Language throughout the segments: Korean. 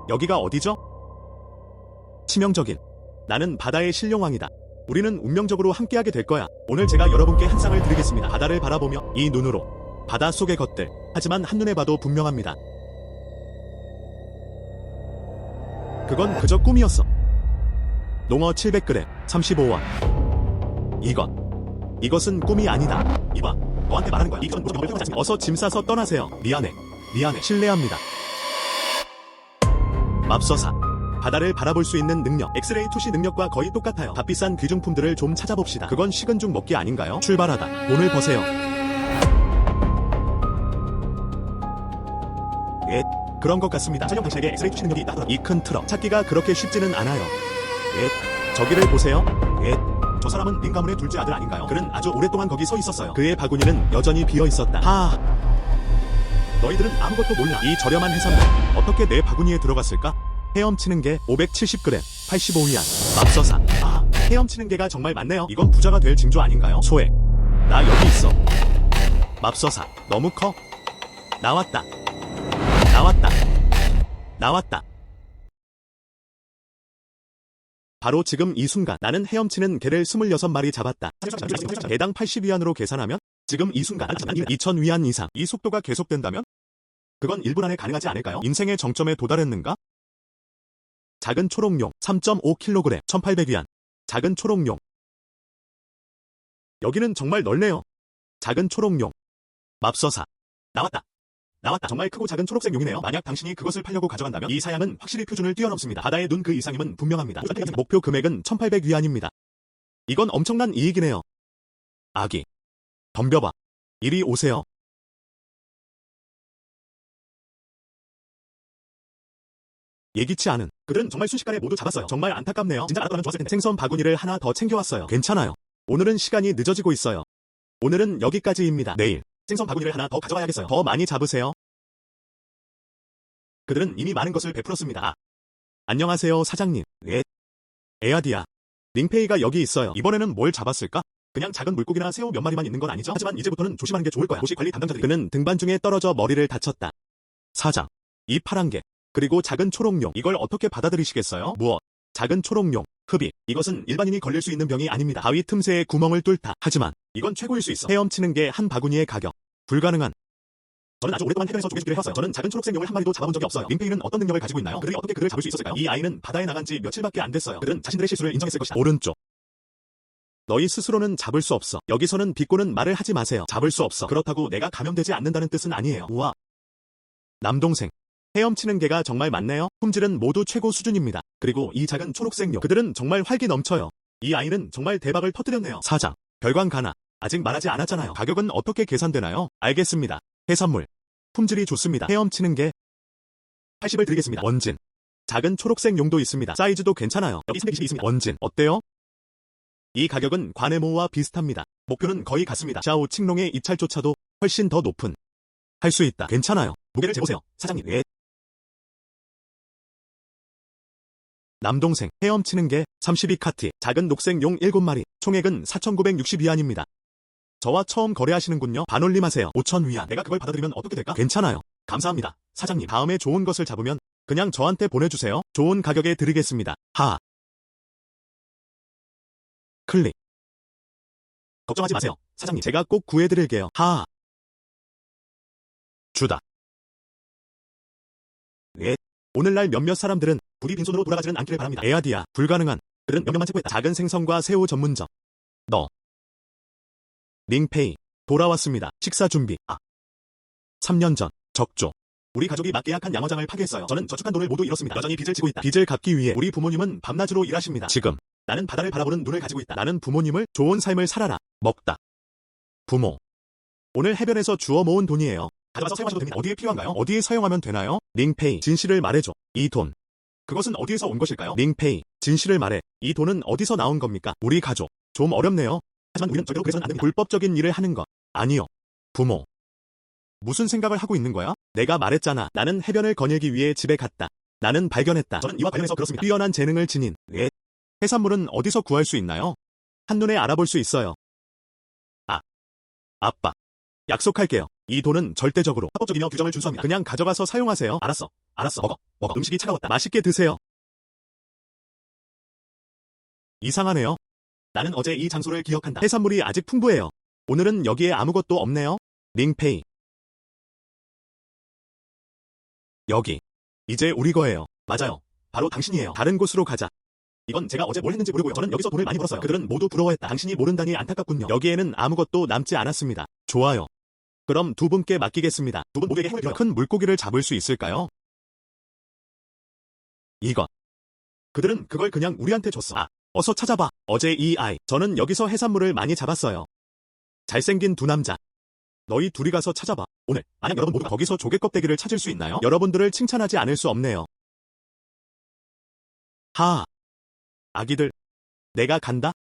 여기가 어디죠? 치명적인. 나는 바다의 신령왕이다. 우리는 운명적으로 함께하게 될 거야. 오늘 제가 여러분께 한 쌍을 드리겠습니다. 바다를 바라보며 이 눈으로 바다 속의 것들. 하지만 한눈에 봐도 분명합니다. 그건 그저 꿈이었어. 농어 700g, 35원. 이것은 꿈이 아니다. 이봐, 너한테 말하는 거야. 이건 무조건 먹을 거야. 어서 짐 싸서 떠나세요. 미안해. 실례합니다. 맙소사. 바다를 바라볼 수 있는 능력, 엑스레이 투시 능력과 거의 똑같아요. 값비싼 귀중품들을 좀 찾아봅시다. 그건 식은 죽 먹기 아닌가요? 출발하다. 문을 버세요. 그런 것 같습니다. 촬영 당신에게 엑스레이 투시 능력이 있다. 이 큰 트럭 찾기가 그렇게 쉽지는 않아요. 저기를 보세요. 저 사람은 님 가문의 둘째 아들 아닌가요? 그는 아주 오랫동안 거기 서 있었어요. 그의 바구니는 여전히 비어 있었다. 너희들은 아무것도 몰라. 이 저렴한 해산물 어떻게 내 바구니에 들어갔을까? 헤엄치는 게 570g, 85위안. 맙소사. 헤엄치는 게가 정말 많네요. 이건 부자가 될 징조 아닌가요? 소액. 나 여기 있어. 맙소사. 너무 커. 나왔다. 바로 지금 이 순간 나는 헤엄치는 개를 26마리 잡았다. 개당 80위안으로 계산하면 지금 이 순간 2000위안 이상. 이 속도가 계속된다면 그건 1분 안에 가능하지 않을까요? 인생의 정점에 도달했는가? 작은 초록용 3.5kg 1800위안. 작은 초록용. 여기는 정말 넓네요. 작은 초록용. 맙소사. 나왔다. 정말 크고 작은 초록색 용이네요. 만약 당신이 그것을 팔려고 가져간다면 이 사양은 확실히 표준을 뛰어넘습니다. 바다의 눈 그 이상임은 분명합니다. 목표 금액은 1800위안입니다. 이건 엄청난 이익이네요. 아기. 덤벼봐. 이리 오세요. 예기치 않은. 그들은 정말 순식간에 모두 잡았어요. 정말 안타깝네요. 진짜 알았더라면 좋았을 텐데. 생선 바구니를 하나 더 챙겨왔어요. 괜찮아요. 오늘은 시간이 늦어지고 있어요. 오늘은 여기까지입니다. 내일 생선 바구니를 하나 더 가져와야겠어요. 더 많이 잡으세요. 그들은 이미 많은 것을 베풀었습니다. 안녕하세요, 사장님. 에아디야. 링페이가 여기 있어요. 이번에는 뭘 잡았을까? 그냥 작은 물고기나 새우 몇 마리만 있는 건 아니죠? 하지만 이제부터는 조심하는 게 좋을 거야. 도시 관리 담당자들이. 그는 등반 중에 떨어져 머리를 다쳤다. 사장. 이 파란 게. 그리고 작은 초록용. 이걸 어떻게 받아들이시겠어요? 무엇? 작은 초록용. 흡입. 이것은 일반인이 걸릴 수 있는 병이 아닙니다. 바위 틈새에 구멍을 뚫다. 하지만 이건 최고일 수 있어. 헤엄치는 게 한 바구니의 가격. 불가능한. 저는 아주 오랫동안 해변에서 조개수기를 해왔어요. 저는 작은 초록색 용을 한 마리도 잡아본 적이 없어요. 링페이는 어떤 능력을 가지고 있나요? 그들이 어떻게 그를 잡을 수 있었을까요? 이 아이는 바다에 나간 지 며칠밖에 안 됐어요. 그들은 자신들의 실수를 인정했을 것이다. 오른쪽. 너희 스스로는 잡을 수 없어. 여기서는 비꼬는 말을 하지 마세요. 잡을 수 없어. 그렇다고 내가 감염되지 않는다는 뜻은 아니에요. 우와. 남동생. 헤엄치는 개가 정말 많네요. 품질은 모두 최고 수준입니다. 그리고 이 작은 초록색 용. 그들은 정말 활기 넘쳐요. 이 아이는 정말 대박을 터뜨렸네요. 사장. 별관 가나. 아직 말하지 않았잖아요. 가격은 어떻게 계산되나요? 알겠습니다. 해산물. 품질이 좋습니다. 헤엄치는 게 80을 드리겠습니다. 원진. 작은 초록색 용도 있습니다. 사이즈도 괜찮아요. 여기 320이 있습니다. 원진. 어때요? 이 가격은 과네모와 비슷합니다. 목표는 거의 같습니다. 샤오 칭롱의 입찰조차도 훨씬 더 높은. 할 수 있다. 괜찮아요. 무게를 재보세요. 사장님. 남동생. 헤엄치는 게 32카티. 작은 녹색 용 7마리. 총액은 4,960위안입니다. 저와 처음 거래하시는군요. 반올림하세요. 5,000위안. 내가 그걸 받아들이면 어떻게 될까? 괜찮아요. 감사합니다. 사장님. 다음에 좋은 것을 잡으면 그냥 저한테 보내주세요. 좋은 가격에 드리겠습니다. 클릭. 걱정하지 마세요. 사장님. 제가 꼭 구해드릴게요. 주다. 오늘날 몇몇 사람들은 부디 빈손으로 돌아가지는 않기를 바랍니다. 에아디야. 불가능한. 그들은 몇몇만 체포했다. 작은 생선과 새우 전문점. 링페이. 돌아왔습니다. 식사 준비. 3년 전. 적조. 우리 가족이 막 계약한 양어장을 파괴했어요. 저는 저축한 돈을 모두 잃었습니다. 여전히 빚을 지고 있다. 빚을 갚기 위해 우리 부모님은 밤낮으로 일하십니다. 지금. 나는 바다를 바라보는 눈을 가지고 있다. 나는 부모님을 좋은 삶을 살아라. 먹다. 부모. 오늘 해변에서 주워 모은 돈이에요. 가져가서 사용하셔도 됩니다. 어디에 필요한가요? 어디에 사용하면 되나요? 링페이. 진실을 말해줘. 이 돈. 그것은 어디에서 온 것일까요? 링페이. 진실을 말해. 이 돈은 어디서 나온 겁니까? 우리 가족. 좀 어렵네요. 하지만 우리는 절대로 그래서는 안 됩니다. 불법적인 일을 하는 것. 아니요. 부모. 무슨 생각을 하고 있는 거야? 내가 말했잖아. 나는 해변을 거닐기 위해 집에 갔다. 나는 발견했다. 저는 이와 관련해서 그렇습니다. 뛰어난 재능을 지닌. 해산물은 어디서 구할 수 있나요? 한눈에 알아볼 수 있어요. 아빠. 약속할게요. 이 돈은 절대적으로 합법적이며 규정을 준수합니다. 그냥 가져가서 사용하세요. 알았어. 알았어. 먹어. 음식이 차가웠다. 맛있게 드세요. 이상하네요. 나는 어제 이 장소를 기억한다. 해산물이 아직 풍부해요. 오늘은 여기에 아무것도 없네요. 링페이. 여기. 이제 우리 거예요. 맞아요. 바로 당신이에요. 다른 곳으로 가자. 이건 제가 어제 뭘 했는지 모르고요. 저는 여기서 돈을 많이 벌었어요. 그들은 모두 부러워했다. 당신이 모른다니 안타깝군요. 여기에는 아무것도 남지 않았습니다. 좋아요. 그럼 두 분께 맡기겠습니다. 두 분 모두에게 힘을 빌어요. 큰 물고기를 잡을 수 있을까요? 이것. 그들은 그걸 그냥 우리한테 줬어. 어서 찾아봐. 어제 이 아이. 저는 여기서 해산물을 많이 잡았어요. 잘생긴 두 남자. 너희 둘이 가서 찾아봐. 오늘. 만약 여러분 모두가 거기서 조개 껍데기를 찾을 수 있나요? 여러분들을 칭찬하지 않을 수 없네요. 하하. 아기들. 내가 간다?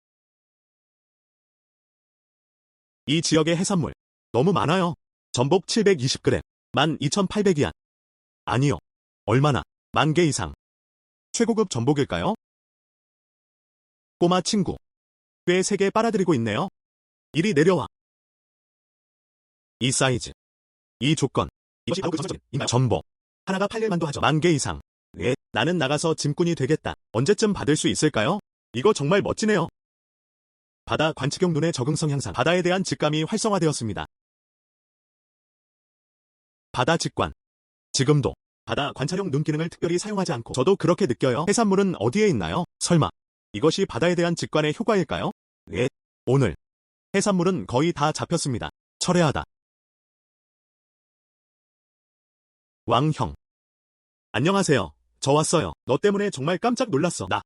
이 지역의 해산물. 너무 많아요. 전복 720g. 12,800위안. 아니요. 얼마나? 10,000개 이상. 최고급 전복일까요? 꼬마 친구. 꽤 3개 빨아들이고 있네요. 이리 내려와. 이 사이즈. 이 조건. 이것이 바로 그 전설적인 전복. 하나가 팔릴 만도 하죠. 10,000개 이상. 왜? 나는 나가서 짐꾼이 되겠다. 언제쯤 받을 수 있을까요? 이거 정말 멋지네요. 바다 관측용 눈의 적응성 향상. 바다에 대한 직감이 활성화되었습니다. 바다 직관. 지금도 바다 관찰용 눈 기능을 특별히 사용하지 않고 저도 그렇게 느껴요. 해산물은 어디에 있나요? 설마 이것이 바다에 대한 직관의 효과일까요? 예. 오늘 해산물은 거의 다 잡혔습니다. 철회하다. 왕형. 안녕하세요. 저 왔어요. 너 때문에 정말 깜짝 놀랐어. 나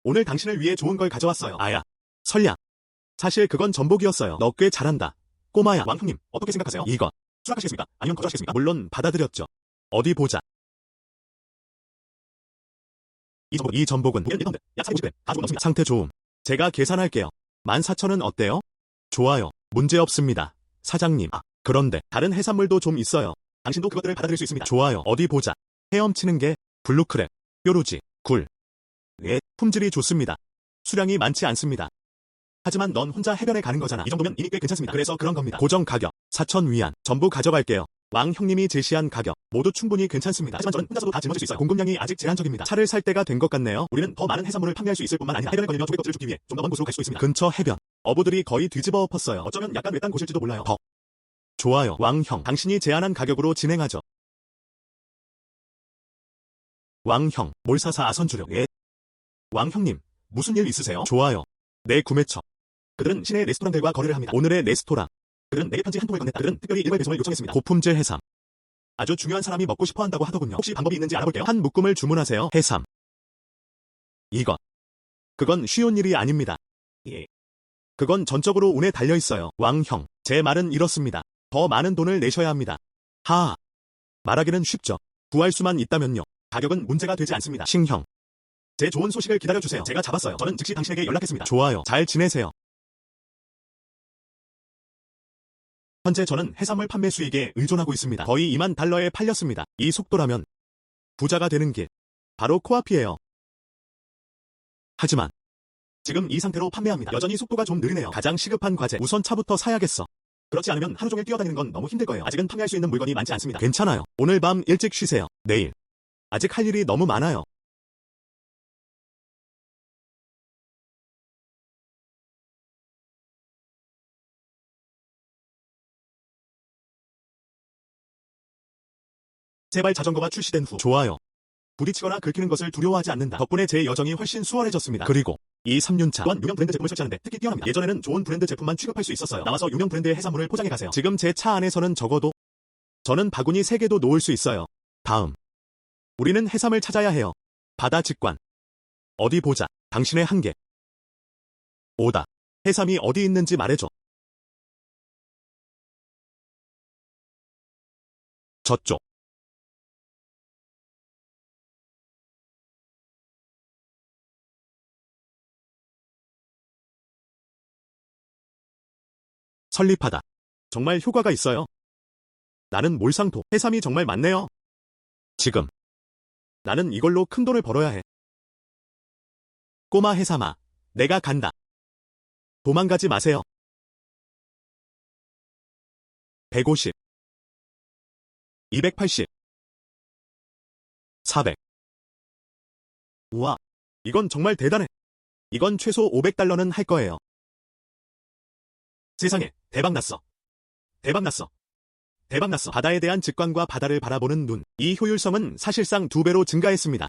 오늘 당신을 위해 좋은 걸 가져왔어요. 아야. 설량. 사실 그건 전복이었어요. 너 꽤 잘한다. 꼬마야. 왕형님, 어떻게 생각하세요? 이거 수락하시겠습니까? 아니면 거절하시겠습니까? 물론 받아들였죠. 어디 보자. 이 전복은 약 450g. 다 좋은 없습니다. 상태 좋음. 제가 계산할게요. 14,000은 어때요? 좋아요. 문제 없습니다. 사장님. 그런데 다른 해산물도 좀 있어요. 당신도 그것들을 받아들일 수 있습니다. 좋아요. 어디 보자. 헤엄치는 게 블루크랩, 뾰루지, 굴. 예, 품질이 좋습니다. 수량이 많지 않습니다. 하지만 넌 혼자 해변에 가는 거잖아. 이 정도면 이미 꽤 괜찮습니다. 그래서 그런 겁니다. 고정 가격 4,000위안. 전부 가져갈게요. 왕 형님이 제시한 가격 모두 충분히 괜찮습니다. 하지만 저는 혼자서도 다 짊어질 수 있어요. 공급량이 아직 제한적입니다. 차를 살 때가 된 것 같네요. 우리는 더 많은 해산물을 판매할 수 있을 뿐만 아니라 해변을 걸리며 조개 껍질을 줍기 위해 좀 더 먼 곳으로 갈 수 있습니다. 근처 해변. 어부들이 거의 뒤집어 엎었어요. 어쩌면 약간 외딴 곳일지도 몰라요. 좋아요. 왕 형. 당신이 제안한 가격으로 진행하죠. 왕 형. 몰사사 아선주력. 예. 왕 형님. 무슨 일 있으세요? 좋아요. 내 구매처. 그들은 시내 레스토랑들과 거래를 합니다. 오늘의 레스토랑. 그들은 내게 편지 한 통을 건넸다. 그들은 특별히 일괄 배송을 요청했습니다. 고품질 해삼. 아주 중요한 사람이 먹고 싶어 한다고 하더군요. 혹시 방법이 있는지 알아볼게요. 한 묶음을 주문하세요. 해삼. 이것. 그건 쉬운 일이 아닙니다. 예. 그건 전적으로 운에 달려 있어요. 왕형. 제 말은 이렇습니다. 더 많은 돈을 내셔야 합니다. 하하. 말하기는 쉽죠. 구할 수만 있다면요. 가격은 문제가 되지 않습니다. 싱형. 제 좋은 소식을 기다려주세요. 제가 잡았어요. 저는 즉시 당신에게 연락했습니다. 좋아요. 잘 지내세요. 현재 저는 해산물 판매 수익에 의존하고 있습니다. 거의 2만 달러에 팔렸습니다. 이 속도라면 부자가 되는 길. 바로 코앞이에요. 하지만 지금 이 상태로 판매합니다. 여전히 속도가 좀 느리네요. 가장 시급한 과제. 우선 차부터 사야겠어. 그렇지 않으면 하루 종일 뛰어다니는 건 너무 힘들 거예요. 아직은 판매할 수 있는 물건이 많지 않습니다. 괜찮아요. 오늘 밤 일찍 쉬세요. 내일. 아직 할 일이 너무 많아요. 제발 자전거가 출시된 후. 좋아요. 부딪히거나 긁히는 것을 두려워하지 않는다. 덕분에 제 여정이 훨씬 수월해졌습니다. 그리고 이 3륜차 또한 유명 브랜드 제품을 설치하는데 특히 뛰어납니다. 예전에는 좋은 브랜드 제품만 취급할 수 있었어요. 나와서 유명 브랜드의 해산물을 포장해 가세요. 지금 제 차 안에서는 적어도 저는 바구니 3개도 놓을 수 있어요. 다음. 우리는 해삼을 찾아야 해요. 바다 직관. 어디 보자. 당신의 한계. 오다. 해삼이 어디 있는지 말해줘. 저쪽. 설립하다. 정말 효과가 있어요. 나는 몰상토. 해삼이 정말 많네요. 지금. 나는 이걸로 큰 돈을 벌어야 해. 꼬마 해삼아. 내가 간다. 도망가지 마세요. 150. 280. 400. 우와, 이건 정말 대단해. 이건 최소 500달러는 할 거예요. 세상에, 대박났어. 대박났어. 대박났어. 바다에 대한 직관과 바다를 바라보는 눈. 이 효율성은 사실상 2배로 증가했습니다.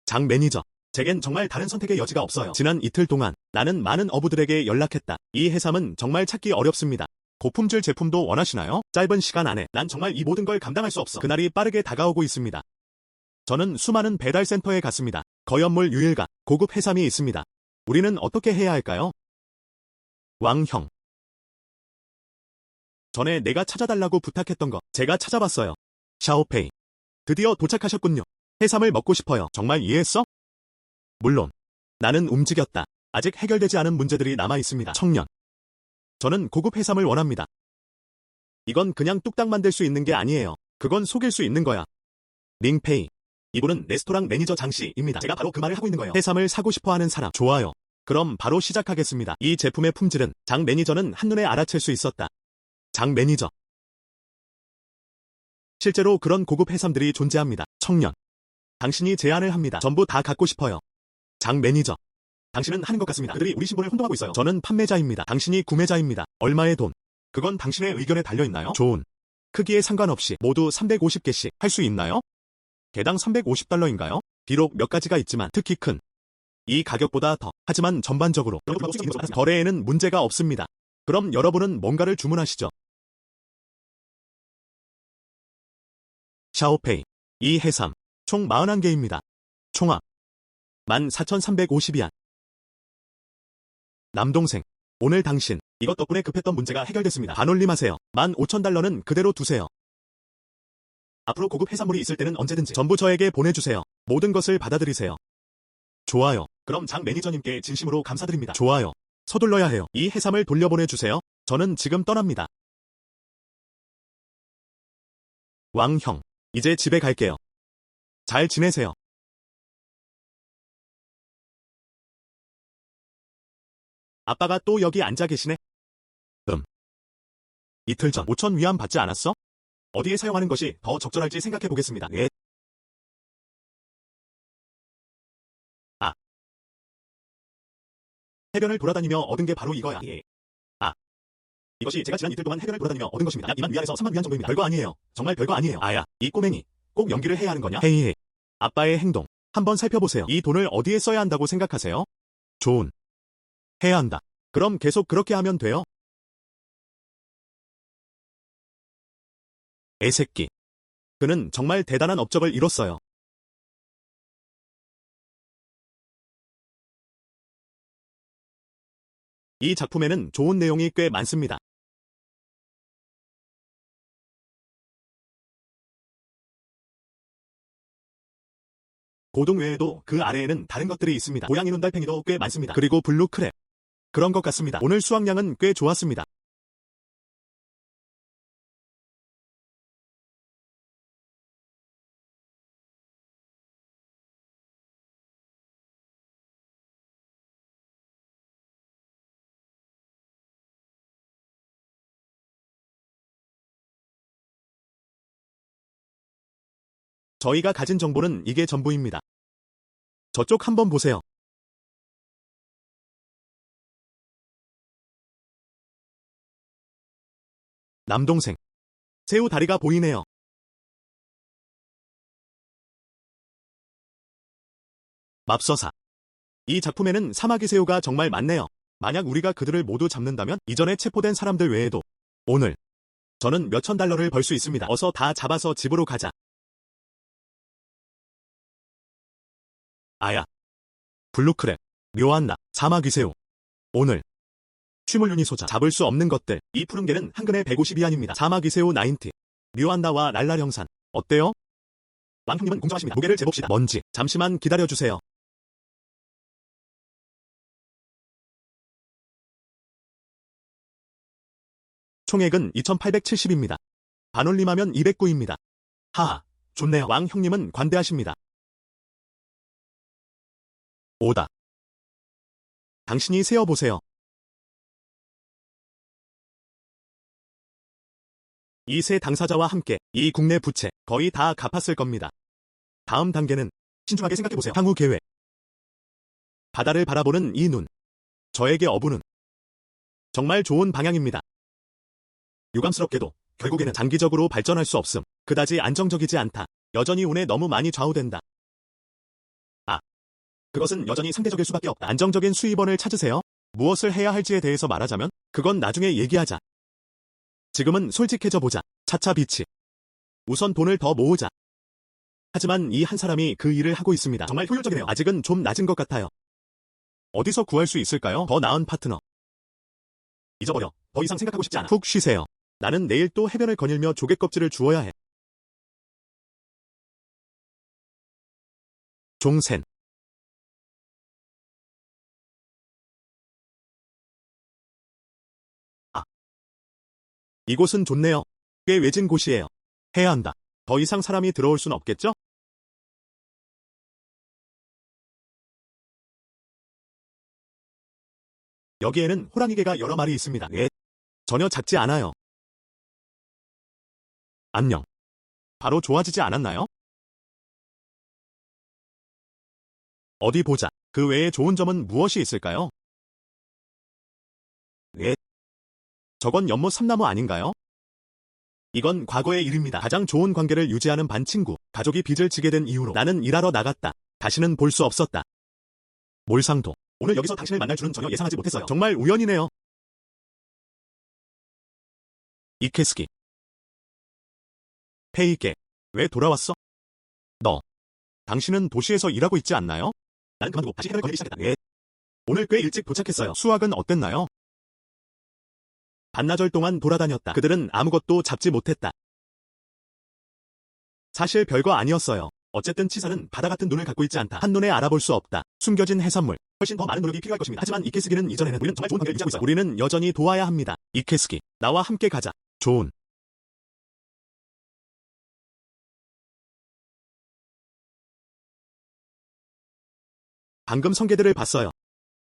장 매니저. 제겐 정말 다른 선택의 여지가 없어요. 지난 이틀 동안 나는 많은 어부들에게 연락했다. 이 해삼은 정말 찾기 어렵습니다. 고품질 제품도 원하시나요? 짧은 시간 안에 난 정말 이 모든 걸 감당할 수 없어. 그날이 빠르게 다가오고 있습니다. 저는 수많은 배달센터에 갔습니다. 거연물 유일가, 고급 해삼이 있습니다. 우리는 어떻게 해야 할까요? 왕형. 전에 내가 찾아달라고 부탁했던 거 제가 찾아봤어요. 샤오페이. 드디어 도착하셨군요. 해삼을 먹고 싶어요. 정말 이해했어? 물론. 나는 움직였다. 아직 해결되지 않은 문제들이 남아 있습니다. 청년. 저는 고급 해삼을 원합니다. 이건 그냥 뚝딱 만들 수 있는 게 아니에요. 그건 속일 수 있는 거야. 링페이. 이분은 레스토랑 매니저 장씨입니다. 제가 바로 그 말을 하고 있는 거예요. 해삼을 사고 싶어 하는 사람. 좋아요. 그럼 바로 시작하겠습니다. 이 제품의 품질은 장 매니저는 한눈에 알아챌 수 있었다. 장 매니저. 실제로 그런 고급 해삼들이 존재합니다. 청년. 당신이 제안을 합니다. 전부 다 갖고 싶어요. 장 매니저. 당신은 하는 것 같습니다. 그들이 우리 신분을 혼동하고 있어요. 저는 판매자입니다. 당신이 구매자입니다. 얼마의 돈? 그건 당신의 의견에 달려있나요? 좋은. 크기에 상관없이 모두 350개씩 할 수 있나요? 개당 350달러인가요? 비록 몇 가지가 있지만 특히 큰. 이 가격보다 더. 하지만 전반적으로 거래에는 문제가 없습니다. 그럼 여러분은 뭔가를 주문하시죠. 샤오페이. 이 해삼. 총 41개입니다. 총합. 14,350위안. 남동생. 오늘 당신. 이것 덕분에 급했던 문제가 해결됐습니다. 반올림하세요. 15,000달러는 그대로 두세요. 앞으로 고급 해산물이 있을 때는 언제든지 전부 저에게 보내주세요. 모든 것을 받아들이세요. 좋아요. 그럼 장 매니저님께 진심으로 감사드립니다. 좋아요. 서둘러야 해요. 이 해삼을 돌려보내주세요. 저는 지금 떠납니다. 왕형. 이제 집에 갈게요. 잘 지내세요. 아빠가 또 여기 앉아 계시네. 이틀 전 5,000위안 받지 않았어? 어디에 사용하는 것이 더 적절할지 생각해 보겠습니다. 예. 아. 해변을 돌아다니며 얻은 게 바로 이거야. 예. 아. 이것이 제가 지난 이틀 동안 해변을 돌아다니며 얻은 것입니다. 약 2만 위안에서 3만 위안 정도입니다. 별거 아니에요. 정말 별거 아니에요. 아야, 이 꼬맹이. 꼭 연기를 해야 하는 거냐? 헤이헤이. 아빠의 행동. 한번 살펴보세요. 이 돈을 어디에 써야 한다고 생각하세요? 좋은. 해야 한다. 그럼 계속 그렇게 하면 돼요? 애새끼. 그는 정말 대단한 업적을 이뤘어요. 이 작품에는 좋은 내용이 꽤 많습니다. 고동 외에도 그 아래에는 다른 것들이 있습니다. 고양이 눈달팽이도 꽤 많습니다. 그리고 블루 크랩. 그런 것 같습니다. 오늘 수확량은 꽤 좋았습니다. 저희가 가진 정보는 이게 전부입니다. 저쪽 한번 보세요. 남동생. 새우 다리가 보이네요. 맙서사. 이 작품에는 사마귀 새우가 정말 많네요. 만약 우리가 그들을 모두 잡는다면 이전에 체포된 사람들 외에도 오늘 저는 몇천 달러를 벌 수 있습니다. 어서 다 잡아서 집으로 가자. 아야. 블루크랩. 묘한 나. 사마귀 새우. 오늘 취물윤이 소자. 잡을 수 없는 것들. 이 푸른 개는 한 근에 150위안입니다. 사마귀 새우 90. 묘한나와 랄라 형산. 어때요? 왕형님은 공정하십니다. 무게를 재봅시다. 먼지. 잠시만 기다려주세요. 총액은 2,870입니다. 반올림하면 209입니다. 하하, 좋네요. 왕형님은 관대하십니다. 오다. 당신이 세어보세요. 이 세 당사자와 함께 이 국내 부채 거의 다 갚았을 겁니다. 다음 단계는 신중하게 생각해보세요. 향후 계획. 바다를 바라보는 이 눈. 저에게 어부는 정말 좋은 방향입니다. 유감스럽게도 결국에는 장기적으로 발전할 수 없음. 그다지 안정적이지 않다. 여전히 운에 너무 많이 좌우된다. 그것은 여전히 상대적일 수밖에 없다. 안정적인 수입원을 찾으세요. 무엇을 해야 할지에 대해서 말하자면 그건 나중에 얘기하자. 지금은 솔직해져 보자. 차차 빛이. 우선 돈을 더 모으자. 하지만 이 한 사람이 그 일을 하고 있습니다. 정말 효율적이네요. 아직은 좀 낮은 것 같아요. 어디서 구할 수 있을까요? 더 나은 파트너. 잊어버려. 더 이상 생각하고 싶지 않아. 푹 쉬세요. 나는 내일 또 해변을 거닐며 조개 껍질을 주워야 해. 종센. 이곳은 좋네요. 꽤 외진 곳이에요. 해야 한다. 더 이상 사람이 들어올 순 없겠죠? 여기에는 호랑이개가 여러 마리 있습니다. 예. 전혀 작지 않아요. 안녕. 바로 좋아지지 않았나요? 어디 보자. 그 외에 좋은 점은 무엇이 있을까요? 예. 저건 연못 삼나무 아닌가요? 이건 과거의 일입니다. 가장 좋은 관계를 유지하는 반 친구, 가족이 빚을 지게 된 이후로 나는 일하러 나갔다. 다시는 볼 수 없었다. 몰상도. 오늘 여기서 당신을 만날 줄은 전혀 예상하지 못했어요. 정말 우연이네요. 이케스키. 페이게. 왜 돌아왔어? 너. 당신은 도시에서 일하고 있지 않나요? 나는 그만두고 다시 해변을 거닐기 시작했다. 예. 오늘 꽤 일찍 도착했어요. 수학은 어땠나요? 반나절 동안 돌아다녔다. 그들은 아무것도 잡지 못했다. 사실 별거 아니었어요. 어쨌든 치사는 바다 같은 눈을 갖고 있지 않다. 한눈에 알아볼 수 없다. 숨겨진 해산물. 훨씬 더 많은 노력이 필요할 것입니다. 하지만 이케스기는 이전에는 우리는 정말 좋은 관계를 유지하고 있어요. 우리는 여전히 도와야 합니다. 이케스기. 나와 함께 가자. 좋은. 방금 성게들을 봤어요.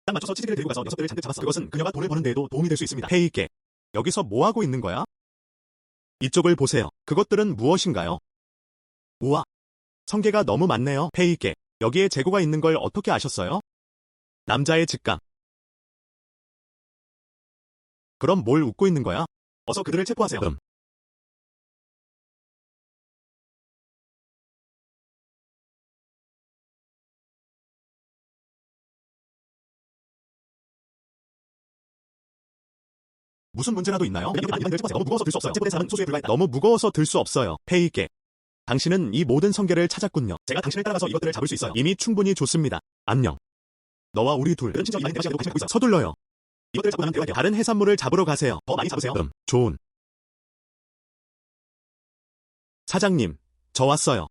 딱 맞춰서 치즈를 들고 가서 녀석들을 잔뜩 잡았어. 그것은 그녀가 돈을 버는 데에도 도움이 될 수 있습니다. 페이게. 여기서 뭐 하고 있는 거야? 이쪽을 보세요. 그것들은 무엇인가요? 우와. 성게가 너무 많네요. 페이게. 여기에 재고가 있는 걸 어떻게 아셨어요? 남자의 직감. 그럼 뭘 웃고 있는 거야? 어서 그들을 체포하세요. 무슨 문제라도 있나요? 그냥 많이 체포하세요. 너무 무거워서 들 수 없어요. 체포된 사람은 소수에 불과했다. 너무 무거워서 들 수 없어요. 페이게. 당신은 이 모든 성게를 찾았군요. 제가 당신을 따라가서 이것들을 잡을 수 있어요. 이미 충분히 좋습니다. 안녕. 너와 우리 둘은 진짜 이만인 대화시간을 보고 있어. 서둘러요. 이것들을 잡고 나면 대화할게요. 다른 해산물을 잡으러 가세요. 더 많이 잡으세요. 좋은. 사장님, 저 왔어요.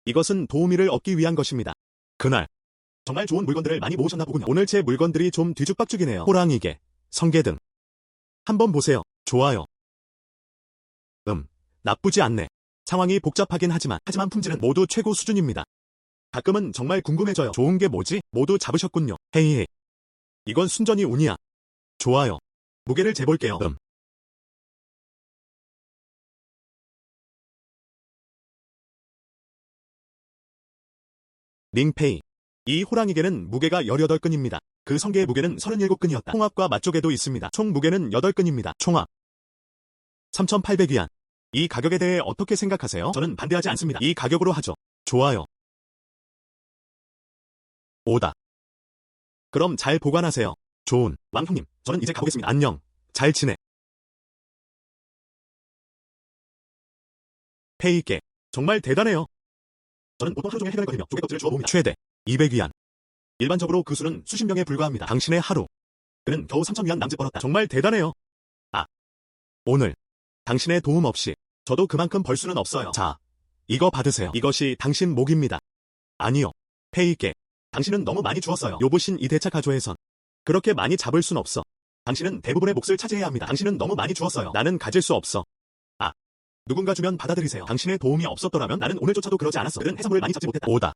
이것은 도우미를 얻기 위한 것입니다. 그날. 정말 좋은 물건들을 많이 모으셨나 보군요. 오늘 제 물건들이 좀 뒤죽박죽이네요. 호랑이개, 성게 등. 한번 보세요. 좋아요. 나쁘지 않네. 상황이 복잡하긴 하지만 품질은 모두 최고 수준입니다. 가끔은 정말 궁금해져요. 좋은 게 뭐지? 모두 잡으셨군요. 헤이헤이. 이건 순전히 운이야. 좋아요. 무게를 재볼게요. 링페이. 이 호랑이개는 무게가 18근입니다. 그 성게의 무게는 37근이었다. 총합과 맛조개도 있습니다. 총 무게는 8근입니다. 총합. 3,800위안. 이 가격에 대해 어떻게 생각하세요? 저는 반대하지 않습니다. 이 가격으로 하죠. 좋아요. 오다. 그럼 잘 보관하세요. 좋은. 왕형님, 저는 이제 가보겠습니다. 안녕. 잘 지내. 페이께. 정말 대단해요. 저는 보통 하루 종일 해변을 거니며 조개 껍질을 주워 모읍니다. 최대 200위안. 일반적으로 그 수는 수십 명에 불과합니다. 당신의 하루. 그는 겨우 3,000위안 남짓 벌었다. 정말 대단해요. 오늘. 당신의 도움 없이 저도 그만큼 벌 수는 없어요. 자, 이거 받으세요. 이것이 당신 목입니다. 아니요. 페이께. 당신은 너무 많이 주었어요. 요부신 이 대차 가조에선 그렇게 많이 잡을 순 없어. 당신은 대부분의 몫을 차지해야 합니다. 당신은 너무 많이 주었어요. 나는 가질 수 없어. 누군가 주면 받아들이세요. 당신의 도움이 없었더라면 나는 오늘조차도 그러지 않았어. 그는 해산물을 많이 잡지 못했다. 오다.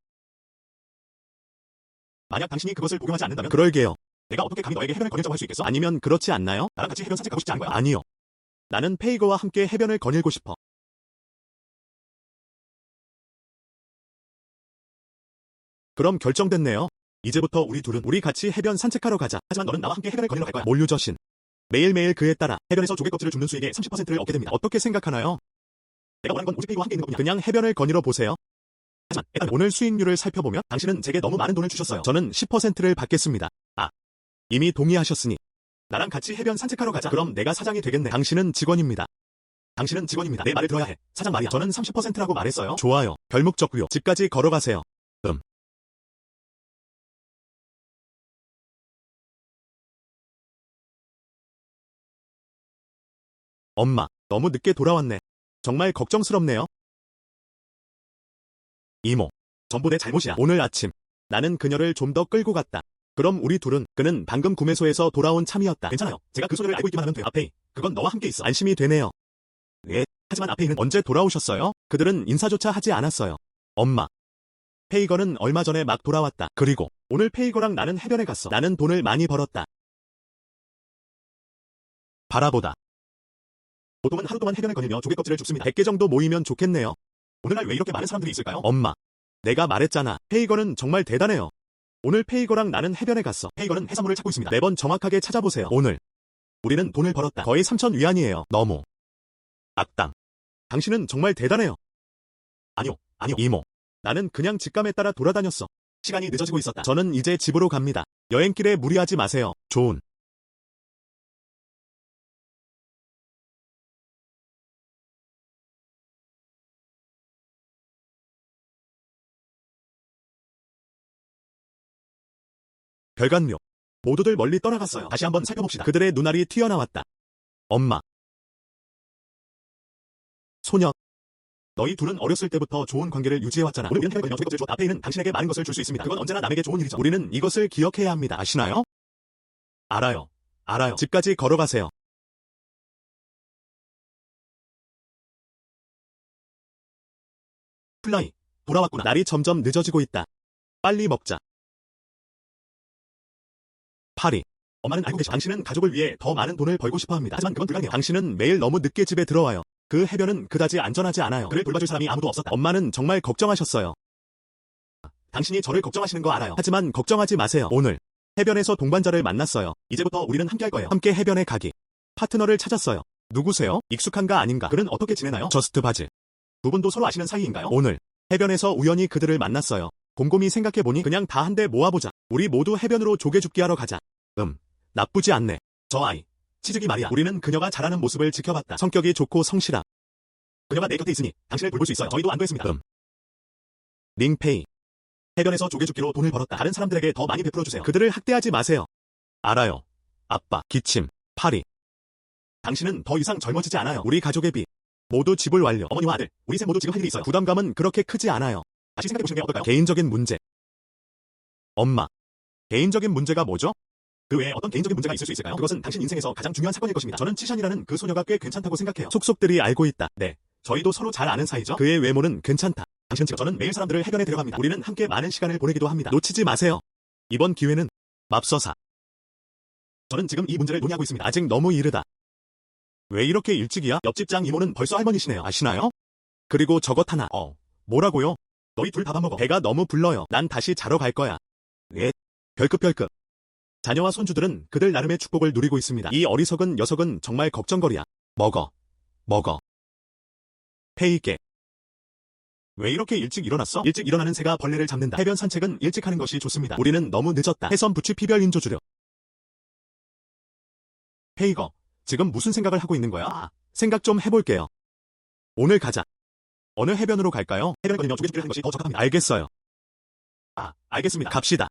만약 당신이 그것을 복용하지 않는다면 그럴게요. 내가 어떻게 감히 너에게 해변을 거닐자고 할 수 있겠어? 아니면 그렇지 않나요? 나랑 같이 해변 산책 가고 싶지 않은 거야? 아니요. 나는 페이거와 함께 해변을 거닐고 싶어. 그럼 결정됐네요. 이제부터 우리 둘은 우리 같이 해변 산책하러 가자. 하지만 너는 나와 함께 해변을 거닐러 갈 거야. 몰 유저신. 매일매일 그에 따라 해변에서 조개 껍질을 줍는 수익의 30%를 얻게 됩니다. 어떻게 생각하나요? 내가 원하는 건 오직 페이거와 함께 있는 것뿐이야. 그냥 해변을 거닐어 보세요. 하지만 일단 오늘 수익률을 살펴보면 당신은 제게 너무 많은 돈을 주셨어요. 저는 10%를 받겠습니다. 아, 이미 동의하셨으니 나랑 같이 해변 산책하러 가자. 그럼 내가 사장이 되겠네. 당신은 직원입니다. 당신은 직원입니다. 내 말을 들어야 해. 사장 말이야. 저는 30%라고 말했어요. 좋아요. 별목적고요. 집까지 걸어가세요. 엄마, 너무 늦게 돌아왔네. 정말 걱정스럽네요. 이모, 전부 내 잘못이야. 오늘 아침 나는 그녀를 좀 더 끌고 갔다. 그럼 우리 둘은 그는 방금 구매소에서 돌아온 참이었다. 괜찮아요. 제가 그 소녀를 알고 있기만 하면 돼요. 아페이, 그건 너와 함께 있어. 안심이 되네요. 예, 하지만 아페이는 언제 돌아오셨어요? 그들은 인사조차 하지 않았어요. 엄마, 페이거는 얼마 전에 막 돌아왔다. 그리고 오늘 페이거랑 나는 해변에 갔어. 나는 돈을 많이 벌었다. 바라보다. 보통은 하루 동안 해변을 거닐며 조개 껍질을 줍습니다. 100개 정도 모이면 좋겠네요. 오늘날 왜 이렇게 많은 사람들이 있을까요? 엄마, 내가 말했잖아. 페이거는 정말 대단해요. 오늘 페이거랑 나는 해변에 갔어. 페이거는 해산물을 찾고 있습니다. 매번 정확하게 찾아보세요. 오늘 우리는 돈을 벌었다. 거의 3,000위안이에요. 너무 악당. 당신은 정말 대단해요. 아니요, 이모. 나는 그냥 직감에 따라 돌아다녔어. 시간이 늦어지고 있었다. 저는 이제 집으로 갑니다. 여행길에 무리하지 마세요. 좋은. 별관묘. 모두들 멀리 떠나갔어요. 다시 한번 살펴봅시다. 그들의 눈알이 튀어나왔다. 엄마. 소녀. 너희 둘은 어렸을 때부터 좋은 관계를 유지해왔잖아. 오늘 우리는 해변 거닐며 조개 껍질 줘. 아페이는 당신에게 많은 것을 줄 수 있습니다. 그건 언제나 남에게 좋은 일이죠. 우리는 이것을 기억해야 합니다. 아시나요? 알아요. 집까지 걸어가세요. 플라이. 돌아왔구나. 날이 점점 늦어지고 있다. 빨리 먹자. 파리. 엄마는 알고 계셔. 당신은 가족을 위해 더 많은 돈을 벌고 싶어 합니다. 하지만 그건 불가능해요. 당신은 매일 너무 늦게 집에 들어와요. 그 해변은 그다지 안전하지 않아요. 그를 돌봐줄 사람이 아무도 없었다. 엄마는 정말 걱정하셨어요. 당신이 저를 걱정하시는 거 알아요. 하지만 걱정하지 마세요. 오늘 해변에서 동반자를 만났어요. 이제부터 우리는 함께 할 거예요. 함께 해변에 가기. 파트너를 찾았어요. 누구세요? 익숙한가 아닌가? 그는 어떻게 지내나요? 저스트 바즈. 두 분도 서로 아시는 사이인가요? 오늘 해변에서 우연히 그들을 만났어요. 곰곰이 생각해보니 그냥 다 한데 모아보자. 우리 모두 해변으로 조개줍기 하러 가자. 나쁘지 않네. 저 아이. 치즈기 말이야. 우리는 그녀가 자라는 모습을 지켜봤다. 성격이 좋고 성실함. 그녀가 내 곁에 있으니 당신을 돌볼 수 있어요. 저희도 안도했습니다. 링페이. 해변에서 조개줍기로 돈을 벌었다. 다른 사람들에게 더 많이 베풀어주세요. 그들을 학대하지 마세요. 알아요. 아빠, 기침, 파리. 당신은 더 이상 젊어지지 않아요. 우리 가족의 비. 모두 지불 완료. 어머니와 아들, 우리 셋 모두 지금 할 일이 있어요. 부담감은 그렇게 크지 않아요. 다시 생각해보시는 게 어떨까요? 개인적인 문제. 엄마. 개인적인 문제가 뭐죠? 그 외에 어떤 개인적인 문제가 있을 수 있을까요? 그것은 당신 인생에서 가장 중요한 사건일 것입니다. 저는 치샨이라는 그 소녀가 꽤 괜찮다고 생각해요. 속속들이 알고 있다. 네. 저희도 서로 잘 아는 사이죠. 그의 외모는 괜찮다. 당신은 지금 저는 매일 사람들을 해변에 데려갑니다. 우리는 함께 많은 시간을 보내기도 합니다. 놓치지 마세요. 이번 기회는 맙서사. 저는 지금 이 문제를 논의하고 있습니다. 아직 너무 이르다. 왜 이렇게 일찍이야? 옆집 장 이모는 벌써 할머니시네요. 아시나요? 그리고 저것 하나. 뭐라고요? 너희 둘 밥 안 먹어. 배가 너무 불러요. 난 다시 자러 갈 거야. 예. 별급. 자녀와 손주들은 그들 나름의 축복을 누리고 있습니다. 이 어리석은 녀석은 정말 걱정거리야. 먹어. 페이게. 왜 이렇게 일찍 일어났어? 일찍 일어나는 새가 벌레를 잡는다. 해변 산책은 일찍 하는 것이 좋습니다. 우리는 너무 늦었다. 해선 부취 피별 인조 주려. 페이거, 지금 무슨 생각을 하고 있는 거야? 생각 좀 해볼게요. 오늘 가자. 어느 해변으로 갈까요? 해변을 거니며 조개줍기를 하는 것이 더 적합합니다. 알겠어요. 알겠습니다. 갑시다.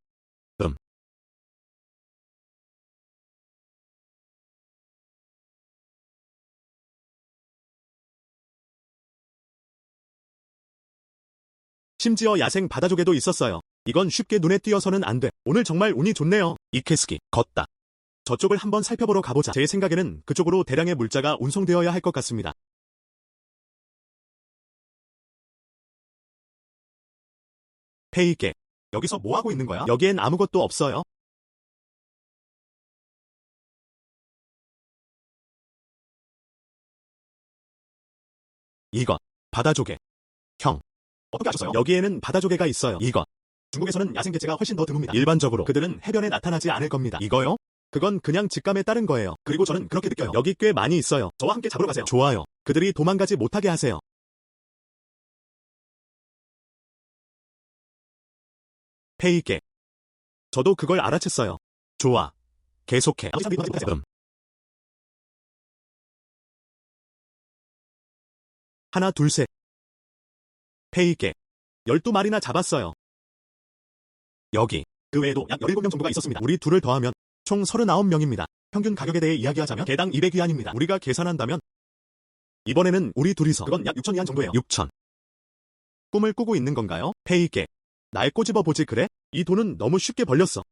심지어 야생 바다조개도 있었어요. 이건 쉽게 눈에 띄어서는 안 돼. 오늘 정말 운이 좋네요. 이케스키, 걷다. 저쪽을 한번 살펴보러 가보자. 제 생각에는 그쪽으로 대량의 물자가 운송되어야 할 것 같습니다. 페이게. 여기서 뭐 하고 있는 거야? 여기엔 아무것도 없어요. 이것. 바다조개. 형. 어떻게 아셨어요? 여기에는 바다조개가 있어요. 이것. 중국에서는 야생개체가 훨씬 더 드뭅니다. 일반적으로 그들은 해변에 나타나지 않을 겁니다. 이거요? 그건 그냥 직감에 따른 거예요. 그리고 저는 그렇게 느껴요. 여기 꽤 많이 있어요. 저와 함께 잡으러 가세요. 좋아요. 그들이 도망가지 못하게 하세요. 페이게. 저도 그걸 알아챘어요. 좋아. 계속해. 하나, 둘, 셋. 페이게. 12마리나 잡았어요. 여기. 그 외에도 약 17명 정도가 있었습니다. 우리 둘을 더하면 총 39명입니다. 평균 가격에 대해 이야기하자면 개당 200위안입니다. 우리가 계산한다면 이번에는 우리 둘이서 그건 약 6,000위안 정도예요. 6,000. 꿈을 꾸고 있는 건가요? 페이게. 날 꼬집어 보지 그래? 이 돈은 너무 쉽게 벌렸어.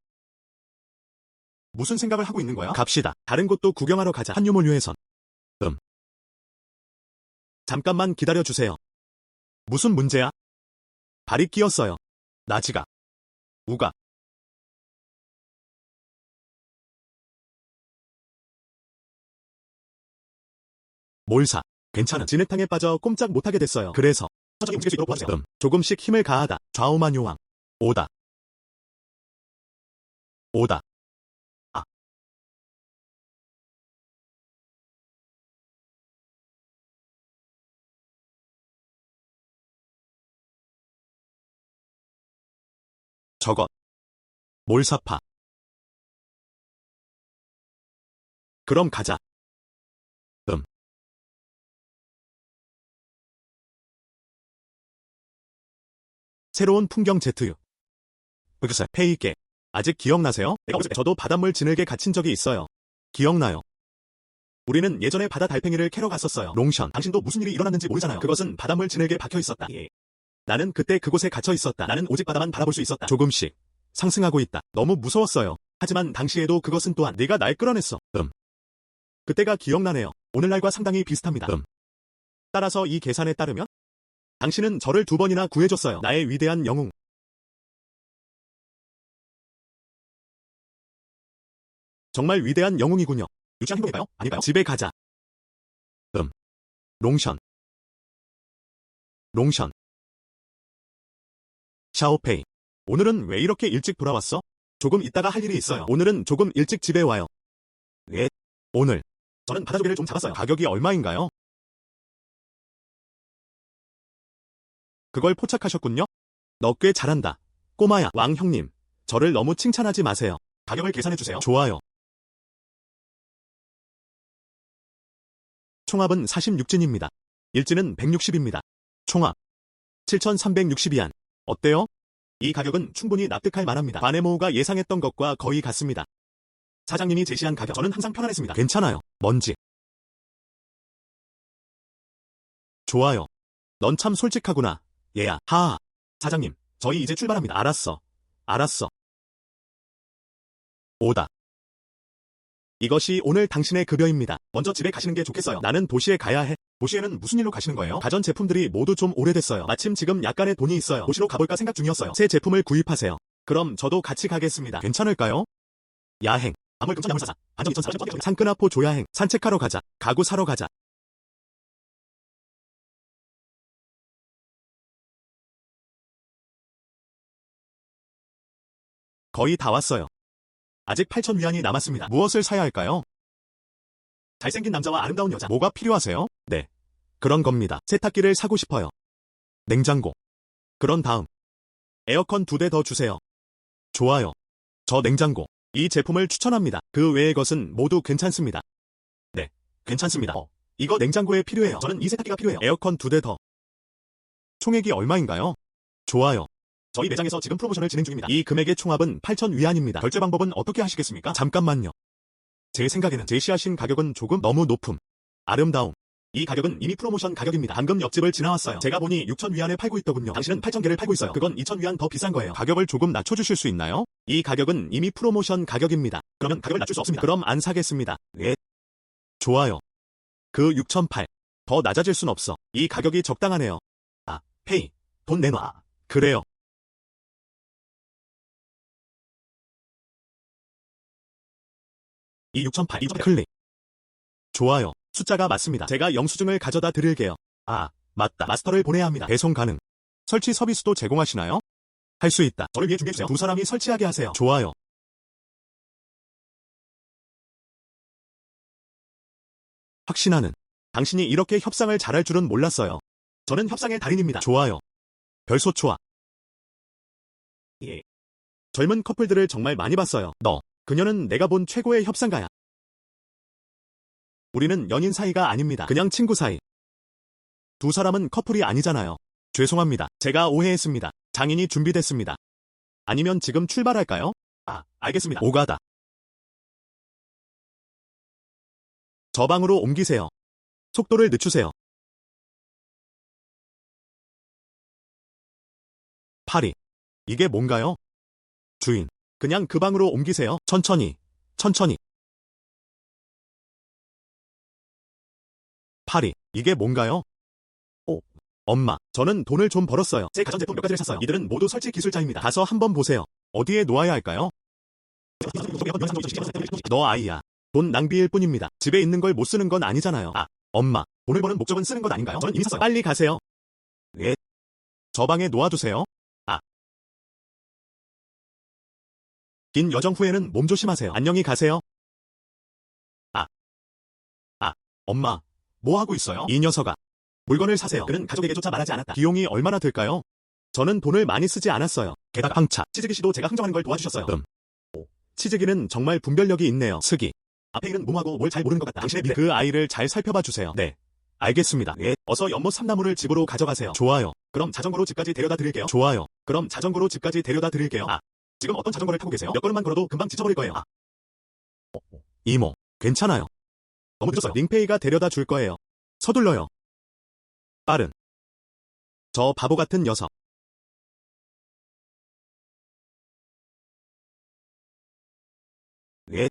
무슨 생각을 하고 있는 거야? 갑시다. 다른 곳도 구경하러 가자. 한유몰유에선. 잠깐만 기다려주세요. 무슨 문제야? 발이 끼었어요. 나지가. 우가. 뭘 사? 괜찮은 진흙탕에 빠져 꼼짝 못하게 됐어요. 그래서 천천히 움직일 수 있도록 도와주세요. 조금씩 힘을 가하다. 좌우만 요왕. 오다. 오다. 아. 저것. 몰사파. 그럼 가자. 새로운 풍경 제트유. 글쎄, 페이게. 아직 기억나세요? 내가 어렸을 때 저도 바닷물 진흙에 갇힌 적이 있어요. 기억나요. 우리는 예전에 바다 달팽이를 캐러 갔었어요. 롱션. 당신도 무슨 일이 일어났는지 모르잖아요. 그것은 바닷물 진흙에 박혀 있었다. 예. 나는 그때 그곳에 갇혀 있었다. 나는 오직 바다만 바라볼 수 있었다. 조금씩 상승하고 있다. 너무 무서웠어요. 하지만 당시에도 그것은 또한 네가 날 끌어냈어. 그때가 기억나네요. 오늘날과 상당히 비슷합니다. 따라서 이 계산에 따르면 당신은 저를 2번이나 구해줬어요. 나의 위대한 영웅. 정말 위대한 영웅이군요. 유치한 행동일까요? 아닐까요? 집에 가자. 롱션. 롱션. 샤오페이. 오늘은 왜 이렇게 일찍 돌아왔어? 조금 이따가 할 일이 있어요. 오늘은 조금 일찍 집에 와요. 예. 오늘. 저는 바다조개를 좀 잡았어요. 가격이 얼마인가요? 그걸 포착하셨군요? 너 꽤 잘한다. 꼬마야. 왕 형님. 저를 너무 칭찬하지 마세요. 가격을 계산해주세요. 좋아요. 총합은 46진입니다. 일진은 160입니다. 총합 7,360위안. 어때요? 이 가격은 충분히 납득할 만합니다. 바네모우가 예상했던 것과 거의 같습니다. 사장님이 제시한 가격, 저는 항상 편안했습니다. 괜찮아요. 뭔지. 좋아요. 넌 참 솔직하구나. 얘야. 하하. 사장님, 저희 이제 출발합니다. 알았어. 알았어. 오다. 이것이 오늘 당신의 급여입니다. 먼저 집에 가시는 게 좋겠어요. 나는 도시에 가야 해. 도시에는 무슨 일로 가시는 거예요? 가전제품들이 모두 좀 오래됐어요. 마침 지금 약간의 돈이 있어요. 도시로 가볼까 생각 중이었어요. 새 제품을 구입하세요. 그럼 저도 같이 가겠습니다. 괜찮을까요? 야행. 아물 금천 나물사사. 안정 2,400원. 산끈아포 조야행. 산책하러 가자. 가구 사러 가자. 거의 다 왔어요. 아직 8,000위안이 남았습니다. 무엇을 사야 할까요? 잘생긴 남자와 아름다운 여자. 뭐가 필요하세요? 네. 그런 겁니다. 세탁기를 사고 싶어요. 냉장고. 그런 다음. 에어컨 2대 더 주세요. 좋아요. 저 냉장고. 이 제품을 추천합니다. 그 외의 것은 모두 괜찮습니다. 네. 괜찮습니다. 이거 냉장고에 필요해요. 저는 이 세탁기가 필요해요. 에어컨 2대 더. 총액이 얼마인가요? 좋아요. 저희 매장에서 지금 프로모션을 진행 중입니다. 이 금액의 총합은 8,000위안입니다. 결제 방법은 어떻게 하시겠습니까? 잠깐만요. 제 생각에는 제시하신 가격은 조금 너무 높음. 아름다움. 이 가격은 이미 프로모션 가격입니다. 방금 옆집을 지나왔어요. 제가 보니 6,000위안에 팔고 있더군요. 당신은 8,000개를 팔고 있어요. 그건 2,000위안 더 비싼 거예요. 가격을 조금 낮춰주실 수 있나요? 이 가격은 이미 프로모션 가격입니다. 그러면 가격을 낮출 수 없습니다. 그럼 안 사겠습니다. 네. 좋아요. 그 6,008. 더 낮아질 순 없어. 이 가격이 적당하네요. 아, 페이. 돈 내놔. 그래요. 이 6,008 클릭. 좋아요. 숫자가 맞습니다. 제가 영수증을 가져다 드릴게요. 아, 맞다. 마스터를 보내야 합니다. 배송 가능. 설치 서비스도 제공하시나요? 할 수 있다. 저를 위해 준비해주세요. 두 사람이 설치하게 하세요. 좋아요. 확신하는. 당신이 이렇게 협상을 잘할 줄은 몰랐어요. 저는 협상의 달인입니다. 좋아요. 별소초아. 예. 젊은 커플들을 정말 많이 봤어요. 그녀는 내가 본 최고의 협상가야. 우리는 연인 사이가 아닙니다. 그냥 친구 사이. 두 사람은 커플이 아니잖아요. 죄송합니다. 제가 오해했습니다. 장인이 준비됐습니다. 아니면 지금 출발할까요? 알겠습니다. 오가다. 저 방으로 옮기세요. 속도를 늦추세요. 파리. 이게 뭔가요? 주인. 그냥 그 방으로 옮기세요. 천천히. 천천히. 파리. 이게 뭔가요? 엄마. 저는 돈을 좀 벌었어요. 제 가전제품 몇 가지를 샀어요. 이들은 모두 설치 기술자입니다. 가서 한번 보세요. 어디에 놓아야 할까요? 너 아이야. 돈 낭비일 뿐입니다. 집에 있는 걸 못 쓰는 건 아니잖아요. 엄마. 돈을 버는 목적은 쓰는 것 아닌가요? 저는 이미 샀어요. 빨리 가세요. 예. 저 방에 놓아두세요. 긴 여정 후에는 몸 조심하세요. 안녕히 가세요. 엄마. 뭐 하고 있어요? 이 녀석아. 물건을 사세요. 그는 가족에게조차 말하지 않았다. 비용이 얼마나 들까요? 저는 돈을 많이 쓰지 않았어요. 게다가 황차. 치즈기 씨도 제가 흥정하는 걸 도와주셨어요. 치즈기는 정말 분별력이 있네요. 스기. 페이는 무모하고 뭘 잘 모르는 것 같다. 당신의 미래. 그 아이를 잘 살펴봐 주세요. 네. 알겠습니다. 예. 어서 연못 삼나무를 집으로 가져가세요. 좋아요. 그럼 자전거로 집까지 데려다 드릴게요. 좋아요. 그럼 자전거로 집까지 데려다 드릴게요. 지금 어떤 자전거를 타고 계세요? 몇 걸음만 걸어도 금방 지쳐버릴 거예요. 이모. 괜찮아요. 너무 늦었어요. 링페이가 데려다 줄 거예요. 서둘러요. 빠른. 저 바보 같은 녀석. 예.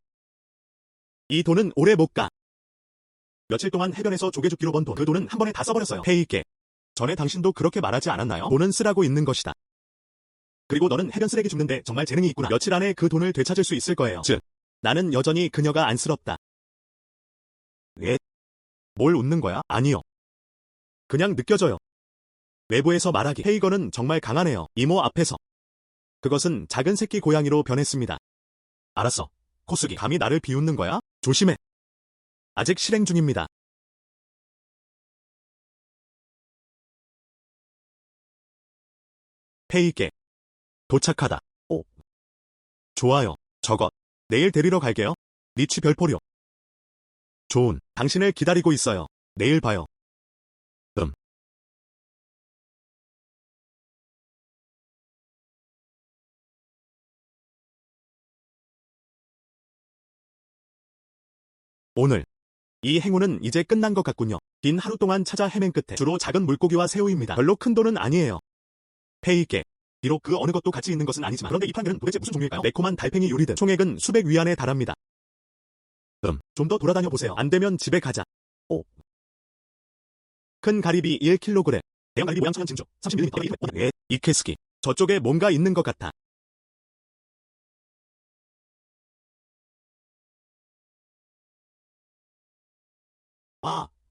이 돈은 오래 못 가. 며칠 동안 해변에서 조개 줍기로 번 돈. 그 돈은 한 번에 다 써버렸어요. 페이께. 전에 당신도 그렇게 말하지 않았나요? 돈은 쓰라고 있는 것이다. 그리고 너는 해변 쓰레기 줍는데 정말 재능이 있구나. 며칠 안에 그 돈을 되찾을 수 있을 거예요. 즉, 나는 여전히 그녀가 안쓰럽다. 예? 뭘 웃는 거야? 아니요. 그냥 느껴져요. 외부에서 말하기. 헤이건은 정말 강하네요. 이모 앞에서. 그것은 작은 새끼 고양이로 변했습니다. 알았어. 코스기. 감히 나를 비웃는 거야? 조심해. 아직 실행 중입니다. 페이께. 도착하다. 좋아요. 저것. 내일 데리러 갈게요. 리치 별포료. 좋은. 당신을 기다리고 있어요. 내일 봐요. 오늘. 이 행운은 이제 끝난 것 같군요. 긴 하루 동안 찾아 헤맨 끝에 주로 작은 물고기와 새우입니다. 별로 큰 돈은 아니에요. 페이께. 비록 그 어느 것도 같이 있는 것은 아니지만 그런데 이 판결은 도대체 무슨 종류일까요? 매콤한 달팽이 요리든 총액은 수백 위안에 달합니다. 좀 더 돌아다녀 보세요. 안 되면 집에 가자. 큰 가리비 1kg. 대형 가리비 모양 천연 진주 30mm. 예, 이케스키. 저쪽에 뭔가 있는 것 같아.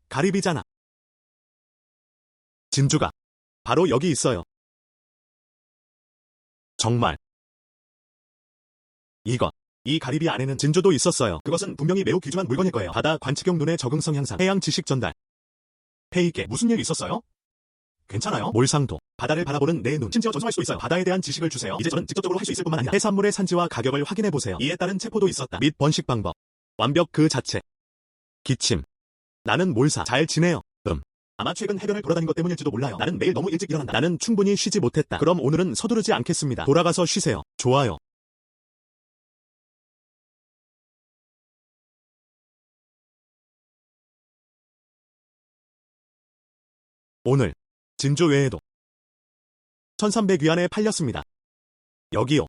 가리비잖아. 진주가 바로 여기 있어요. 정말. 이 가리비 안에는 진주도 있었어요. 그것은 분명히 매우 귀중한 물건일 거예요. 바다 관측용 눈의 적응성 향상, 해양 지식 전달. 페이께 무슨 일 있었어요? 괜찮아요? 몰상도. 바다를 바라보는 내 눈. 심지어 전송할 수도 있어요. 바다에 대한 지식을 주세요. 이제 저는 직접적으로 할 수 있을 뿐만 아니라 해산물의 산지와 가격을 확인해 보세요. 이에 따른 체포도 있었다. 및 번식 방법. 완벽 그 자체. 기침. 나는 몰사. 잘 지내요. 아마 최근 해변을 돌아다닌 것 때문일지도 몰라요. 나는 매일 너무 일찍 일어난다. 나는 충분히 쉬지 못했다. 그럼 오늘은 서두르지 않겠습니다. 돌아가서 쉬세요. 좋아요. 오늘. 진주 외에도 1300위안에 팔렸습니다. 여기요.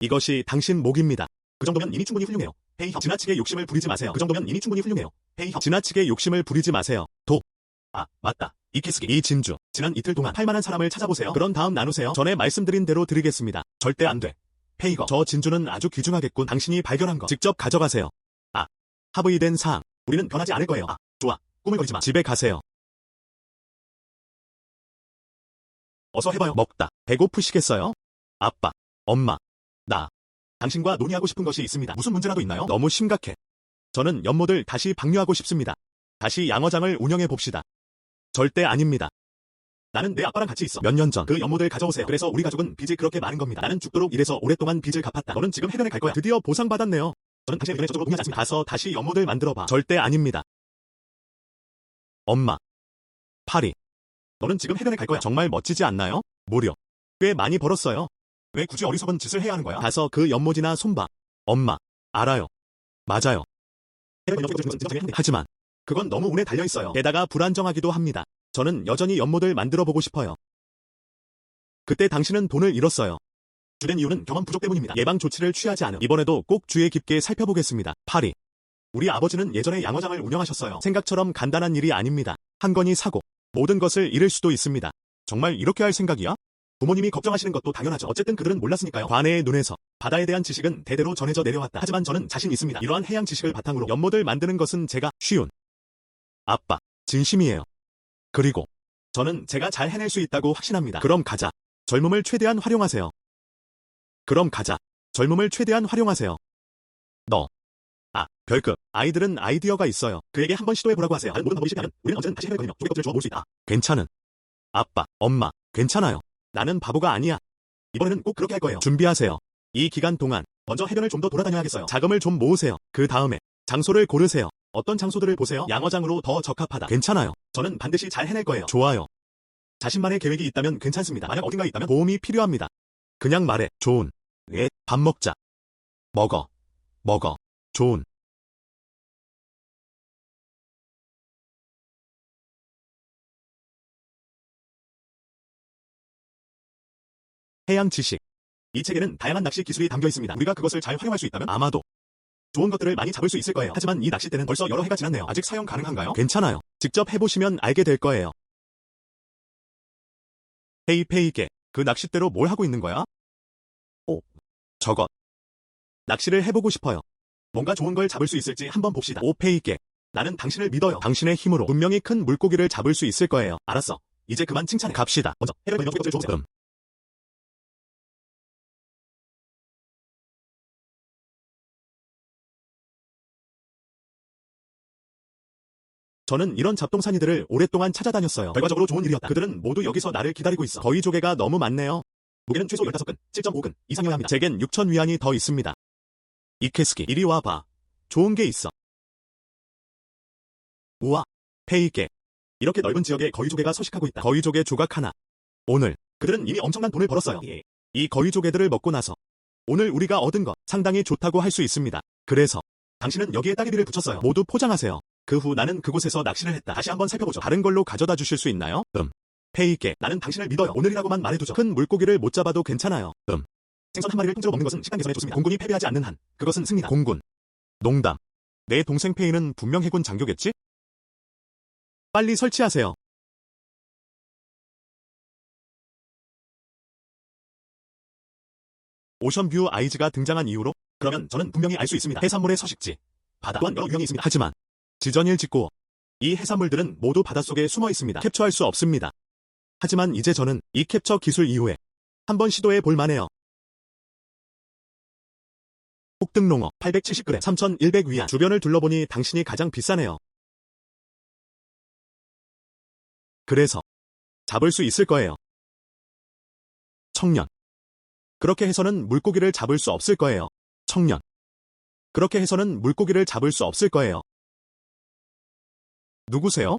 이것이 당신 목입니다. 그 정도면 이미 충분히 훌륭해요. 헤이 지나치게 욕심을 부리지 마세요. 그 정도면 이미 충분히 훌륭해요. 헤이 지나치게 욕심을 부리지 마세요. 맞다. 이키스기. 이 진주. 지난 이틀 동안 팔만한 사람을 찾아보세요. 그런 다음 나누세요. 전에 말씀드린 대로 드리겠습니다. 절대 안 돼. 페이거. 저 진주는 아주 귀중하겠군. 당신이 발견한 거. 직접 가져가세요. 합의된 사항. 우리는 변하지 않을 거예요. 좋아. 꾸물거리지 마. 집에 가세요. 어서 해봐요. 먹다. 배고프시겠어요? 아빠, 엄마, 나. 당신과 논의하고 싶은 것이 있습니다. 무슨 문제라도 있나요? 너무 심각해. 저는 연못을 다시 방류하고 싶습니다. 다시 양어장을 운영해 봅시다. 절대 아닙니다. 나는 내 아빠랑 같이 있어. 몇 년 전 그 연못을 가져오세요. 그래서 우리 가족은 빚이 그렇게 많은 겁니다. 나는 죽도록 일해서 오랫동안 빚을 갚았다. 너는 지금 해변에 갈 거야. 드디어 보상받았네요. 저는 당신의 의견에 저쪽으로 동의하지 않습니다. 가서 다시 연못을 만들어봐. 절대 아닙니다. 엄마. 파리. 너는 지금 해변에 갈 거야. 정말 멋지지 않나요? 무려. 꽤 많이 벌었어요. 왜 굳이 어리석은 짓을 해야 하는 거야? 가서 그 연못이나 손봐. 엄마. 알아요. 맞아요. 하지만 그건 너무 운에 달려있어요. 게다가 불안정하기도 합니다. 저는 여전히 연못을 만들어 보고 싶어요. 그때 당신은 돈을 잃었어요. 주된 이유는 경험 부족 때문입니다. 예방 조치를 취하지 않음. 이번에도 꼭 주의 깊게 살펴보겠습니다. 파리. 우리 아버지는 예전에 양어장을 운영하셨어요. 생각처럼 간단한 일이 아닙니다. 한 건이 사고 모든 것을 잃을 수도 있습니다. 정말 이렇게 할 생각이야? 부모님이 걱정하시는 것도 당연하죠. 어쨌든 그들은 몰랐으니까요. 관해의 눈에서 바다에 대한 지식은 대대로 전해져 내려왔다. 하지만 저는 자신 있습니다. 이러한 해양 지식을 바탕으로 연못을 만드는 것은 제가 쉬운. 아빠, 진심이에요. 그리고 저는 제가 잘 해낼 수 있다고 확신합니다. 그럼 가자. 젊음을 최대한 활용하세요. 그럼 가자. 젊음을 최대한 활용하세요. 너. 별급. 아이들은 아이디어가 있어요. 그에게 한번 시도해보라고 하세요. 모든 방법이 실패하면 우리는 언제든 다시 해보거든요. 조개껍질을 주워 모을 수 있다. 괜찮은. 아빠, 엄마, 괜찮아요. 나는 바보가 아니야. 이번에는 꼭 그렇게 할 거예요. 준비하세요. 이 기간 동안 먼저 해변을 좀 더 돌아다녀야겠어요. 자금을 좀 모으세요. 그 다음에 장소를 고르세요. 어떤 장소들을 보세요? 양어장으로 더 적합하다. 괜찮아요. 저는 반드시 잘 해낼 거예요. 좋아요. 자신만의 계획이 있다면 괜찮습니다. 만약 어딘가에 있다면 도움이 필요합니다. 그냥 말해. 좋은. 예, 밥 먹자. 먹어. 좋은. 해양 지식. 이 책에는 다양한 낚시 기술이 담겨 있습니다. 우리가 그것을 잘 활용할 수 있다면 아마도 좋은 것들을 많이 잡을 수 있을 거예요. 하지만 이 낚싯대는 벌써 여러 해가 지났네요. 아직 사용 가능한가요? 괜찮아요. 직접 해보시면 알게 될 거예요. 헤이 페이게, 그 낚싯대로 뭘 하고 있는 거야? 저것. 낚시를 해보고 싶어요. 뭔가 좋은 걸 잡을 수 있을지 한번 봅시다. 페이게, 나는 당신을 믿어요. 당신의 힘으로 분명히 큰 물고기를 잡을 수 있을 거예요. 알았어. 이제 그만 칭찬해. 갑시다. 먼저 해변 조개껍질 주세요. 저는 이런 잡동사니들을 오랫동안 찾아다녔어요. 결과적으로 좋은 일이었다. 그들은 모두 여기서 나를 기다리고 있어. 거위 조개가 너무 많네요. 무게는 최소 15근, 7.5근 이상이어야 합니다. 제겐 6,000위안이 더 있습니다. 이케스키, 이리 와봐. 좋은 게 있어. 우와, 페이게. 이렇게 넓은 지역에 거위 조개가 서식하고 있다. 거위 조개 조각 하나. 오늘, 그들은 이미 엄청난 돈을 벌었어요. 이 거위 조개들을 먹고 나서 오늘 우리가 얻은 것 상당히 좋다고 할 수 있습니다. 그래서 당신은 여기에 따개비를 붙였어요. 모두 포장하세요. 그 후 나는 그곳에서 낚시를 했다. 다시 한번 살펴보죠. 다른 걸로 가져다 주실 수 있나요? 페이게, 나는 당신을 믿어요. 오늘이라고만 말해두죠. 큰 물고기를 못 잡아도 괜찮아요. 생선 한 마리를 통째로 먹는 것은 식단 개선에 좋습니다. 공군이 패배하지 않는 한, 그것은 승리다. 공군. 농담. 내 동생 페이는 분명 해군 장교겠지? 빨리 설치하세요. 오션뷰 아이즈가 등장한 이후로? 그러면 저는 분명히 알 수 있습니다. 해산물의 서식지. 바다 또한 여러 유형이 있습니다. 하지만 지전일 짓고 이 해산물들은 모두 바닷속에 숨어 있습니다. 캡처할 수 없습니다. 하지만 이제 저는 이 캡처 기술 이후에 한번 시도해 볼 만해요. 폭등롱어 870g 3,100위안. 주변을 둘러보니 당신이 가장 비싸네요. 그래서 잡을 수 있을 거예요. 청년. 그렇게 해서는 물고기를 잡을 수 없을 거예요. 청년. 그렇게 해서는 물고기를 잡을 수 없을 거예요. 누구세요?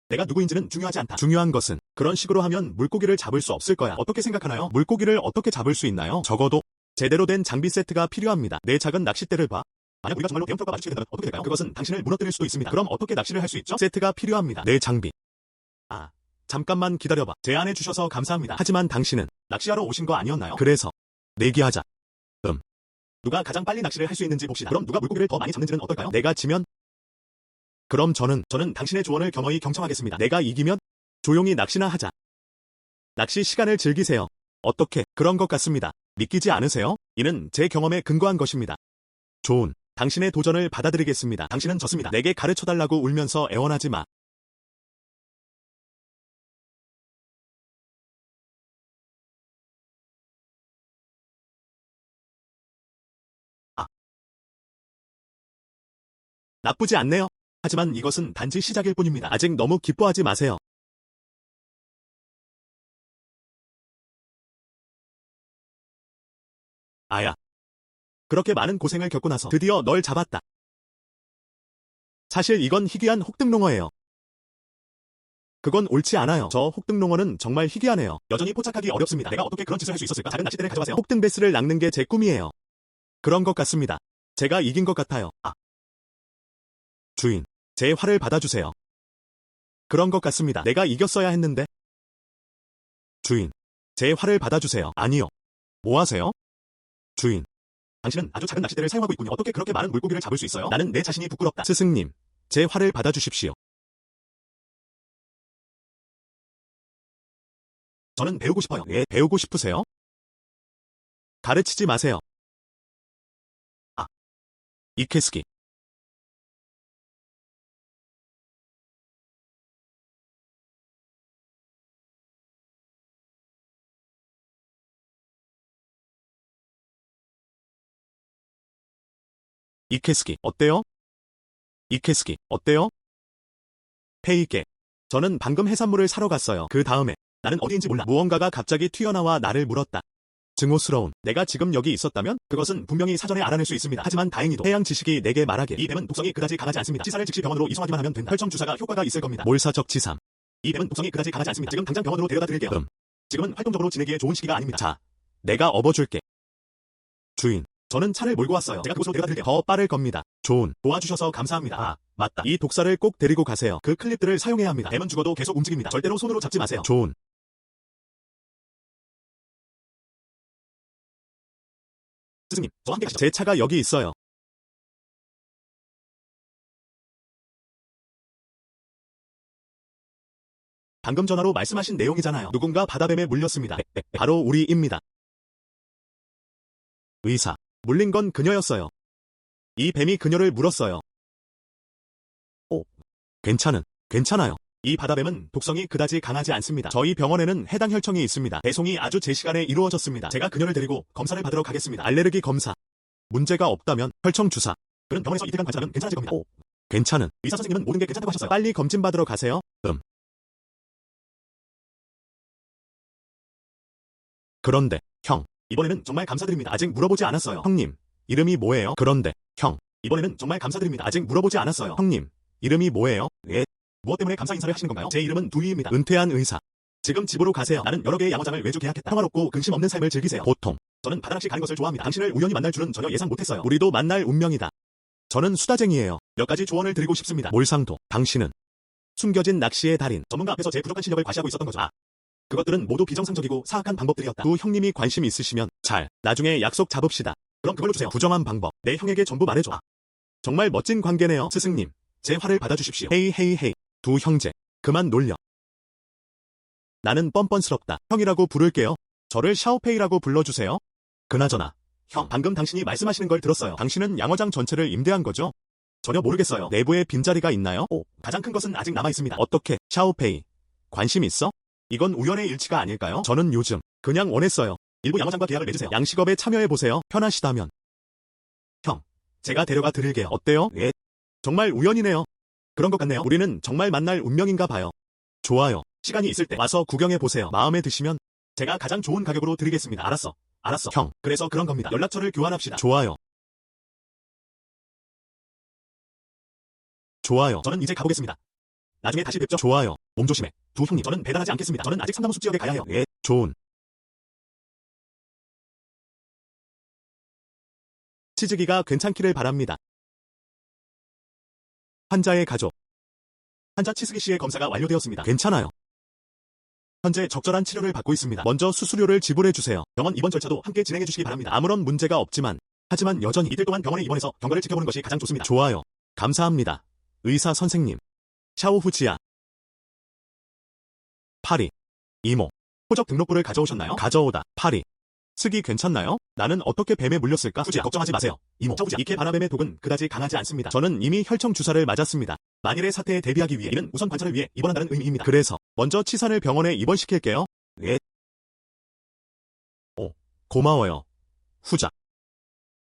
내가 누구인지는 중요하지 않다. 중요한 것은 그런 식으로 하면 물고기를 잡을 수 없을 거야. 어떻게 생각하나요? 물고기를 어떻게 잡을 수 있나요? 적어도 제대로 된 장비 세트가 필요합니다. 내 작은 낚싯대를 봐. 만약 우리가 정말로 대형 트럭과 마주치게 된다면 어떻게 될까요? 그것은 당신을 무너뜨릴 수도 있습니다. 그럼 어떻게 낚시를 할 수 있죠? 세트가 필요합니다. 내 장비. 잠깐만 기다려봐. 제안해 주셔서 감사합니다. 하지만 당신은 낚시하러 오신 거 아니었나요? 그래서 내기하자. 누가 가장 빨리 낚시를 할 수 있는지 봅시다. 그럼 누가 물고기를 더 많이 잡는지는 어떨까요? 내가 지면? 그럼 저는 당신의 조언을 겸허히 경청하겠습니다. 내가 이기면? 조용히 낚시나 하자. 낚시 시간을 즐기세요. 어떻게? 그런 것 같습니다. 믿기지 않으세요? 이는 제 경험에 근거한 것입니다. 좋은. 당신의 도전을 받아들이겠습니다. 당신은 졌습니다. 내게 가르쳐달라고 울면서 애원하지 마. 나쁘지 않네요. 하지만 이것은 단지 시작일 뿐입니다. 아직 너무 기뻐하지 마세요. 아야. 그렇게 많은 고생을 겪고 나서 드디어 널 잡았다. 사실 이건 희귀한 혹등롱어예요. 그건 옳지 않아요. 저 혹등롱어는 정말 희귀하네요. 여전히 포착하기 어렵습니다. 내가 어떻게 그런 짓을 할 수 있었을까? 작은 낚싯대를 가져가세요. 혹등베스를 낚는 게 제 꿈이에요. 그런 것 같습니다. 제가 이긴 것 같아요. 주인, 제 활을 받아주세요. 그런 것 같습니다. 내가 이겼어야 했는데. 주인, 제 활을 받아주세요. 아니요. 뭐 하세요? 주인, 당신은 아주 작은 낚싯대를 사용하고 있군요. 어떻게 그렇게 많은 물고기를 잡을 수 있어요? 나는 내 자신이 부끄럽다. 스승님, 제 활을 받아주십시오. 저는 배우고 싶어요. 예, 배우고 싶으세요? 가르치지 마세요. 이케스기. 이케스기, 어때요? 이케스기, 어때요? 페이게. 저는 방금 해산물을 사러 갔어요. 그 다음에 나는 어디인지 몰라. 무언가가 갑자기 튀어나와 나를 물었다. 증오스러운. 내가 지금 여기 있었다면 그것은 분명히 사전에 알아낼 수 있습니다. 하지만 다행히도 해양 지식이 내게 말하길 이 뱀은 독성이 그다지 강하지 않습니다. 치사를 즉시 병원으로 이송하기만 하면 된다. 혈청 주사가 효과가 있을 겁니다. 몰사적 치삼. 이 뱀은 독성이 그다지 강하지 않습니다. 지금 당장 병원으로 데려다 드릴게요. 지금은 활동적으로 지내기에 좋은 시기가 아닙니다. 자, 내가 업어줄게. 주인, 저는 차를 몰고 왔어요. 제가 그곳으로 데려다 드릴게요. 더 빠를 겁니다. 좋은. 도와주셔서 감사합니다. 맞다. 이 독사를 꼭 데리고 가세요. 그 클립들을 사용해야 합니다. 뱀은 죽어도 계속 움직입니다. 절대로 손으로 잡지 마세요. 좋은. 스승님, 저와 함께 가시죠. 제 차가 여기 있어요. 방금 전화로 말씀하신 내용이잖아요. 누군가 바다뱀에 물렸습니다. 바로 우리입니다. 의사. 물린 건 그녀였어요. 이 뱀이 그녀를 물었어요. 괜찮아요. 이 바다뱀은 독성이 그다지 강하지 않습니다. 저희 병원에는 해당 혈청이 있습니다. 배송이 아주 제 시간에 이루어졌습니다. 제가 그녀를 데리고 검사를 받으러 가겠습니다. 알레르기 검사. 문제가 없다면 혈청 주사. 그는 병원에서 이틀간 관찰하면 괜찮아질 겁니다. 괜찮은. 의사 선생님은 모든 게 괜찮다고 하셨어요. 빨리 검진 받으러 가세요. 그런데, 형. 이번에는 정말 감사드립니다. 아직 물어보지 않았어요. 형님, 이름이 뭐예요? 그런데, 형. 이번에는 정말 감사드립니다. 아직 물어보지 않았어요. 형님, 이름이 뭐예요? 예. 무엇 때문에 감사 인사를 하시는 건가요? 제 이름은 두이입니다. 은퇴한 의사. 지금 집으로 가세요. 나는 여러 개의 양어장을 외주 계약했다. 평화롭고 근심 없는 삶을 즐기세요. 보통. 저는 바다낚시 가는 것을 좋아합니다. 당신을 우연히 만날 줄은 전혀 예상 못했어요. 우리도 만날 운명이다. 저는 수다쟁이에요. 몇 가지 조언을 드리고 싶습니다. 몰상도. 당신은 숨겨진 낚시의 달인. 전문가 앞에서 제 부족한 실력을 과시하고 있었던 거죠. 그것들은 모두 비정상적이고 사악한 방법들이었다. 두 형님이 관심 있으시면 나중에 약속 잡읍시다. 그럼 그걸로 주세요. 부정한 방법. 내 형에게 전부 말해줘. 정말 멋진 관계네요. 스승님, 제 활을 받아주십시오. 헤이. 두 형제, 그만 놀려. 나는 뻔뻔스럽다. 형이라고 부를게요. 저를 샤오페이라고 불러주세요. 그나저나, 형, 방금 당신이 말씀하시는 걸 들었어요. 당신은 양어장 전체를 임대한 거죠? 전혀 모르겠어요. 내부에 빈자리가 있나요? 가장 큰 것은 아직 남아있습니다. 어떻게, 샤오페이, 관심 있어? 이건 우연의 일치가 아닐까요? 저는 요즘 그냥 원했어요. 일부 양어장과 계약을 맺으세요. 양식업에 참여해보세요. 편하시다면. 형, 제가 데려가 드릴게요. 어때요? 예. 정말 우연이네요. 그런 것 같네요. 우리는 정말 만날 운명인가 봐요. 좋아요. 시간이 있을 때 와서 구경해보세요. 마음에 드시면 제가 가장 좋은 가격으로 드리겠습니다. 알았어. 형. 그래서 그런 겁니다. 연락처를 교환합시다. 좋아요. 저는 이제 가보겠습니다. 나중에 다시 뵙죠. 좋아요. 몸 조심해. 두 형님, 저는 배달하지 않겠습니다. 저는 아직 삼나무 숲 지역에 가야 해요. 예, 좋은. 치즈기가 괜찮기를 바랍니다. 환자의 가족. 환자 치즈기 씨의 검사가 완료되었습니다. 괜찮아요. 현재 적절한 치료를 받고 있습니다. 먼저 수수료를 지불해주세요. 병원 입원 절차도 함께 진행해주시기 바랍니다. 아무런 문제가 없지만, 하지만 여전히 이틀 동안 병원에 입원해서 경과를 지켜보는 것이 가장 좋습니다. 좋아요. 감사합니다. 의사 선생님. 샤오후지야. 파리. 이모. 호적 등록부를 가져오셨나요? 가져오다. 파리. 스기 괜찮나요? 나는 어떻게 뱀에 물렸을까? 후지야, 걱정하지 마세요. 이모, 샤오후지야. 이케 바나뱀의 독은 그다지 강하지 않습니다. 저는 이미 혈청 주사를 맞았습니다. 만일의 사태에 대비하기 위해 이는 우선 관찰을 위해 입원한다는 의미입니다. 그래서 먼저 치산을 병원에 입원시킬게요. 예. 고마워요. 후자.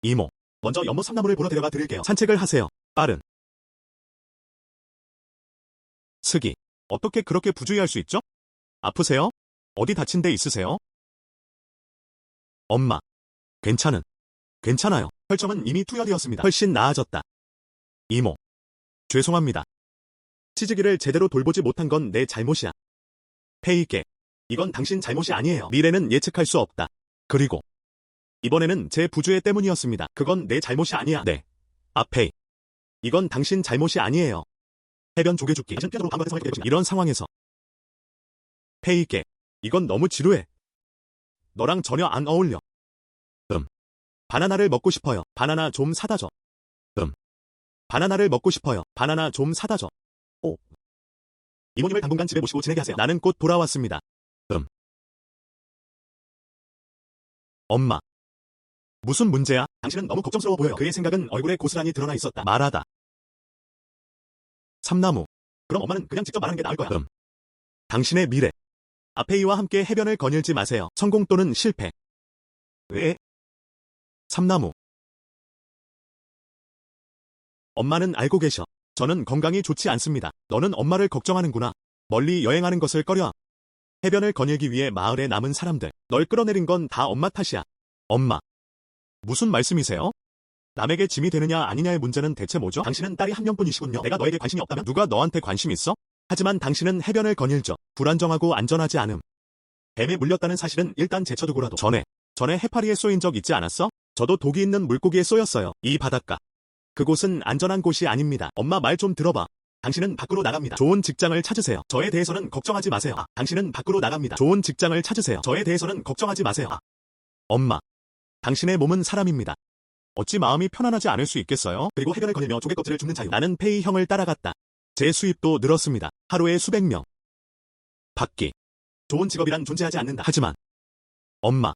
이모. 먼저 연못 삼나무를 보러 데려가 드릴게요. 산책을 하세요. 빠른. 스기. 어떻게 그렇게 부주의할 수 있죠? 아프세요? 어디 다친 데 있으세요? 엄마. 괜찮아요. 혈점은 이미 투여되었습니다. 훨씬 나아졌다. 이모. 죄송합니다. 치즈기를 제대로 돌보지 못한 건 내 잘못이야. 페이께. 이건 당신 잘못이 아니에요. 미래는 예측할 수 없다. 그리고 이번에는 제 부주의 때문이었습니다. 그건 내 잘못이 아니야. 네. 페이. 이건 당신 잘못이 아니에요. 해변 조개 줍기. 이런 상황에서 페이께. 이건 너무 지루해. 너랑 전혀 안 어울려. 바나나를 먹고 싶어요. 바나나 좀 사다 줘. 바나나를 먹고 싶어요. 바나나 좀 사다 줘. 오. 이모님을 당분간 집에 모시고 지내게 하세요. 나는 곧 돌아왔습니다. 엄마. 무슨 문제야? 당신은 너무 걱정스러워 보여요. 그의 생각은 얼굴에 고스란히 드러나 있었다. 말하다. 삼나무. 그럼 엄마는 그냥 직접 말하는 게 나을 거야. 당신의 미래. 아페이와 함께 해변을 거닐지 마세요. 성공 또는 실패. 왜? 삼나무. 엄마는 알고 계셔. 저는 건강이 좋지 않습니다. 너는 엄마를 걱정하는구나. 멀리 여행하는 것을 꺼려. 해변을 거닐기 위해 마을에 남은 사람들. 널 끌어내린 건 다 엄마 탓이야. 엄마. 무슨 말씀이세요? 남에게 짐이 되느냐 아니냐의 문제는 대체 뭐죠? 당신은 딸이 한 명뿐이시군요. 내가 너에게 관심이 없다면 누가 너한테 관심 있어? 하지만 당신은 해변을 거닐죠. 불안정하고 안전하지 않음. 뱀에 물렸다는 사실은 일단 제쳐두고라도 전에 해파리에 쏘인 적 있지 않았어? 저도 독이 있는 물고기에 쏘였어요. 이 바닷가. 그곳은 안전한 곳이 아닙니다. 엄마 말 좀 들어봐. 당신은 밖으로 나갑니다. 좋은 직장을 찾으세요. 저에 대해서는 걱정하지 마세요. 당신은 밖으로 나갑니다. 좋은 직장을 찾으세요. 저에 대해서는 걱정하지 마세요. 엄마. 당신의 몸은 사람입니다. 어찌 마음이 편안하지 않을 수 있겠어요? 그리고 해변을 거닐며 조개 껍질을 줍는 자유. 나는 페이 형을 따라갔다. 제 수입도 늘었습니다. 하루에 수백 명. 받기. 좋은 직업이란 존재하지 않는다. 하지만. 엄마.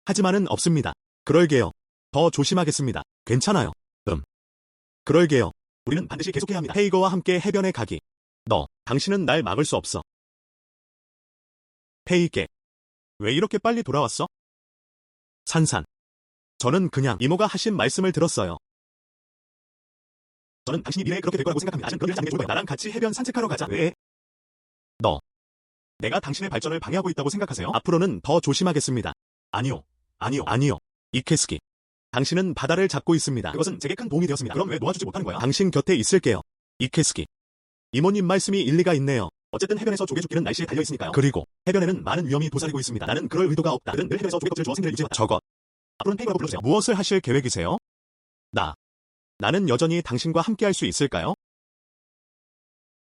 하지만은 없습니다. 그럴게요. 더 조심하겠습니다. 괜찮아요. 그럴게요. 우리는 반드시 계속해야 합니다. 페이거와 함께 해변에 가기. 당신은 날 막을 수 없어. 페이께. 왜 이렇게 빨리 돌아왔어? 산산. 저는 그냥 이모가 하신 말씀을 들었어요. 저는 당신이 미래에 그렇게 될 거라고 생각합니다. 아직 그런 일 하지 않는 게 좋을 거야. 나랑 같이 해변 산책하러 가자. 왜? 내가 당신의 발전을 방해하고 있다고 생각하세요? 앞으로는 더 조심하겠습니다. 아니요. 이케스키. 당신은 바다를 잡고 있습니다. 그것은 제게 큰 도움이 되었습니다. 그럼 왜 놓아주지 못하는 거야? 당신 곁에 있을게요. 이케스키. 이모님 말씀이 일리가 있네요. 어쨌든 해변에서 조개 줍기는 날씨에 달려있으니까요. 그리고 해변에는 많은 위험이 도사리고 있습니다. 나는 그럴 의도가 없다. 그들은 늘 해변에서 조개 껍질 주워 생계를 유지해왔다. 저것. 앞으로는 페이거라고 불러주세요. 무엇을 하실 계획이세요? 나는 여전히 당신과 함께 할 수 있을까요?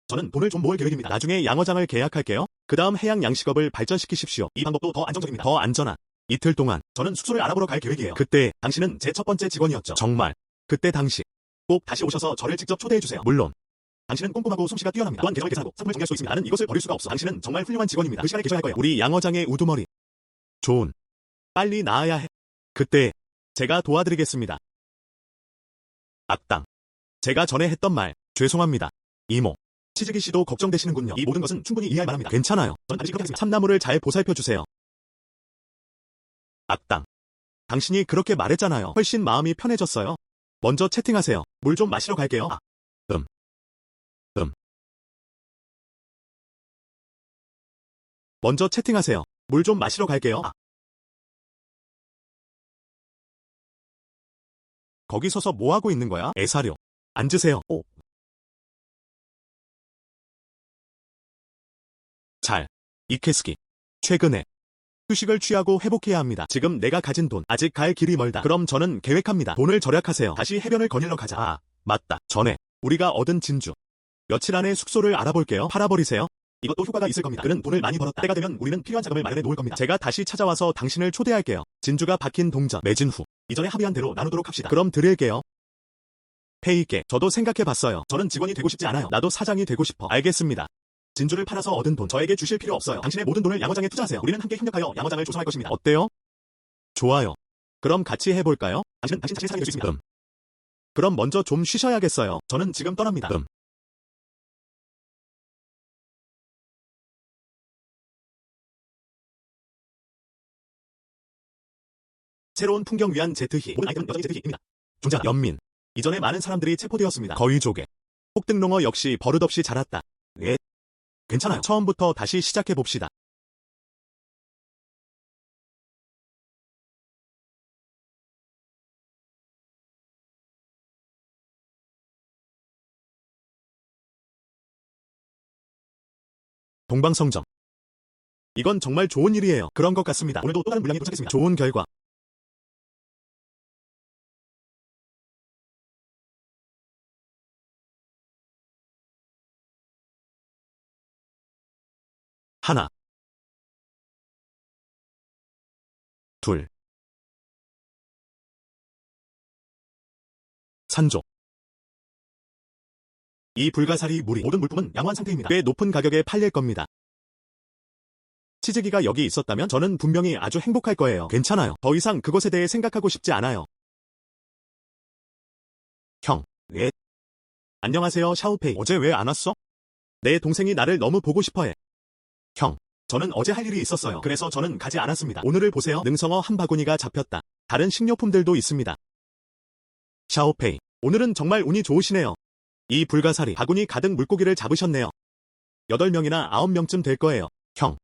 저는 돈을 좀 모을 계획입니다. 나중에 양어장을 계약할게요. 그 다음 해양 양식업을 발전시키십시오. 이 방법도 더 안정적입니다. 더 안전한. 이틀 동안 저는 숙소를 알아보러 갈 계획이에요. 그때 당신은 제 첫 번째 직원이었죠. 정말. 그때 당시 꼭 다시 오셔서 저를 직접 초대해주세요. 물론 당신은 꼼꼼하고 솜씨가 뛰어납니다. 또한 계정을 계산하고 상품을 정리할 수 있습니다. 나는 이것을 버릴 수가 없어. 당신은 정말 훌륭한 직원입니다. 그 시간에 계셔야 할 거예요. 우리 양어장의 우두머리. 존. 빨리 나아야 해. 그때 제가 도와드리겠습니다. 악당. 제가 전에 했던 말 죄송합니다. 이모. 치즈기 씨도 걱정되시는군요. 이 모든 것은 충분히 이해할 만합니다. 괜찮아요. 전 반드시 그렇게 하겠습니다. 참나무를 잘 보살펴주세요. 악당. 당신이 그렇게 말했잖아요. 훨씬 마음이 편해졌어요. 먼저 채팅하세요. 물 좀 마시러 갈게요. 먼저 채팅하세요. 물 좀 마시러 갈게요. 거기 서서 뭐 하고 있는 거야? 애사료. 앉으세요. 이케스키. 최근에 휴식을 취하고 회복해야 합니다. 지금 내가 가진 돈 아직 갈 길이 멀다. 그럼 저는 계획합니다. 돈을 절약하세요. 다시 해변을 거닐러 가자. 맞다. 전에 우리가 얻은 진주. 며칠 안에 숙소를 알아볼게요. 팔아버리세요. 이것도 효과가 있을 겁니다. 그는 돈을 많이 벌었다. 때가 되면 우리는 필요한 자금을 마련해 놓을 겁니다. 제가 다시 찾아와서 당신을 초대할게요. 진주가 박힌 동전 매진 후 이전에 합의한 대로 나누도록 합시다. 그럼 드릴게요. 페이께. 저도 생각해봤어요. 저는 직원이 되고 싶지 않아요. 나도 사장이 되고 싶어. 알겠습니다. 진주를 팔아서 얻은 돈 저에게 주실 필요 없어요. 당신의 모든 돈을 양어장에 투자하세요. 우리는 함께 협력하여 양어장을 조성할 것입니다. 어때요? 좋아요. 그럼 같이 해볼까요? 당신은 당신 자신의 사람이 될 수 있습니다. 그럼 먼저 좀 쉬셔야겠어요. 저는 지금 떠납니다. 새로운 풍경 위한 제트히. 모든 아이템은 여전히 제트히입니다. 존재한 연민. 이전에 많은 사람들이 체포되었습니다. 거위조개. 폭등롱어 역시 버릇없이 자랐다. 왜? 괜찮아요. 처음부터 다시 시작해봅시다. 동방성점. 이건 정말 좋은 일이에요. 그런 것 같습니다. 오늘도 또 다른 물량이 도착했습니다. 좋은 결과. 하나, 둘, 산조. 이 불가사리 물이 모든 물품은 양호한 상태입니다. 꽤 높은 가격에 팔릴 겁니다. 치즈기가 여기 있었다면 저는 분명히 아주 행복할 거예요. 괜찮아요. 더 이상 그것에 대해 생각하고 싶지 않아요. 형, 왜? 안녕하세요, 샤오페이. 어제 왜 안 왔어? 내 동생이 나를 너무 보고 싶어해. 형, 저는 어제 할 일이 있었어요. 그래서 저는 가지 않았습니다. 오늘을 보세요. 능성어 한 바구니가 잡혔다. 다른 식료품들도 있습니다. 샤오페이, 오늘은 정말 운이 좋으시네요. 이 불가사리 바구니 가득 물고기를 잡으셨네요. 8명이나 9명쯤 될 거예요. 형,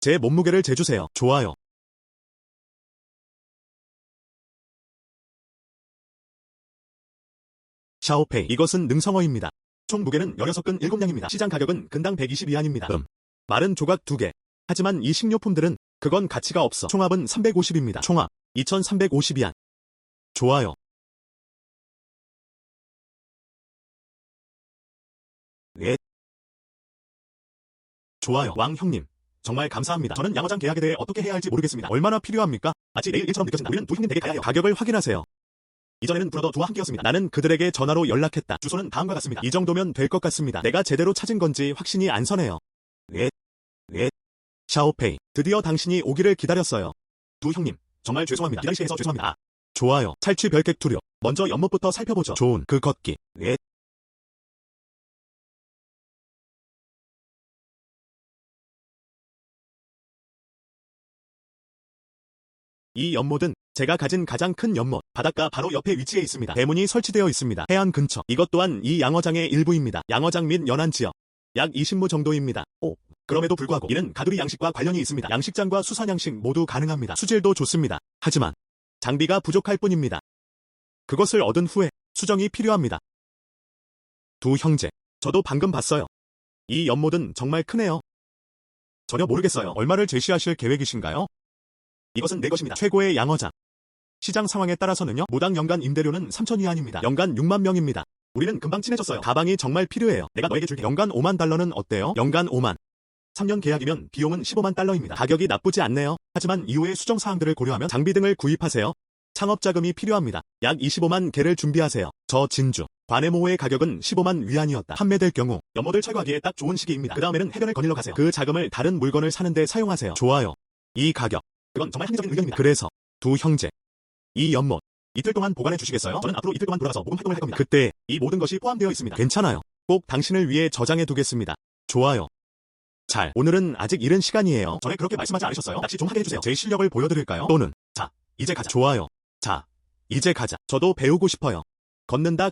제 몸무게를 재주세요. 좋아요. 샤오페이, 이것은 능성어입니다. 총 무게는 16근 7냥입니다. 시장 가격은 근당 120위안입니다. 마른 조각 2개. 하지만 이 식료품들은 그건 가치가 없어. 총합은 350입니다. 총합 2350위안. 좋아요. 네. 좋아요. 왕 형님. 정말 감사합니다. 저는 양어장 계약에 대해 어떻게 해야 할지 모르겠습니다. 얼마나 필요합니까? 마치 내일 일처럼 느껴진다. 우리는 두 형님 댁에 가야 해요. 가격을 확인하세요. 이전에는 브러더 두와 함께였습니다. 나는 그들에게 전화로 연락했다. 주소는 다음과 같습니다. 이 정도면 될 것 같습니다. 내가 제대로 찾은 건지 확신이 안 서네요. 네. 샤오페이, 드디어 당신이 오기를 기다렸어요. 두 형님, 정말 죄송합니다. 기다리시게 해서 죄송합니다. 좋아요. 탈취 별객 투력. 먼저 연못부터 살펴보죠. 좋은 그 걷기. 네. 이 연못은 제가 가진 가장 큰 연못, 바닷가 바로 옆에 위치해 있습니다. 대문이 설치되어 있습니다. 해안 근처. 이것 또한 이 양어장의 일부입니다. 양어장 및 연안 지역. 약 20무 정도입니다. 그럼에도 불구하고 이는 가두리 양식과 관련이 있습니다. 양식장과 수산 양식 모두 가능합니다. 수질도 좋습니다. 하지만 장비가 부족할 뿐입니다. 그것을 얻은 후에 수정이 필요합니다. 두 형제, 저도 방금 봤어요. 이 연못은 정말 크네요. 전혀 모르겠어요. 얼마를 제시하실 계획이신가요? 이것은 내 것입니다. 최고의 양어장. 시장 상황에 따라서는요. 모당 연간 임대료는 3,000위안입니다. 연간 6만 명입니다. 우리는 금방 친해졌어요. 가방이 정말 필요해요. 내가 너에게 줄게. 연간 5만 달러는 어때요? 연간 5만. 3년 계약이면 비용은 15만 달러입니다. 가격이 나쁘지 않네요. 하지만 이후의 수정 사항들을 고려하면 장비 등을 구입하세요. 창업 자금이 필요합니다. 약 25만 개를 준비하세요. 저 진주. 관해모호의 가격은 15만 위안이었다. 판매될 경우 연못을 철거하기에 딱 좋은 시기입니다. 그 다음에는 해변을 거닐러 가세요. 그 자금을 다른 물건을 사는 데 사용하세요. 좋아요. 이 가격. 그건 정말 합리적인 의견입니다. 그래서 두 형제. 이 연못. 이틀 동안 보관해 주시겠어요? 저는 앞으로 이틀 동안 돌아가서 모금 활동을 할 겁니다. 그때 이 모든 것이 포함되어 있습니다. 괜찮아요. 꼭 당신을 위해 저장해 두겠습니다. 좋아요. 잘, 오늘은 아직 이른 시간이에요. 전에 그렇게 말씀하지 않으셨어요? 낚시 좀 하게 해주세요. 제 실력을 보여드릴까요? 또는, 자, 이제 가자. 좋아요. 자, 이제 가자. 저도 배우고 싶어요. 걷는다.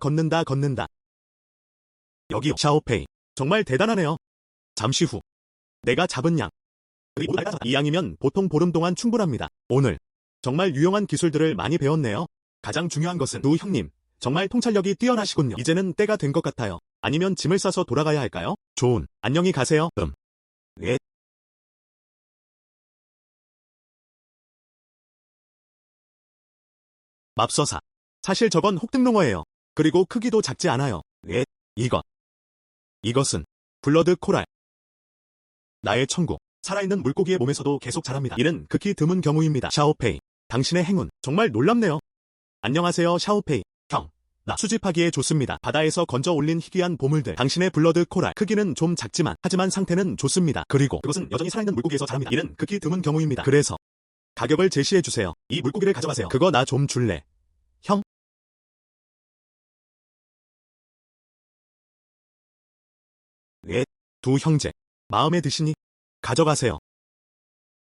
여기요. 샤오페이. 정말 대단하네요. 잠시 후. 내가 잡은 양. 이 양이면 보통 보름 동안 충분합니다. 오늘. 정말 유용한 기술들을 많이 배웠네요. 가장 중요한 것은 두 형님. 정말 통찰력이 뛰어나시군요. 이제는 때가 된 것 같아요. 아니면 짐을 싸서 돌아가야 할까요? 좋은. 안녕히 가세요. 네. 맙서사. 사실 저건 혹등롱어예요. 그리고 크기도 작지 않아요. 네. 이것은 블러드 코랄. 나의 천국. 살아있는 물고기의 몸에서도 계속 자랍니다. 이는 극히 드문 경우입니다. 샤오페이. 당신의 행운. 정말 놀랍네요. 안녕하세요, 샤오페이. 형. 나 수집하기에 좋습니다. 바다에서 건져 올린 희귀한 보물들. 당신의 블러드 코랄. 크기는 좀 작지만 하지만 상태는 좋습니다. 그리고 그것은 여전히 살아있는 물고기에서 자랍니다. 이는 극히 드문 경우입니다. 그래서 가격을 제시해주세요. 이 물고기를 가져가세요. 그거 나 좀 줄래? 형? 네. 두 형제. 마음에 드시니? 가져가세요.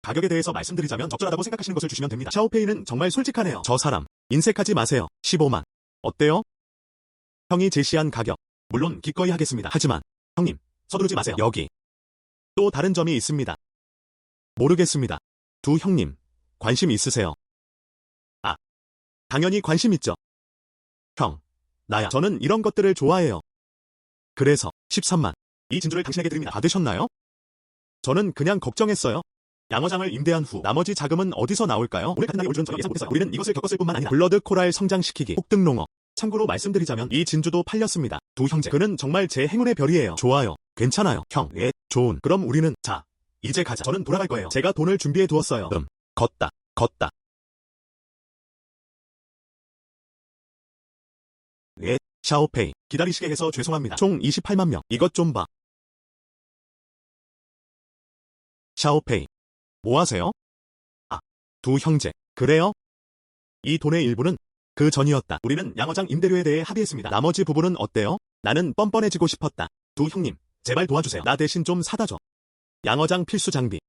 가격에 대해서 말씀드리자면 적절하다고 생각하시는 것을 주시면 됩니다. 샤오페이는 정말 솔직하네요. 저 사람. 인색하지 마세요. 15만. 어때요? 형이 제시한 가격. 물론 기꺼이 하겠습니다. 하지만 형님, 서두르지 마세요. 여기. 또 다른 점이 있습니다. 모르겠습니다. 두 형님, 관심 있으세요? 아, 당연히 관심 있죠. 형, 나야. 저는 이런 것들을 좋아해요. 그래서 13만. 이 진주를 당신에게 드립니다. 받으셨나요? 저는 그냥 걱정했어요. 양어장을 임대한 후 나머지 자금은 어디서 나올까요? 오늘 같은 날이 올 줄은 전혀 예상 못했어요. 우리는 이것을 겪었을 뿐만 아니라 블러드 코랄 성장시키기, 폭등농어. 참고로 말씀드리자면 이 진주도 팔렸습니다. 두 형제. 그는 정말 제 행운의 별이에요. 좋아요. 괜찮아요. 형, 예, 좋은. 그럼 우리는 자, 이제 가자. 저는 돌아갈 거예요. 제가 돈을 준비해 두었어요. 걷다, 걷다. 예, 샤오페이. 기다리시게 해서 죄송합니다. 총 28만 명. 이것 좀 봐. 샤오페이. 뭐 하세요? 아, 두 형제. 그래요? 이 돈의 일부는 그 전이었다. 우리는 양어장 임대료에 대해 합의했습니다. 나머지 부분은 어때요? 나는 뻔뻔해지고 싶었다. 두 형님, 제발 도와주세요. 나 대신 좀 사다 줘. 양어장 필수 장비.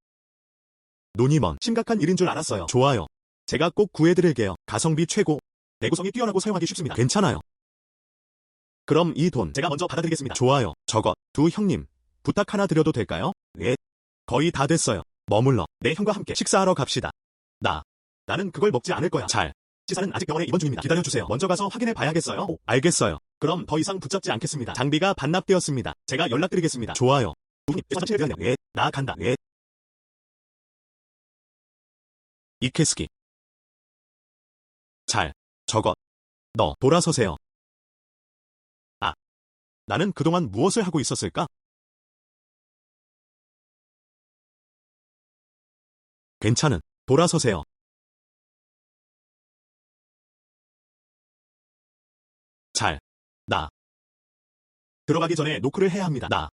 눈이 먼 심각한 일인 줄 알았어요. 좋아요. 제가 꼭 구해드릴게요. 가성비 최고. 내구성이 뛰어나고 사용하기 쉽습니다. 괜찮아요. 그럼 이 돈 제가 먼저 받아드리겠습니다. 좋아요. 저것. 두 형님, 부탁 하나 드려도 될까요? 예. 거의 다 됐어요. 머물러. 내 형과 함께 식사하러 갑시다. 나는 그걸 먹지 않을 거야. 잘. 치사는 아직 병원에 입원 중입니다. 기다려주세요. 먼저 가서 확인해 봐야겠어요. 알겠어요. 그럼 더 이상 붙잡지 않겠습니다. 장비가 반납되었습니다. 제가 연락드리겠습니다. 좋아요. 두 형님, 화장실에 들어가네요. 예. 나 간다. 예. 이케스키. 잘. 저것. 너, 돌아서세요. 아. 나는 그동안 무엇을 하고 있었을까? 괜찮은. 돌아서세요. 잘. 나. 들어가기 전에 노크를 해야 합니다. 나.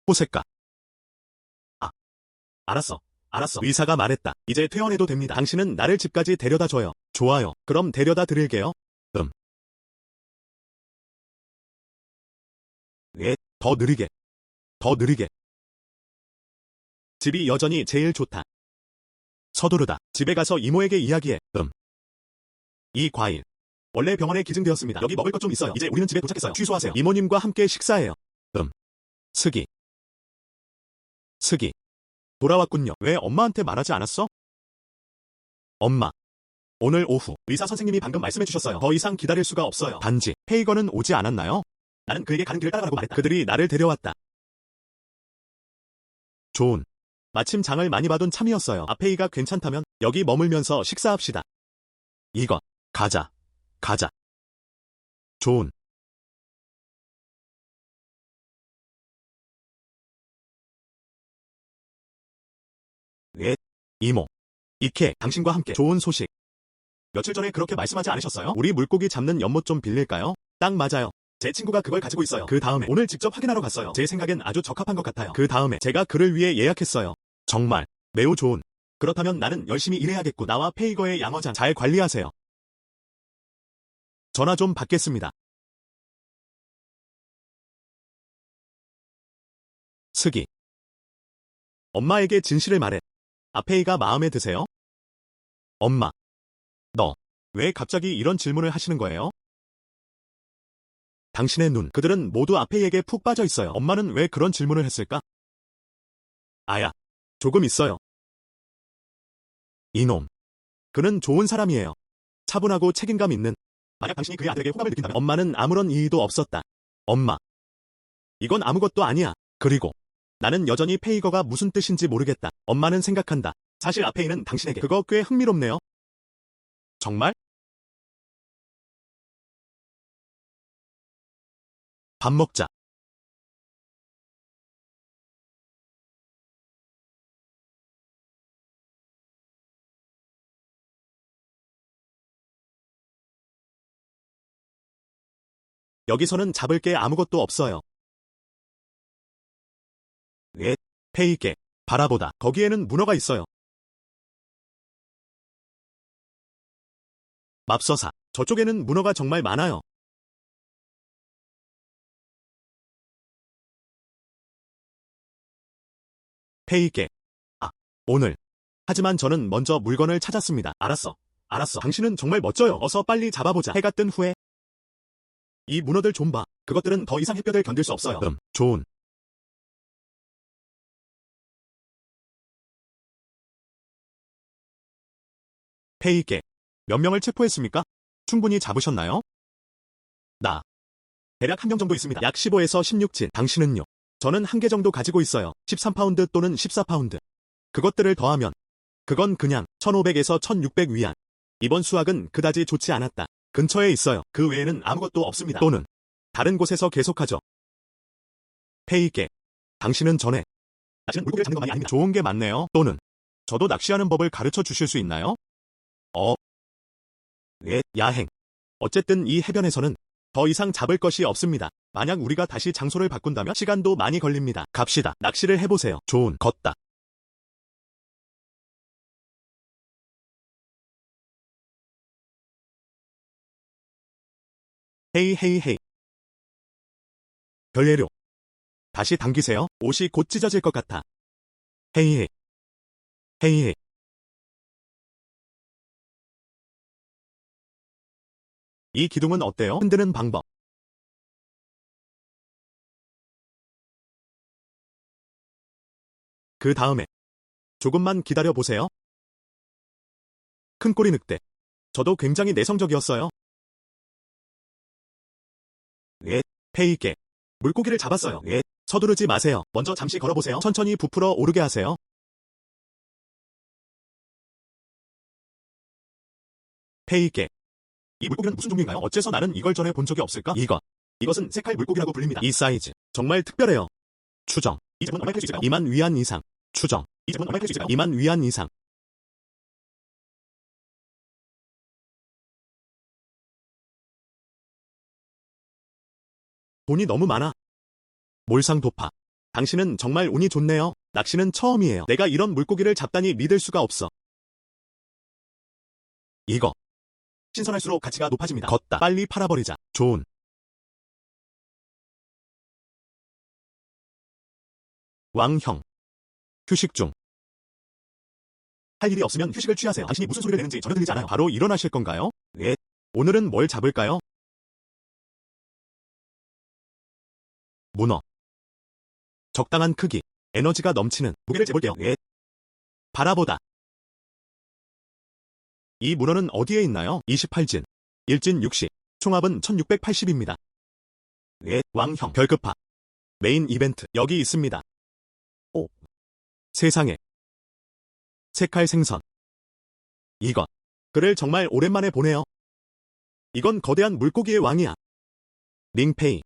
호색가. 아. 알았어. 알았어. 의사가 말했다. 이제 퇴원해도 됩니다. 당신은 나를 집까지 데려다 줘요. 좋아요. 그럼 데려다 드릴게요. 예. 더 느리게. 더 느리게. 집이 여전히 제일 좋다. 서두르다. 집에 가서 이모에게 이야기해. 이 과일. 원래 병원에 기증되었습니다. 여기 먹을 것 좀 있어요. 이제 우리는 집에 도착했어요. 취소하세요. 이모님과 함께 식사해요. 스기. 스기. 돌아왔군요. 왜 엄마한테 말하지 않았어? 엄마. 오늘 오후 의사 선생님이 방금 말씀해 주셨어요. 더 이상 기다릴 수가 없어요. 단지 페이거는 오지 않았나요? 나는 그에게 가는 길을 따라가라고 말했다. 그들이 나를 데려왔다. 좋은. 마침 장을 많이 봐둔 참이었어요. 아페이가 괜찮다면 여기 머물면서 식사합시다. 이것. 가자. 가자. 좋은. 예. 이모. 이케, 당신과 함께 좋은 소식. 며칠 전에 그렇게 말씀하지 않으셨어요? 우리 물고기 잡는 연못 좀 빌릴까요? 딱 맞아요. 제 친구가 그걸 가지고 있어요. 그 다음에 오늘 직접 확인하러 갔어요. 제 생각엔 아주 적합한 것 같아요. 그 다음에 제가 그를 위해 예약했어요. 정말 매우 좋은. 그렇다면 나는 열심히 일해야겠고 나와 페이거의 양어장 잘 관리하세요. 전화 좀 받겠습니다. 스기. 엄마에게 진실을 말해. 아페이가 마음에 드세요? 엄마. 너. 왜 갑자기 이런 질문을 하시는 거예요? 당신의 눈. 그들은 모두 아페이에게 푹 빠져 있어요. 엄마는 왜 그런 질문을 했을까? 아야. 조금 있어요. 이놈. 그는 좋은 사람이에요. 차분하고 책임감 있는. 만약 당신이 그의 아들에게 호감을 느낀다면 엄마는 아무런 이의도 없었다. 엄마. 이건 아무것도 아니야. 그리고 나는 여전히 페이거가 무슨 뜻인지 모르겠다. 엄마는 생각한다. 사실 아페이는 당신에게 그거 꽤 흥미롭네요. 정말? 밥 먹자. 여기서는 잡을 게 아무것도 없어요. 예, 페이게. 바라보다. 거기에는 문어가 있어요. 맙서사. 저쪽에는 문어가 정말 많아요. 페이게. 아, 오늘. 하지만 저는 먼저 물건을 찾았습니다. 알았어. 알았어. 당신은 정말 멋져요. 어서 빨리 잡아보자. 해가 뜬 후에. 이 문어들 좀 봐. 그것들은 더 이상 햇볕을 견딜 수 없어요. 좋은. 페이께 몇 명을 체포했습니까? 충분히 잡으셨나요? 대략 한 명 정도 있습니다. 약 15에서 16진. 당신은요? 저는 한 개 정도 가지고 있어요. 13파운드 또는 14파운드. 그것들을 더하면 그건 그냥 1500에서 1600 위안. 이번 수학은 그다지 좋지 않았다. 근처에 있어요. 그 외에는 아무것도 없습니다. 또는 다른 곳에서 계속하죠. 페이께 당신은 전에 물고기를 잡는 것만이 아닙니다. 좋은 게 많네요. 또는 저도 낚시하는 법을 가르쳐 주실 수 있나요? 네, 야행. 어쨌든 이 해변에서는 더 이상 잡을 것이 없습니다. 만약 우리가 다시 장소를 바꾼다면 시간도 많이 걸립니다. 갑시다. 낚시를 해보세요. 좋은 걷다. 헤이 헤이 헤이. 별예료. 다시 당기세요. 옷이 곧 찢어질 것 같아. 헤이 헤이. 헤이 헤이. 이 기둥은 어때요? 흔드는 방법. 그 다음에 조금만 기다려보세요. 큰 꼬리 늑대. 저도 굉장히 내성적이었어요. 예, 페이께. 물고기를 잡았어요. 예, 서두르지 마세요. 먼저 잠시 걸어보세요. 천천히 부풀어 오르게 하세요. 페이께. 이 물고기는 무슨 종류인가요? 어째서 나는 이걸 전에 본 적이 없을까? 이것은 색깔 물고기라고 불립니다. 이 사이즈 정말 특별해요. 추정. 이 제품은 얼마에 팔 수 있을까요? 2만 위안 이상. 추정. 이 제품은 얼마에 팔 수 있을까요? 2만 위안 이상. 돈이 너무 많아. 몰상도파. 당신은 정말 운이 좋네요. 낚시는 처음이에요. 내가 이런 물고기를 잡다니 믿을 수가 없어. 이거. 신선할수록 가치가 높아집니다. 걷다. 빨리 팔아버리자. 좋은. 왕형. 휴식 중. 할 일이 없으면 휴식을 취하세요. 당신이 무슨 소리를 내는지 전혀 들리지 않아요. 바로 일어나실 건가요? 네. 오늘은 뭘 잡을까요? 문어. 적당한 크기. 에너지가 넘치는 무게를 재볼게요. 네. 바라보다. 이 문어는 어디에 있나요? 28진. 1진 60. 총합은 1680입니다. 네. 왕형. 별급파. 메인 이벤트. 여기 있습니다. 오. 세상에. 색깔 생선. 이것. 그를 정말 오랜만에 보네요. 이건 거대한 물고기의 왕이야. 링페이.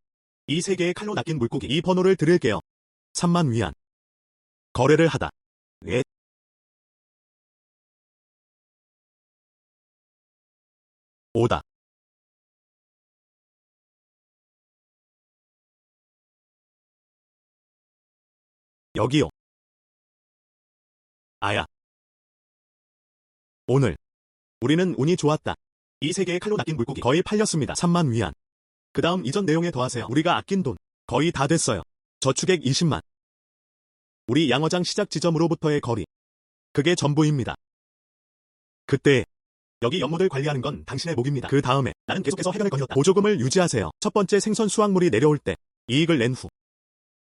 이 세 개의 칼로 낚인 물고기. 이 번호를 드릴게요. 3만 위안. 거래를 하다. 네. 오다. 여기요. 아야. 오늘 우리는 운이 좋았다. 이 세 개의 칼로 낚인 물고기 거의 팔렸습니다. 3만 위안. 그 다음 이전 내용에 더하세요. 우리가 아낀 돈 거의 다 됐어요. 저축액 20만. 우리 양어장 시작 지점으로부터의 거리. 그게 전부입니다. 그때 여기 연못을 관리하는 건 당신의 몫입니다. 그 다음에 나는 계속해서 해변을 거닐었다. 보조금을 유지하세요. 첫 번째 생선 수확물이 내려올 때 이익을 낸 후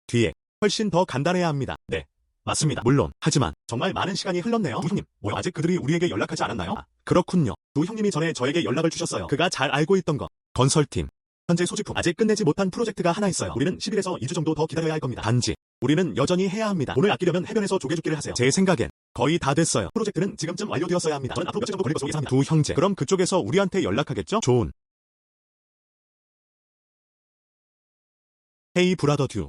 뒤에 훨씬 더 간단해야 합니다. 네, 맞습니다. 물론 하지만 정말 많은 시간이 흘렀네요. 두 형님, 뭐요? 아직 그들이 우리에게 연락하지 않았나요? 아, 그렇군요. 두 형님이 전에 저에게 연락을 주셨어요. 그가 잘 알고 있던 거. 건설팀. 현재 소지품 아직 끝내지 못한 프로젝트가 하나 있어요. 우리는 10일에서 2주 정도 더 기다려야 할 겁니다. 단지 우리는 여전히 해야 합니다. 돈을 아끼려면 해변에서 조개죽기를 하세요. 제 생각엔 거의 다 됐어요. 프로젝트는 지금쯤 완료되었어야 합니다. 저는 앞으로 며칠 정도 걸릴 것으로 예상합니다. 두 형제. 그럼 그쪽에서 우리한테 연락하겠죠? 좋은. 헤이 브라더 듀.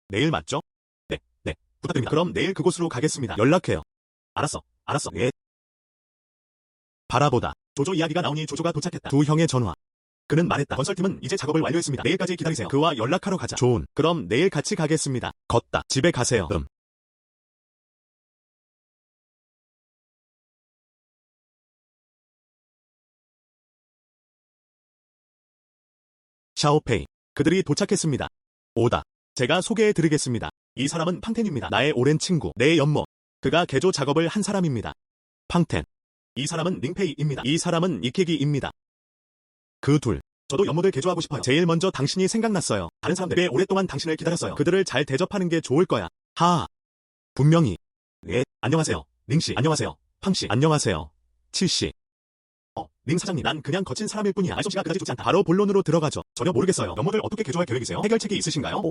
내일 맞죠? 네, 네. 부탁드립니다. 그럼 내일 그곳으로 가겠습니다. 연락해요. 알았어. 네. 바라보다. 조조 이야기가 나오니 조조가 도착했다. 두 형의 전화. 그는 말했다. 건설팀은 이제 작업을 완료했습니다. 내일까지 기다리세요. 그와 연락하러 가자. 좋은. 그럼 내일 같이 가겠습니다. 걷다. 집에 가세요. 샤오페이. 그들이 도착했습니다. 오다. 제가 소개해드리겠습니다. 이 사람은 팡텐입니다. 나의 오랜 친구, 내 연모. 그가 개조 작업을 한 사람입니다. 팡텐. 이 사람은 링페이입니다. 이 사람은 이케기입니다. 그 둘. 저도 연못을 개조하고 싶어요. 제일 먼저 당신이 생각났어요. 다른 사람들 꽤 오랫동안 당신을 기다렸어요. 그들을 잘 대접하는 게 좋을 거야. 하하. 분명히. 네, 안녕하세요. 링씨. 안녕하세요. 팡씨. 안녕하세요. 7시. 링 사장님, 난 그냥 거친 사람일 뿐이야. 말솜씨가 그다지 좋지 않다. 바로 본론으로 들어가죠. 전혀 모르겠어요. 업무를 어떻게 개조할 계획이세요? 해결책이 있으신가요?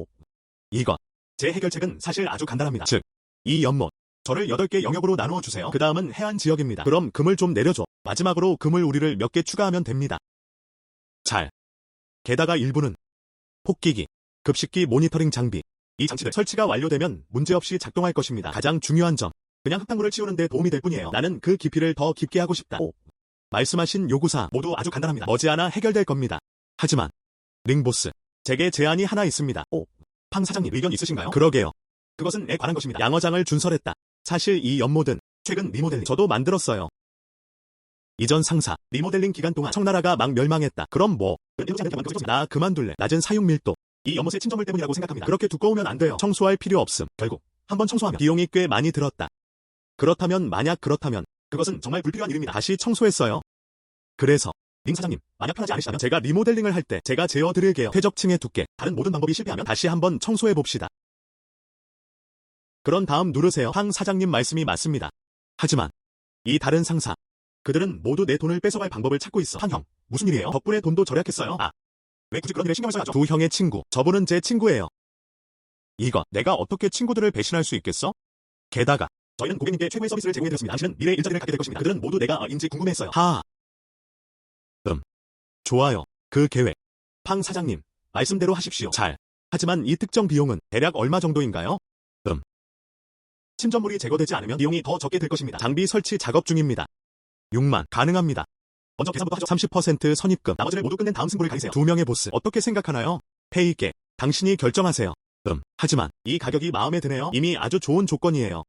이거. 제 해결책은 사실 아주 간단합니다. 즉, 이 연못. 저를 8개 영역으로 나누어 주세요. 그 다음은 해안 지역입니다. 그럼 금을 좀 내려줘. 마지막으로 금을 우리를 몇 개 추가하면 됩니다. 잘. 게다가 일부는 폭기기, 급식기 모니터링 장비. 이 장치들 설치가 완료되면 문제없이 작동할 것입니다. 가장 중요한 점. 그냥 흙탕물을 치우는 데 도움이 될 뿐이에요. 나는 그 깊이를 더 깊게 하고 싶다. 말씀하신 요구사항 모두 아주 간단합니다. 머지않아 해결될 겁니다. 하지만 링보스, 제게 제안이 하나 있습니다. 팡 사장님 의견 있으신가요? 그러게요. 그것은 에 관한 것입니다. 양어장을 준설했다. 사실 이 연못은 최근 리모델링 저도 만들었어요. 이전 상사 리모델링 기간 동안 청나라가 막 멸망했다. 그럼 뭐? 나 그만둘래. 낮은 사육 밀도. 이 연못의 침전물 때문이라고 생각합니다. 그렇게 두꺼우면 안 돼요. 청소할 필요 없음. 결국 한번 청소하면 비용이 꽤 많이 들었다. 만약 그렇다면 그것은 정말 불필요한 일입니다. 다시 청소했어요. 그래서 링 사장님, 만약 편하지 않으시다면 제가 리모델링을 할 때 제가 제어드릴게요. 퇴적층의 두께, 다른 모든 방법이 실패하면 다시 한번 청소해봅시다. 그런 다음 누르세요. 팡 사장님 말씀이 맞습니다. 하지만 이 다른 상사, 그들은 모두 내 돈을 뺏어갈 방법을 찾고 있어. 팡 형, 무슨 일이에요? 덕분에 돈도 절약했어요. 왜 굳이 그런 일에 신경을 써야 하죠? 두 형의 친구, 저분은 제 친구예요. 이거, 내가 어떻게 친구들을 배신할 수 있겠어? 게다가 저희는 고객님께 최고의 서비스를 제공해드렸습니다. 당신은 미래의 일자리를 갖게 될 것입니다. 그들은 모두 내가 인지 궁금해했어요. 좋아요. 그 계획. 팡 사장님, 말씀대로 하십시오. 잘. 하지만 이 특정 비용은 대략 얼마 정도인가요? 침전물이 제거되지 않으면 비용이 더 적게 들 것입니다. 장비 설치 작업 중입니다. 6만. 가능합니다. 먼저 계산부터 하죠. 30% 선입금. 나머지를 모두 끝낸 다음 승부를 가리세요. 두 명의 보스. 어떻게 생각하나요? 페이께. 당신이 결정하세요. 하지만 이 가격이 마음에 드네요. 이미 아주 좋은 조건이에요.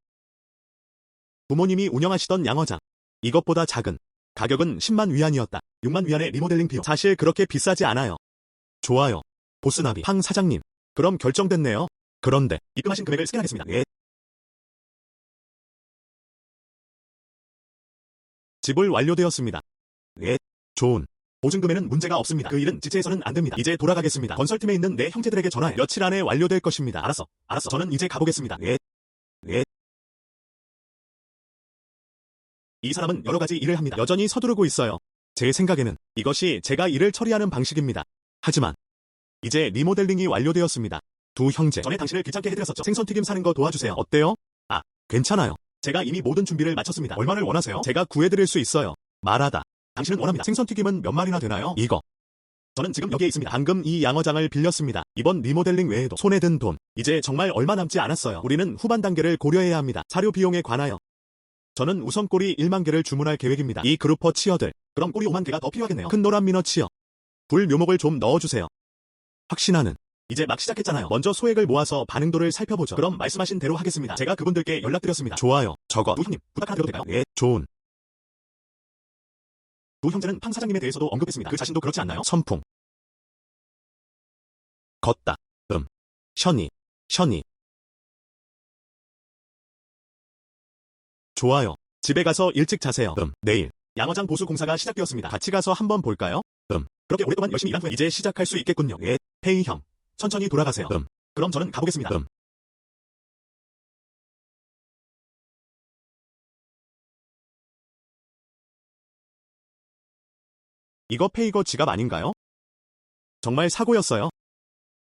부모님이 운영하시던 양어장. 이것보다 작은. 가격은 10만 위안이었다. 6만 위안의 리모델링 비용. 사실 그렇게 비싸지 않아요. 좋아요. 보스나비. 팡 사장님. 그럼 결정됐네요. 그런데 입금하신 금액을 스캔하겠습니다. 예. 지불 완료되었습니다. 예. 좋은. 보증금에는 문제가 없습니다. 그 일은 지체해서는 안 됩니다. 이제 돌아가겠습니다. 건설팀에 있는 내 형제들에게 전화해. 며칠 안에 완료될 것입니다. 알았어. 저는 이제 가보겠습니다. 예. 이 사람은 여러 가지 일을 합니다. 여전히 서두르고 있어요. 제 생각에는 이것이 제가 일을 처리하는 방식입니다. 하지만 이제 리모델링이 완료되었습니다. 두 형제. 전에 당신을 귀찮게 해드렸었죠. 생선튀김 사는 거 도와주세요. 어때요? 괜찮아요. 제가 이미 모든 준비를 마쳤습니다. 얼마를 원하세요? 제가 구해드릴 수 있어요. 말하다. 당신은 원합니다. 생선튀김은 몇 마리나 되나요? 이거. 저는 지금 여기에 있습니다. 방금 이 양어장을 빌렸습니다. 이번 리모델링 외에도 손에 든 돈. 이제 정말 얼마 남지 않았어요. 우리는 후반 단계를 고려해야 합니다. 사료 비용에 관하여. 저는 우선 꼬리 1만 개를 주문할 계획입니다. 이 그루퍼 치어들. 그럼 꼬리 5만 개가 더 필요하겠네요. 큰 노란 미너 치어. 불 묘목을 좀 넣어주세요. 확신하는. 이제 막 시작했잖아요. 먼저 소액을 모아서 반응도를 살펴보죠. 그럼 말씀하신 대로 하겠습니다. 제가 그분들께 연락드렸습니다. 좋아요. 저거. 두 형님, 부탁 하나 드려도 될까요? 예, 좋은. 두 형제는 팡 사장님에 대해서도 언급했습니다. 그 자신도 그렇지 않나요? 선풍. 걷다. 션이. 좋아요. 집에 가서 일찍 자세요. 내일. 양어장 보수 공사가 시작되었습니다. 같이 가서 한번 볼까요? 그렇게 오랫동안 열심히 일한 후에 이제 시작할 수 있겠군요. 예, 페이 형. 천천히 돌아가세요. 그럼 저는 가보겠습니다. 이거 페이거 지갑 아닌가요? 정말 사고였어요.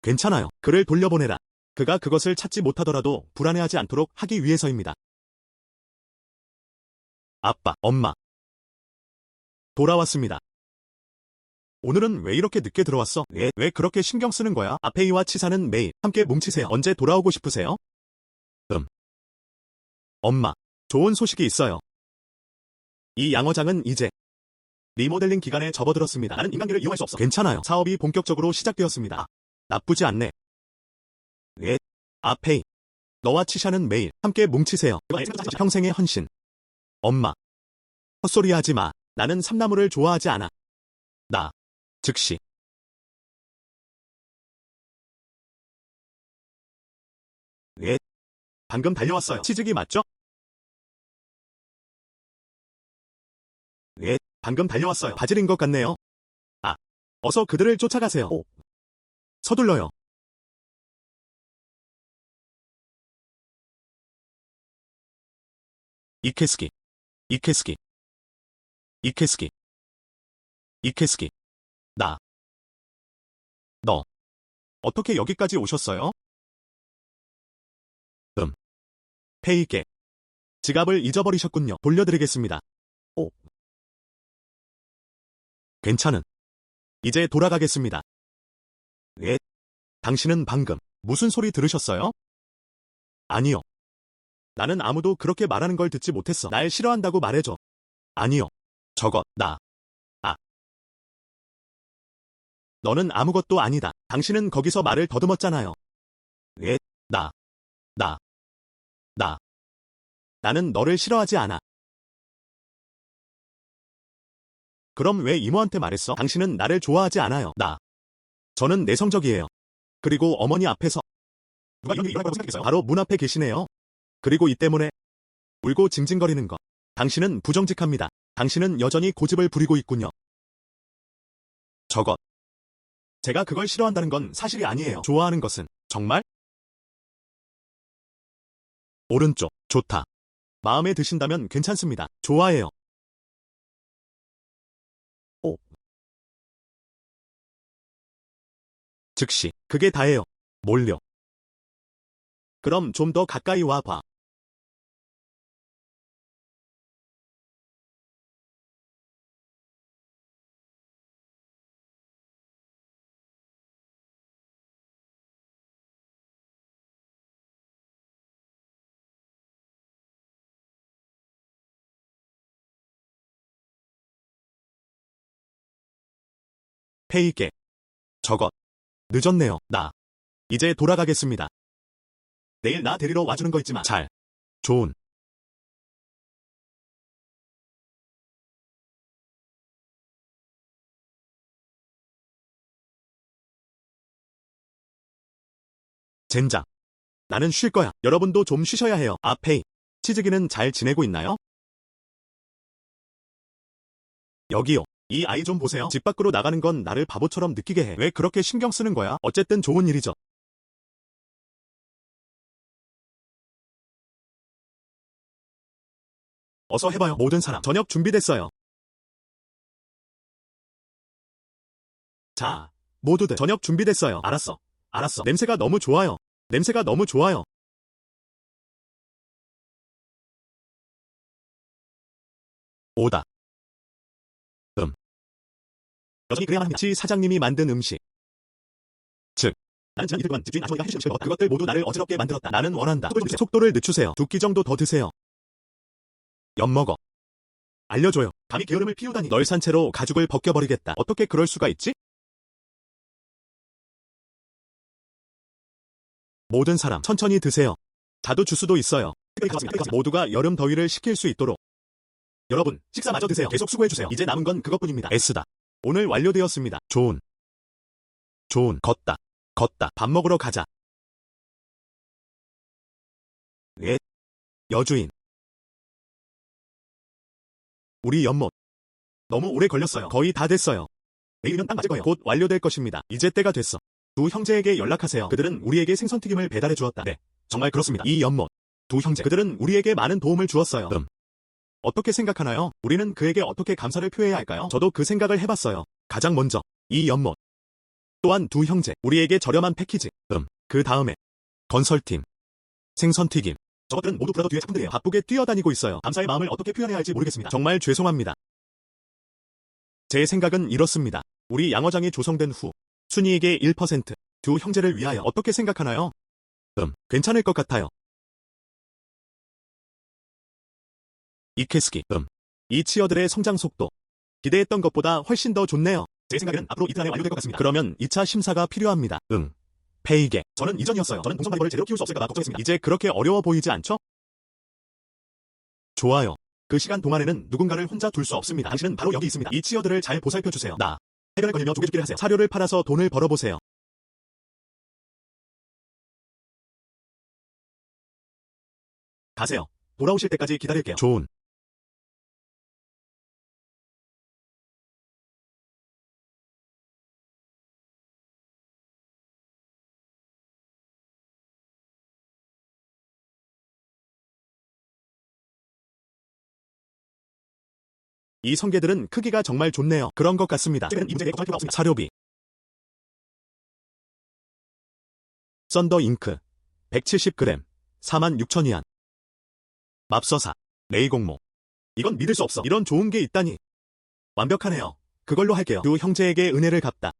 괜찮아요. 그를 돌려보내라. 그가 그것을 찾지 못하더라도 불안해하지 않도록 하기 위해서입니다. 아빠, 엄마. 돌아왔습니다. 오늘은 왜 이렇게 늦게 들어왔어? 왜 그렇게 신경 쓰는 거야? 아페이와 치사는 매일 함께 뭉치세요. 언제 돌아오고 싶으세요? 엄마, 좋은 소식이 있어요. 이 양어장은 이제 리모델링 기간에 접어들었습니다. 나는 인간계를 이용할 수 없어. 괜찮아요. 사업이 본격적으로 시작되었습니다. 나쁘지 않네. 아페이. 너와 치샤는 매일 함께 뭉치세요. 평생의 헌신. 엄마. 헛소리하지 마. 나는 삼나무를 좋아하지 않아. 나. 즉시. 방금 달려왔어요. 치즈기 맞죠? 방금 달려왔어요. 바질인 것 같네요. 어서 그들을 쫓아가세요. 서둘러요. 이케스기. 이케스키. 이케스키. 너. 어떻게 여기까지 오셨어요? 페이께. 지갑을 잊어버리셨군요. 돌려드리겠습니다. 오. 괜찮은. 이제 돌아가겠습니다. 예? 당신은 방금 무슨 소리 들으셨어요? 아니요. 나는 아무도 그렇게 말하는 걸 듣지 못했어. 날 싫어한다고 말해줘. 아니요. 저것, 너는 아무것도 아니다. 당신은 거기서 말을 더듬었잖아요. 예? 나. 나는 너를 싫어하지 않아. 그럼 왜 이모한테 말했어? 당신은 나를 좋아하지 않아요. 저는 내성적이에요. 그리고 어머니 앞에서 누가 이런 일을 하라고 생각했어요? 바로 문 앞에 계시네요. 그리고 이 때문에 울고 징징거리는 것. 당신은 부정직합니다. 당신은 여전히 고집을 부리고 있군요. 저것. 제가 그걸 싫어한다는 건 사실이 아니에요. 좋아하는 것은 정말? 오른쪽. 좋다. 마음에 드신다면 괜찮습니다. 좋아해요. 오. 즉시. 그게 다예요. 몰려. 그럼 좀 더 가까이 와봐. 페이께. 저것. 늦었네요. 이제 돌아가겠습니다. 내일 나 데리러 와주는 거 있지만 좋은. 젠장. 나는 쉴 거야. 여러분도 좀 쉬셔야 해요. 페이. 치즈기는 잘 지내고 있나요? 여기요. 이 아이 좀 보세요. 집 밖으로 나가는 건 나를 바보처럼 느끼게 해. 왜 그렇게 신경 쓰는 거야? 어쨌든 좋은 일이죠. 어서 해봐요. 모든 사람. 저녁 준비됐어요. 자, 모두들 저녁 준비됐어요. 알았어. 냄새가 너무 좋아요. 냄새가 너무 좋아요. 오다. 여전히 그래야만 합니다. 치 사장님이 만든 음식. 즉, 나는 지난 이틀 동안 집주인 아주머니가 해주신 음식을 먹었다. 그것들 모두 나를 어지럽게 만들었다. 나는 원한다. 속도를 늦추세요. 2끼 정도 더 드세요. 엿먹어. 알려줘요. 감히 게으름을 피우다니. 널 산채로 가죽을 벗겨버리겠다. 어떻게 그럴 수가 있지? 모든 사람 천천히 드세요. 자두 주스도 있어요. 모두가 여름 더위를 식힐 수 있도록. 여러분, 식사 마저 드세요. 계속 수고해주세요. 이제 남은 건 그것뿐입니다. S다. 오늘 완료되었습니다. 좋은. 걷다. 밥 먹으러 가자. 예. 여주인. 우리 연못. 너무 오래 걸렸어요. 거의 다 됐어요. 내일이면 딱 맞을 거예요. 곧 완료될 것입니다. 이제 때가 됐어. 두 형제에게 연락하세요. 그들은 우리에게 생선튀김을 배달해 주었다. 네, 정말 그렇습니다. 이 연못. 두 형제. 그들은 우리에게 많은 도움을 주었어요. 어떻게 생각하나요? 우리는 그에게 어떻게 감사를 표해야 할까요? 저도 그 생각을 해봤어요. 가장 먼저, 이 연못. 또한 두 형제. 우리에게 저렴한 패키지. 그 다음에, 건설팀. 생선튀김. 저것들은 모두 브라더 뒤의 작품들이에요. 바쁘게 뛰어다니고 있어요. 감사의 마음을 어떻게 표현해야 할지 모르겠습니다. 정말 죄송합니다. 제 생각은 이렇습니다. 우리 양어장이 조성된 후 순이에게 1%, 두 형제를 위하여 어떻게 생각하나요? 괜찮을 것 같아요. 이케스키, 이 치어들의 성장 속도 기대했던 것보다 훨씬 더 좋네요. 제 생각에는 앞으로 이틀 안에 완료될 것 같습니다. 그러면 2차 심사가 필요합니다. 페이게. 저는 이전이었어요. 저는 동성마리벌을 제대로 키울 수 없을까 봐 걱정했습니다. 이제 그렇게 어려워 보이지 않죠? 좋아요. 그 시간 동안에는 누군가를 혼자 둘 수 없습니다. 당신은 바로 여기 있습니다. 이 치어들을 잘 보살펴주세요. 해결을 거닐며 조개죽기를 하세요. 사료를 팔아서 돈을 벌어보세요. 가세요. 돌아오실 때까지 기다릴게요. 좋은. 이 성게들은 크기가 정말 좋네요. 그런 것 같습니다. 이제는 이 문제에 걱정할 필요가 없습니다. 사료비. 썬더 잉크 170g 46,000위안. 맙서사 레이공모. 이건 믿을 수 없어. 이런 좋은 게 있다니. 완벽하네요. 그걸로 할게요. 두 형제에게 은혜를 갚다.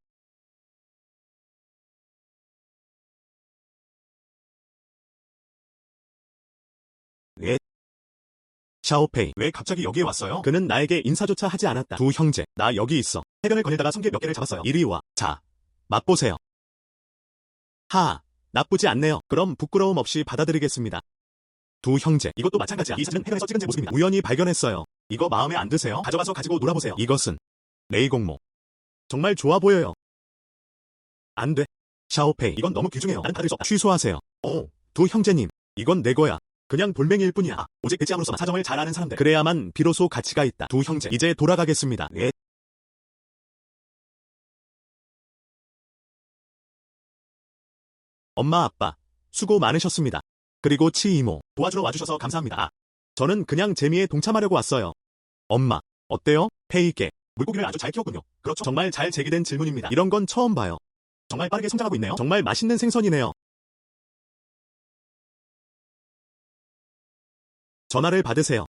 왜? 샤오페이. 왜 갑자기 여기에 왔어요? 그는 나에게 인사조차 하지 않았다. 두 형제, 나 여기 있어. 해변을 거닐다가 성게 몇 개를 잡았어요. 이리 와. 자, 맛보세요. 하, 나쁘지 않네요. 그럼 부끄러움 없이 받아들이겠습니다. 두 형제, 이것도 마찬가지야. 이 사진은 해변에서 찍은 제 모습입니다. 우연히 발견했어요. 이거 마음에 안 드세요? 가져가서 가지고 놀아보세요. 이것은 레이공모. 정말 좋아 보여요. 안 돼. 샤오페이, 이건 너무 귀중해요. 나는 받을 수 없다. 취소하세요. 두 형제님, 이건 내 거야. 그냥 돌멩이일 뿐이야. 오직 대지함으로서만 사정을 잘 아는 사람들. 그래야만 비로소 가치가 있다. 두 형제, 이제 돌아가겠습니다. 예. 엄마 아빠, 수고 많으셨습니다. 그리고 치이모, 도와주러 와주셔서 감사합니다. 저는 그냥 재미에 동참하려고 왔어요. 엄마, 어때요? 페이께, 물고기를 아주 잘 키웠군요. 그렇죠. 정말 잘 제기된 질문입니다. 이런 건 처음 봐요. 정말 빠르게 성장하고 있네요. 정말 맛있는 생선이네요. 전화를 받으세요.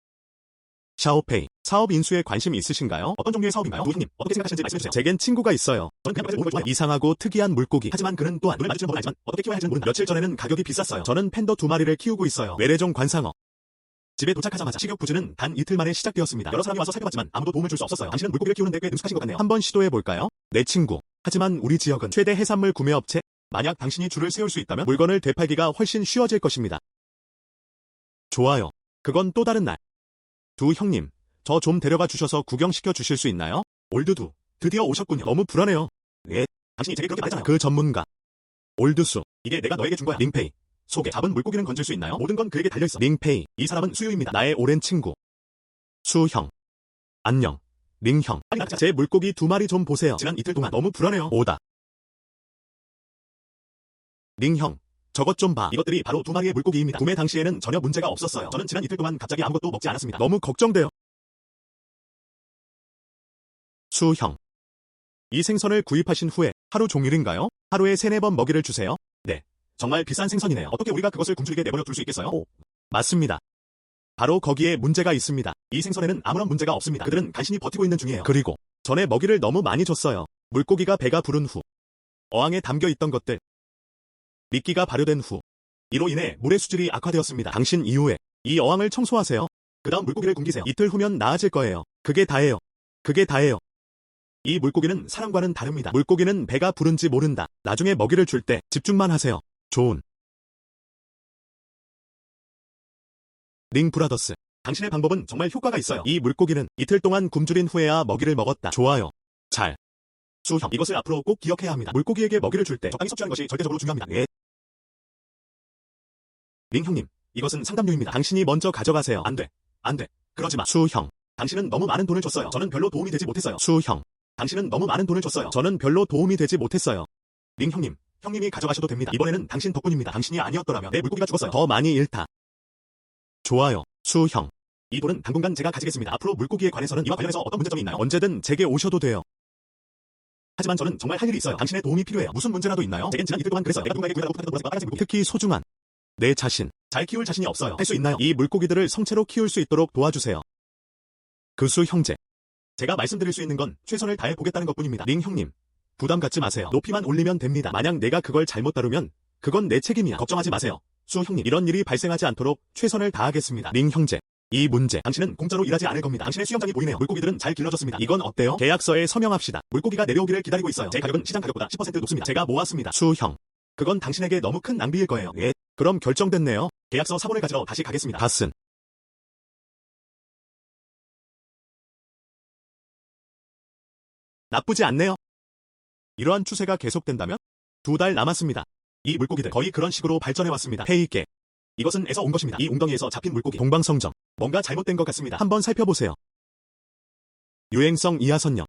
샤오페이, 사업 인수에 관심 있으신가요? 어떤 종류의 사업인가요? 부장님, 어떻게 생각하시는지 말씀해주세요. 제겐 친구가 있어요. 저는 그냥 먹는 걸 좋아해요. 이상하고 특이한 물고기. 하지만 그는 또한 눈을 마주치는 법은 알지만 어떻게 키워야 할지는 모른다. 며칠 전에는 가격이 비쌌어요. 저는 팬더 2마리를 키우고 있어요. 외래종 관상어. 집에 도착하자마자 식욕 부진은 단 이틀 만에 시작되었습니다. 여러 사람이 와서 살펴봤지만 아무도 도움을 줄 수 없었어요. 당신은 물고기를 키우는데 꽤 능숙하신 것 같네요. 한번 시도해볼까요? 내 친구. 하지만 우리 지역은 최대 해산물 구매 업체. 만약 당신이 줄을 세울 수 있다면 물건을 되팔기가 훨씬 쉬워질 것입니다. 좋아요. 그건 또 다른 날. 두 형님, 저 좀 데려가 주셔서 구경시켜 주실 수 있나요? 올드두, 드디어 오셨군요. 너무 불안해요. 왜? 당신이 제게 그렇게 말했잖아요. 그 전문가. 올드수, 이게 내가 너에게 준 거야. 링페이. 속에 잡은 물고기는 건질 수 있나요? 모든 건 그에게 달려있어. 링페이, 이 사람은 수유입니다. 나의 오랜 친구. 수형. 안녕. 링형. 제 물고기 2마리 좀 보세요. 지난 이틀 동안 너무 불안해요. 오다. 링형. 저것 좀 봐. 이것들이 바로 2마리의 물고기입니다. 구매 당시에는 전혀 문제가 없었어요. 저는 지난 이틀 동안 갑자기 아무것도 먹지 않았습니다. 너무 걱정돼요. 수형. 이 생선을 구입하신 후에 하루 종일인가요? 하루에 3-4번 먹이를 주세요? 네. 정말 비싼 생선이네요. 어떻게 우리가 그것을 굶주리게 내버려 둘 수 있겠어요? 맞습니다. 바로 거기에 문제가 있습니다. 이 생선에는 아무런 문제가 없습니다. 그들은 간신히 버티고 있는 중이에요. 그리고 전에 먹이를 너무 많이 줬어요. 물고기가 배가 부른 후 어항에 담겨 있던 것들 미끼가 발효된 후 이로 인해 물의 수질이 악화되었습니다. 당신 이후에 이 어항을 청소하세요. 그 다음 물고기를 굶기세요. 이틀 후면 나아질 거예요. 그게 다예요. 그게 다예요. 이 물고기는 사람과는 다릅니다. 물고기는 배가 부른지 모른다. 나중에 먹이를 줄 때 집중만 하세요. 좋은 링 브라더스. 당신의 방법은 정말 효과가 있어요. 이 물고기는 이틀 동안 굶주린 후에야 먹이를 먹었다. 좋아요. 잘. 수형, 이것을 앞으로 꼭 기억해야 합니다. 물고기에게 먹이를 줄 때 적당히 섭취하는 것이 절대적으로 중요합니다. 예. 링 형님, 이것은 상담료입니다. 당신이 먼저 가져가세요. 안 돼. 안 돼. 그러지 마. 수형, 당신은 너무 많은 돈을 줬어요. 저는 별로 도움이 되지 못했어요. 수형, 당신은 너무 많은 돈을 줬어요. 저는 별로 도움이 되지 못했어요. 링 형님, 형님이 가져가셔도 됩니다. 이번에는 당신 덕분입니다. 당신이 아니었더라면 내 물고기가 죽었어요. 더 많이 잃다. 좋아요. 수형, 이 돈은 당분간 제가 가지겠습니다. 앞으로 물고기에 관해서는 이와 관련해서 어떤 문제점이 있나요? 언제든 제게 오셔도 돼요. 하지만 저는 정말 할 일이 있어요. 당신의 도움이 필요해요. 무슨 문제라도 있나요? 제겐 지난 이틀 동안 그랬어요. 내가 누군가에게 구해달라고 부탁했던 보라색과 빨간색 물고기. 특히 소중한 내 자신. 잘 키울 자신이 없어요. 할 수 있나요? 이 물고기들을 성체로 키울 수 있도록 도와주세요. 그수 형제. 제가 말씀드릴 수 있는 건 최선을 다해 보겠다는 것뿐입니다. 링 형님, 부담 갖지 마세요. 높이만 올리면 됩니다. 만약 내가 그걸 잘못 다루면 그건 내 책임이야. 걱정하지 마세요. 수 형님, 이런 일이 발생하지 않도록 최선을 다하겠습니다. 링 형제, 이 문제, 당신은 공짜로 일하지 않을 겁니다. 당신의 수영장이 보이네요. 물고기들은 잘 길러졌습니다. 이건 어때요? 계약서에 서명합시다. 물고기가 내려오기를 기다리고 있어요. 제 가격은 시장 가격보다 10% 높습니다. 제가 모았습니다. 수 형, 그건 당신에게 너무 큰 낭비일 거예요. 예, 그럼 결정됐네요. 계약서 사본을 가지러 다시 가겠습니다. 닷슨. 나쁘지 않네요. 이러한 추세가 계속된다면 2달 남았습니다. 이 물고기들 거의 그런 식으로 발전해왔습니다. 페이께. 이것은 에서 온 것입니다. 이 웅덩이에서 잡힌 물고기. 동방성정. 뭔가 잘못된 것 같습니다. 한번 살펴보세요. 유행성 이하선역.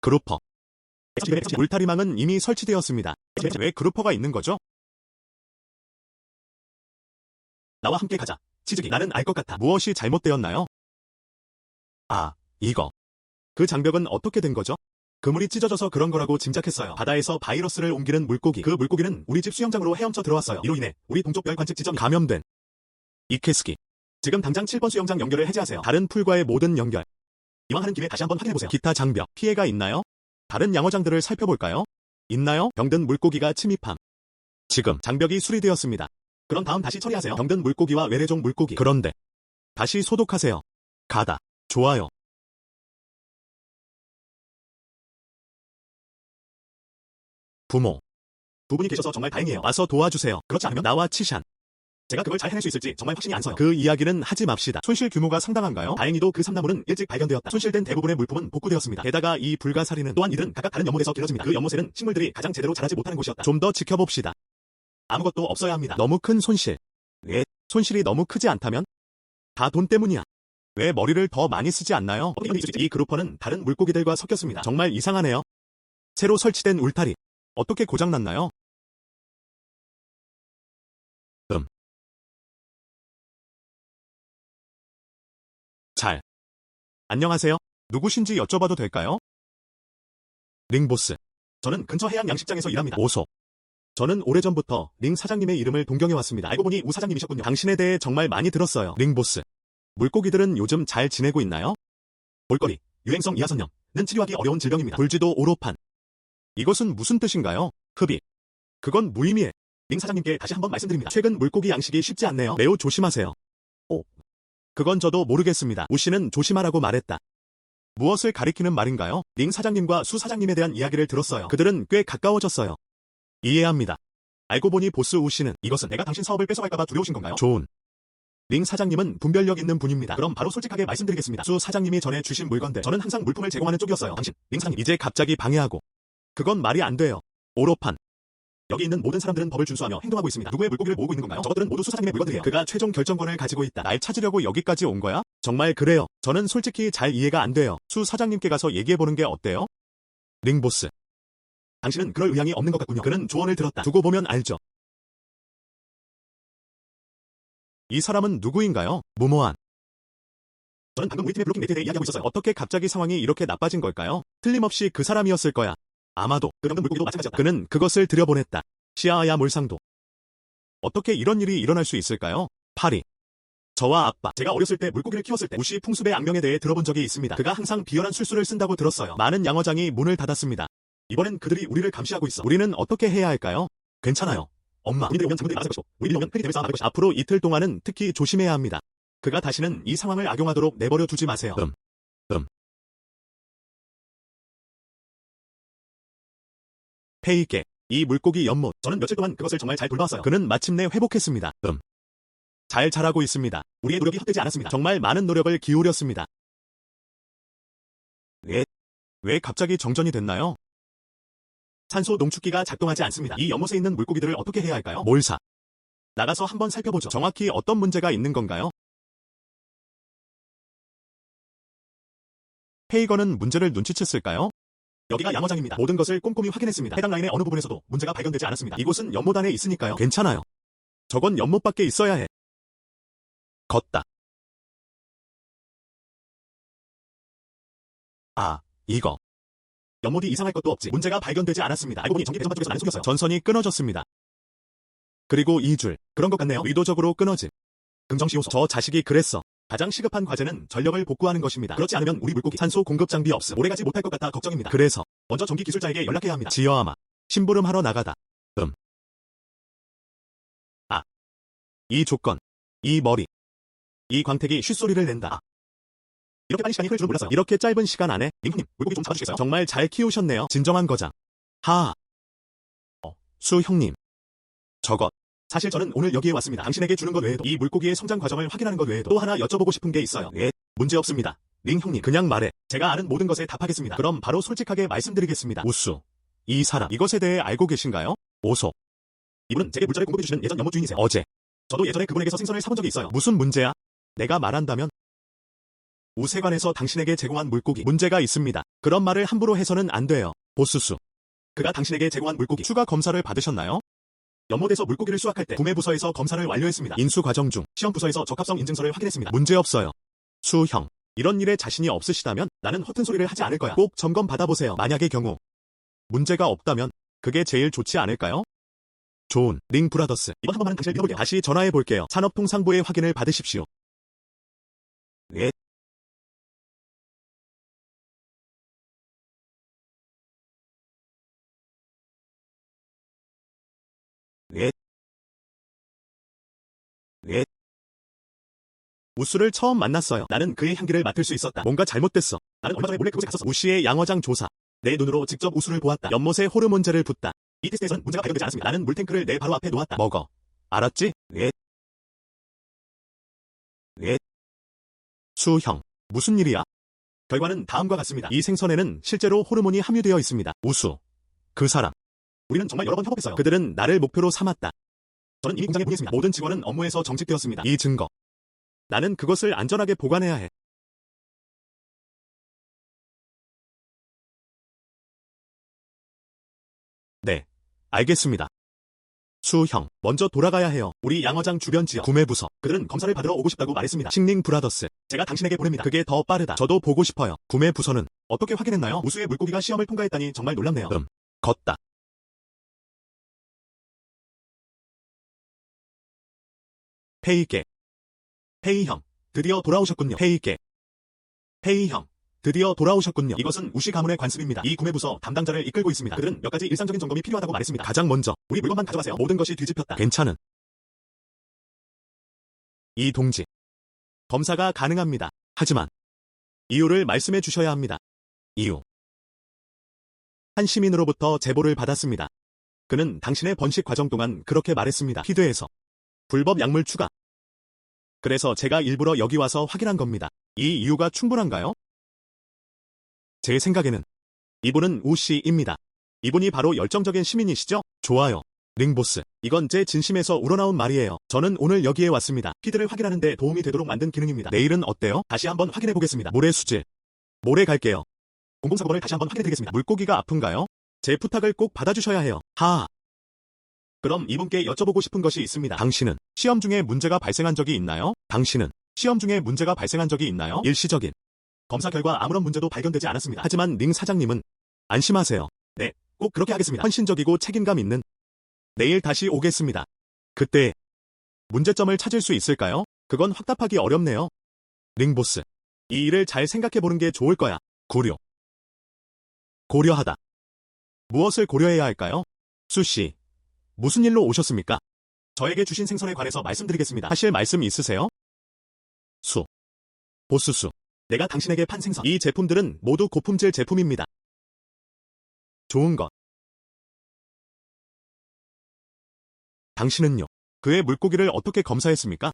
그루퍼. 울타리망은 이미 설치되었습니다. 왜 그루퍼가 있는 거죠? 나와 함께 가자. 치즈기, 나는 알 것 같아. 무엇이 잘못되었나요? 아, 이거. 그 장벽은 어떻게 된 거죠? 그물이 찢어져서 그런 거라고 짐작했어요. 바다에서 바이러스를 옮기는 물고기. 그 물고기는 우리 집 수영장으로 헤엄쳐 들어왔어요. 이로 인해 우리 동쪽 별 관측 지점이 감염된. 이케스기. 지금 당장 7번 수영장 연결을 해제하세요. 다른 풀과의 모든 연결. 이왕 하는 김에 다시 한번 확인해보세요. 기타 장벽. 피해가 있나요? 다른 양어장들을 살펴볼까요? 있나요? 병든 물고기가 침입함. 지금 장벽이 수리되었습니다. 그럼 다음 다시 처리하세요. 병든 물고기와 외래종 물고기. 그런데 다시 소독하세요. 가다. 좋아요. 부모. 두 분이 계셔서 정말 다행이에요. 와서 도와주세요. 그렇지 않으면 나와 치샨. 제가 그걸 잘 해낼 수 있을지 정말 확신이 안 서요. 그 이야기는 하지 맙시다. 손실 규모가 상당한가요? 다행히도 그 삼나무는 일찍 발견되었다. 손실된 대부분의 물품은 복구되었습니다. 게다가 이 불가사리는 또한 이들은 각각 다른 연못에서 길러집니다. 그 연못에는 식물들이 가장 제대로 자라지 못하는 곳이었다. 좀 더 지켜봅시다. 아무것도 없어야 합니다. 너무 큰 손실. 왜? 손실이 너무 크지 않다면? 다 돈 때문이야. 왜 머리를 더 많이 쓰지 않나요? 이 그루퍼는 다른 물고기들과 섞였습니다. 정말 이상하네요. 새로 설치된 울타리. 어떻게 고장났나요? 잘. 안녕하세요. 누구신지 여쭤봐도 될까요? 링보스. 저는 근처 해양 양식장에서 일합니다. 오소. 저는 오래전부터 링 사장님의 이름을 동경해왔습니다. 알고 보니 우 사장님이셨군요. 당신에 대해 정말 많이 들었어요. 링보스. 물고기들은 요즘 잘 지내고 있나요? 볼거리, 유행성 이하선염는 치료하기 어려운 질병입니다. 불지도 오로판. 이것은 무슨 뜻인가요? 흡입. 그건 무의미해. 링 사장님께 다시 한번 말씀드립니다. 최근 물고기 양식이 쉽지 않네요. 매우 조심하세요. 오. 그건 저도 모르겠습니다. 우 씨는 조심하라고 말했다. 무엇을 가리키는 말인가요? 링 사장님과 수 사장님에 대한 이야기를 들었어요. 그들은 꽤 가까워졌어요. 이해합니다. 알고 보니 보스 우 씨는 이것은 내가 당신 사업을 뺏어갈까봐 두려우신 건가요? 좋은. 링 사장님은 분별력 있는 분입니다. 그럼 바로 솔직하게 말씀드리겠습니다. 수 사장님이 전에 주신 물건들 저는 항상 물품을 제공하는 쪽이었어요. 당신, 링 사장님 이제 갑자기 방해하고. 그건 말이 안 돼요. 오로판. 여기 있는 모든 사람들은 법을 준수하며 행동하고 있습니다. 누구의 물고기를 모으고 있는 건가요? 저것들은 모두 수 사장님의 물건들이에요. 그가 최종 결정권을 가지고 있다. 날 찾으려고 여기까지 온 거야? 정말 그래요. 저는 솔직히 잘 이해가 안 돼요. 수 사장님께 가서 얘기해보는 게 어때요? 링보스. 당신은 그럴 의향이 없는 것 같군요. 그는 조언을 들었다. 두고 보면 알죠. 이 사람은 누구인가요? 무모한. 저는 방금 우리 팀의 블로킹 메이트에 대해 이야기하고 있었어요. 어떻게 갑자기 상황이 이렇게 나빠진 걸까요? 틀림없이 그 사람이었을 거야. 아마도 그 병든 물고기도 마찬가지였다. 그는 그것을 들여보냈다. 시아야 몰상도. 어떻게 이런 일이 일어날 수 있을까요? 파리. 저와 아빠. 제가 어렸을 때 물고기를 키웠을 때 우시 풍습의 악명에 대해 들어본 적이 있습니다. 그가 항상 비열한 술수를 쓴다고 들었어요. 많은 양어장이 문을 닫았습니다. 이번엔 그들이 우리를 감시하고 있어. 우리는 어떻게 해야 할까요? 괜찮아요. 엄마. 우리들이 오면 장군들이 나갈 것이고 우리들이 오면 팬이 싸움할 것이고 앞으로 이틀 동안은 특히 조심해야 합니다. 그가 다시는 이 상황을 악용하도록 내버려 두지 마세요. 페이게. 이 물고기 연못. 저는 며칠 동안 그것을 정말 잘 돌봐왔어요. 그는 마침내 회복했습니다. 잘 자라고 있습니다. 우리의 노력이 헛되지 않았습니다. 정말 많은 노력을 기울였습니다. 왜 갑자기 정전이 됐나요? 산소 농축기가 작동하지 않습니다. 이 연못에 있는 물고기들을 어떻게 해야 할까요? 몰사. 나가서 한번 살펴보죠. 정확히 어떤 문제가 있는 건가요? 페이거는 문제를 눈치챘을까요? 여기가 양어장입니다. 모든 것을 꼼꼼히 확인했습니다. 해당 라인의 어느 부분에서도 문제가 발견되지 않았습니다. 이곳은 연못 안에 있으니까요. 괜찮아요. 저건 연못 밖에 있어야 해. 걷다. 아, 이거. 연못이 이상할 것도 없지. 문제가 발견되지 않았습니다. 알고 보니 전기 배선반 쪽에서 나를 속였어요. 전선이 끊어졌습니다. 그리고 이 줄. 그런 것 같네요. 의도적으로 끊어진. 긍정시효소. 저 자식이 그랬어. 가장 시급한 과제는 전력을 복구하는 것입니다. 그렇지 않으면 우리 물고기 산소 공급 장비 없음. 오래가지 못할 것 같아 걱정입니다. 그래서 먼저 전기 기술자에게 연락해야 합니다. 지어아마. 심부름하러 나가다. 아. 이 조건. 이 머리. 이 광택이 쉿소리를 낸다. 이렇게 빨리 시간이 흘 줄은 몰랐어요. 이렇게 짧은 시간 안에 링크님 물고기 좀 잡아주시겠어요? 정말 잘 키우셨네요. 진정한 거장. 하하. 수 형님. 저것. 사실 저는 오늘 여기에 왔습니다. 당신에게 주는 것 외에도 이 물고기의 성장 과정을 확인하는 것 외에도 또 하나 여쭤보고 싶은 게 있어요. 문제 없습니다. 링 형님 그냥 말해. 제가 아는 모든 것에 답하겠습니다. 그럼 바로 솔직하게 말씀드리겠습니다. 우수. 이 사람 이것에 대해 알고 계신가요? 오소. 이분은 제게 물자를 공급해주시는 예전 연못 주인이세요. 어제. 저도 예전에 그분에게서 생선을 사본 적이 있어요. 무슨 문제야? 내가 말한다면? 우세관에서 당신에게 제공한 물고기 문제가 있습니다. 그런 말을 함부로 해서는 안 돼요. 보스수. 그가 당신에게 제공한 물고기 추가 검사를 받으셨나요? 연못에서 물고기를 수확할 때 구매부서에서 검사를 완료했습니다. 인수 과정 중 시험부서에서 적합성 인증서를 확인했습니다. 문제없어요. 수형. 이런 일에 자신이 없으시다면 나는 허튼 소리를 하지 않을 거야. 꼭 점검 받아보세요. 만약의 경우 문제가 없다면 그게 제일 좋지 않을까요? 좋은 링 브라더스. 이번 한 번만은 당신을 믿어볼게요. 다시 전화해볼게요. 산업통상부의 확인을 받으십시오. 네. 네. 네. 우수를 처음 만났어요. 나는 그의 향기를 맡을 수 있었다. 뭔가 잘못됐어. 나는 얼마 전에 몰래 그곳에 갔었어. 우씨의 양어장 조사. 내 눈으로 직접 우수를 보았다. 연못에 호르몬제를 붓다. 이 테스트에서는 문제가 발견되지 않았습니다. 나는 물탱크를 내 바로 앞에 놓았다. 먹어. 알았지? 네. 네. 수형. 무슨 일이야? 결과는 다음과 같습니다. 이 생선에는 실제로 호르몬이 함유되어 있습니다. 우수. 그 사람. 우리는 정말 여러 번 협업했어요. 그들은 나를 목표로 삼았다. 저는 이미 공장에 보냈습니다. 모든 직원은 업무에서 정직되었습니다. 이 증거. 나는 그것을 안전하게 보관해야 해. 네. 알겠습니다. 수형, 먼저 돌아가야 해요. 우리 양어장 주변 지역 구매부서. 그들은 검사를 받으러 오고 싶다고 말했습니다. 싱링 브라더스. 제가 당신에게 보냅니다. 그게 더 빠르다. 저도 보고 싶어요. 구매부서는 어떻게 확인했나요? 우수의 물고기가 시험을 통과했다니 정말 놀랍네요. 걷다. 페이께. 페이형, 드디어 돌아오셨군요. 페이께. 페이형, 드디어 돌아오셨군요. 이것은 우시 가문의 관습입니다. 이 구매부서 담당자를 이끌고 있습니다. 그들은 몇 가지 일상적인 점검이 필요하다고 말했습니다. 가장 먼저 우리 물건만 가져가세요. 모든 것이 뒤집혔다. 괜찮은. 이 동지. 검사가 가능합니다. 하지만 이유를 말씀해 주셔야 합니다. 이유. 한 시민으로부터 제보를 받았습니다. 그는 당신의 번식 과정 동안 그렇게 말했습니다. 피드에서 불법 약물 추가. 그래서 제가 일부러 여기 와서 확인한 겁니다. 이 이유가 충분한가요? 제 생각에는 이분은 우 씨입니다. 이분이 바로 열정적인 시민이시죠? 좋아요. 링보스. 이건 제 진심에서 우러나온 말이에요. 저는 오늘 여기에 왔습니다. 피드를 확인하는 데 도움이 되도록 만든 기능입니다. 내일은 어때요? 다시 한번 확인해 보겠습니다. 모레 수질. 모레 갈게요. 공공사고를 다시 한번 확인해 드리겠습니다. 물고기가 아픈가요? 제 부탁을 꼭 받아주셔야 해요. 하하. 그럼 이분께 여쭤보고 싶은 것이 있습니다. 당신은 시험 중에 문제가 발생한 적이 있나요? 당신은 시험 중에 문제가 발생한 적이 있나요? 일시적인. 검사 결과 아무런 문제도 발견되지 않았습니다. 하지만 링 사장님은 안심하세요. 네, 꼭 그렇게 하겠습니다. 헌신적이고 책임감 있는. 내일 다시 오겠습니다. 그때 문제점을 찾을 수 있을까요? 그건 확답하기 어렵네요. 링보스. 이 일을 잘 생각해보는 게 좋을 거야. 고려하다. 무엇을 고려해야 할까요? 수씨. 무슨 일로 오셨습니까? 저에게 주신 생선에 관해서 말씀드리겠습니다. 하실 말씀 있으세요? 보스수. 내가 당신에게 판 생선. 이 제품들은 모두 고품질 제품입니다. 좋은 것. 당신은요? 그의 물고기를 어떻게 검사했습니까?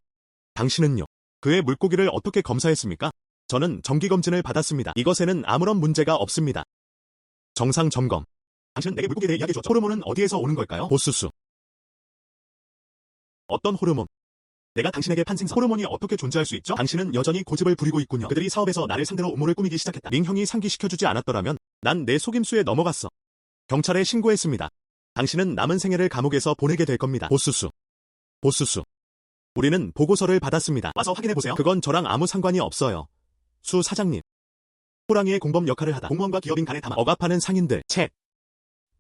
당신은요? 그의 물고기를 어떻게 검사했습니까? 저는 정기검진을 받았습니다. 이것에는 아무런 문제가 없습니다. 정상 점검. 당신은 내게 물고기에 대해 이야기해 줬죠. 호르몬은 어디에서 오는 걸까요? 보스수. 어떤 호르몬? 내가 당신에게 판 생선. 호르몬이 어떻게 존재할 수 있죠? 당신은 여전히 고집을 부리고 있군요. 그들이 사업에서 나를 상대로 음모를 꾸미기 시작했다. 링 형이 상기시켜주지 않았더라면 난 내 속임수에 넘어갔어. 경찰에 신고했습니다. 당신은 남은 생애를 감옥에서 보내게 될 겁니다. 보스수. 우리는 보고서를 받았습니다. 와서 확인해보세요. 그건 저랑 아무 상관이 없어요. 수 사장님. 호랑이의 공범 역할을 하다 공무원과 기업인 간에 담아 억압하는 상인들. 책.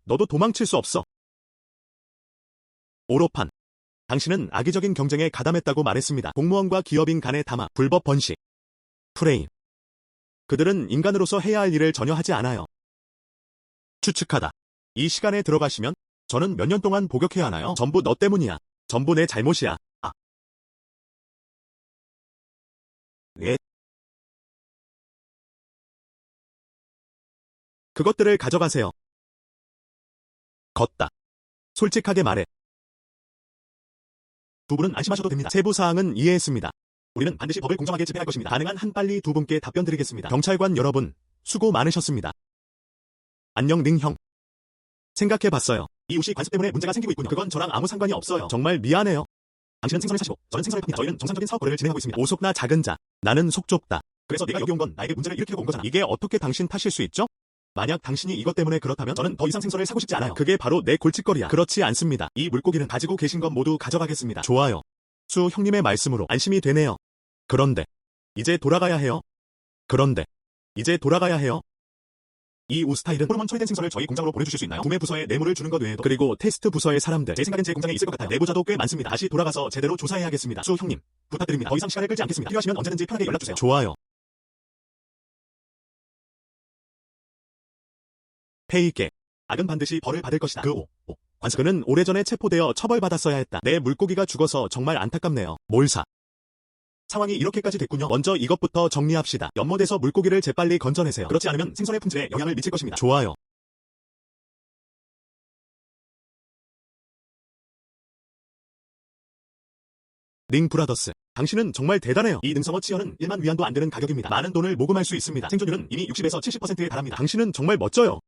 너도 도망칠 수 없어. 오로판. 당신은 악의적인 경쟁에 가담했다고 말했습니다. 공무원과 기업인 간에 담아 불법 번식. 프레임. 그들은 인간으로서 해야 할 일을 전혀 하지 않아요. 추측하다. 이 시간에 들어가시면 저는 몇 년 동안 복역해야 하나요? 전부 너 때문이야. 전부 내 잘못이야. 네. 그것들을 가져가세요. 걷다. 솔직하게 말해. 두 분은 안심하셔도 됩니다. 세부 사항은 이해했습니다. 우리는 반드시 법을 공정하게 집행할 것입니다. 가능한 한 빨리 두 분께 답변 드리겠습니다. 경찰관 여러분, 수고 많으셨습니다. 안녕 링 형. 생각해봤어요. 이 우시 관습 때문에 문제가 생기고 있군요. 그건 저랑 아무 상관이 없어요. 정말 미안해요. 당신은 생선을 사시고 저는 생선을 팝니다. 저희는 정상적인 사업 거래를 진행하고 있습니다. 오속나 작은 자. 나는 속 좁다. 그래서 내가 여기 온 건 나에게 문제를 일으키려고 온 거잖아. 이게 어떻게 당신 탓일 수 있죠? 만약 당신이 이것 때문에 그렇다면 저는 더 이상 생선을 사고 싶지 않아요. 그게 바로 내 골칫거리야. 그렇지 않습니다. 이 물고기는 가지고 계신 것 모두 가져가겠습니다. 좋아요. 수 형님의 말씀으로 안심이 되네요. 그런데 이제 돌아가야 해요. 그런데 이제 돌아가야 해요. 이 우스타일은 호르몬 처리된 생선을 저희 공장으로 보내주실 수 있나요? 구매 부서에 뇌물을 주는 것 외에도 그리고 테스트 부서의 사람들 제 생각엔 제 공장에 있을 것 같아요. 내부자도 꽤 많습니다. 다시 돌아가서 제대로 조사해야겠습니다. 수 형님 부탁드립니다. 더 이상 시간을 끌지 않겠습니다. 필요하시면 언제든지 편하게 연락주세요. 좋아요. 페이께 악은 반드시 벌을 받을 것이다. 관습 그는 오래전에 체포되어 처벌받았어야 했다. 내 물고기가 죽어서 정말 안타깝네요. 몰사 상황이 이렇게까지 됐군요. 먼저 이것부터 정리합시다. 연못에서 물고기를 재빨리 건져내세요. 그렇지 않으면 생선의 품질에 영향을 미칠 것입니다. 좋아요. 링 브라더스, 당신은 정말 대단해요. 이 능성어 치어는 1만 위안도 안 되는 가격입니다. 많은 돈을 모금할 수 있습니다. 생존율은 이미 60에서 70%에 달합니다. 당신은 정말 멋져요.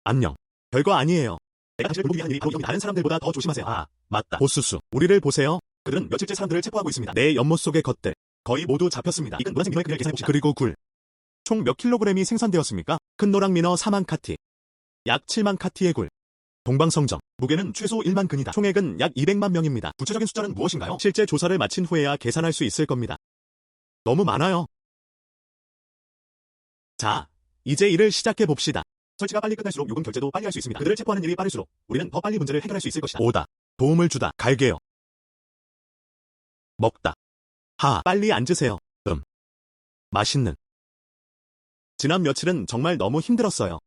안녕. 별거 아니에요. 내가 당신을 물고기 하는 일이 바로 이겁니다. 다른 사람들보다 더 조심하세요. 아, 맞다. 보스수, 우리를 보세요. 그들은 며칠째 사람들을 체포하고 있습니다. 내 연못 속의 것들 거의 모두 잡혔습니다. 이건 노란색 민어의 크기를 계산해봅시다. 그리고 굴. 총 몇 킬로그램이 생산되었습니까? 큰 노랑 민어 4만 카티. 약 7만 카티의 굴. 동방성정. 무게는 최소 1만 근이다. 총액은 약 200만 명입니다. 구체적인 숫자는 무엇인가요? 실제 조사를 마친 후에야 계산할 수 있을 겁니다. 너무 많아요. 자, 이제 일을 시작해봅시다. 설치가 빨리 끝날수록 요금 결제도 빨리 할 수 있습니다. 그들을 체포하는 일이 빠를수록 우리는 더 빨리 문제를 해결할 수 있을 것이다. 오다. 도움을 주다. 갈게요. 먹다. 하. 빨리 앉으세요. 맛있는. 지난 며칠은 정말 너무 힘들었어요.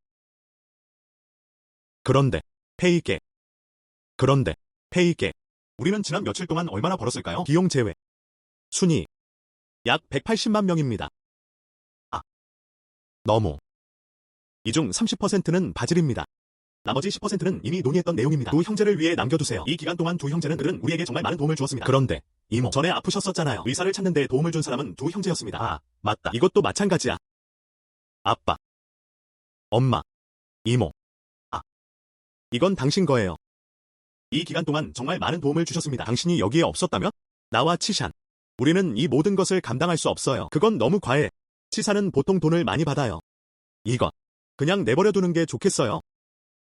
그런데 페이께. 우리는 지난 며칠 동안 얼마나 벌었을까요? 비용 제외. 순이익. 약 180만 명입니다. 아. 너무. 이 중 30%는 바질입니다. 나머지 10%는 이미 논의했던 내용입니다. 두 형제를 위해 남겨두세요. 이 기간 동안 두 형제는 그들은 우리에게 정말 많은 도움을 주었습니다. 그런데 이모, 전에 아프셨었잖아요. 의사를 찾는데 도움을 준 사람은 두 형제였습니다. 아, 맞다. 이것도 마찬가지야. 아빠, 엄마, 이모. 아, 이건 당신 거예요. 이 기간 동안 정말 많은 도움을 주셨습니다. 당신이 여기에 없었다면? 나와 치샨. 우리는 이 모든 것을 감당할 수 없어요. 그건 너무 과해. 치산은 보통 돈을 많이 받아요. 이것. 그냥 내버려두는 게 좋겠어요.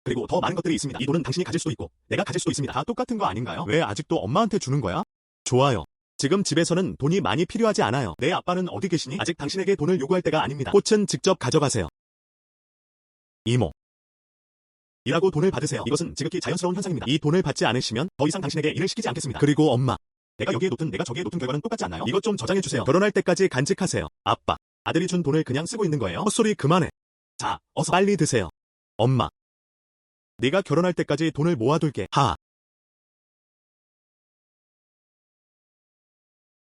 그리고 더 많은 것들이 있습니다. 이 돈은 당신이 가질 수도 있고 내가 가질 수도 있습니다. 다 똑같은 거 아닌가요? 왜 아직도 엄마한테 주는 거야? 좋아요. 지금 집에서는 돈이 많이 필요하지 않아요. 내 아빠는 어디 계시니? 아직 당신에게 돈을 요구할 때가 아닙니다. 꽃은 직접 가져가세요. 이모. 일하고 돈을 받으세요. 이것은 지극히 자연스러운 현상입니다. 이 돈을 받지 않으시면 더 이상 당신에게 일을 시키지 않겠습니다. 그리고 엄마. 내가 여기에 놓든 내가 저기에 놓든 결과는 똑같지 않나요? 이것 좀 저장해주세요. 결혼할 때까지 간직하세요. 아빠. 아들이 준 돈을 그냥 쓰고 있는 거예요? 헛소리 그만해. 자, 어서 빨리 드세요. 엄마. 네가 결혼할 때까지 돈을 모아둘게. 하.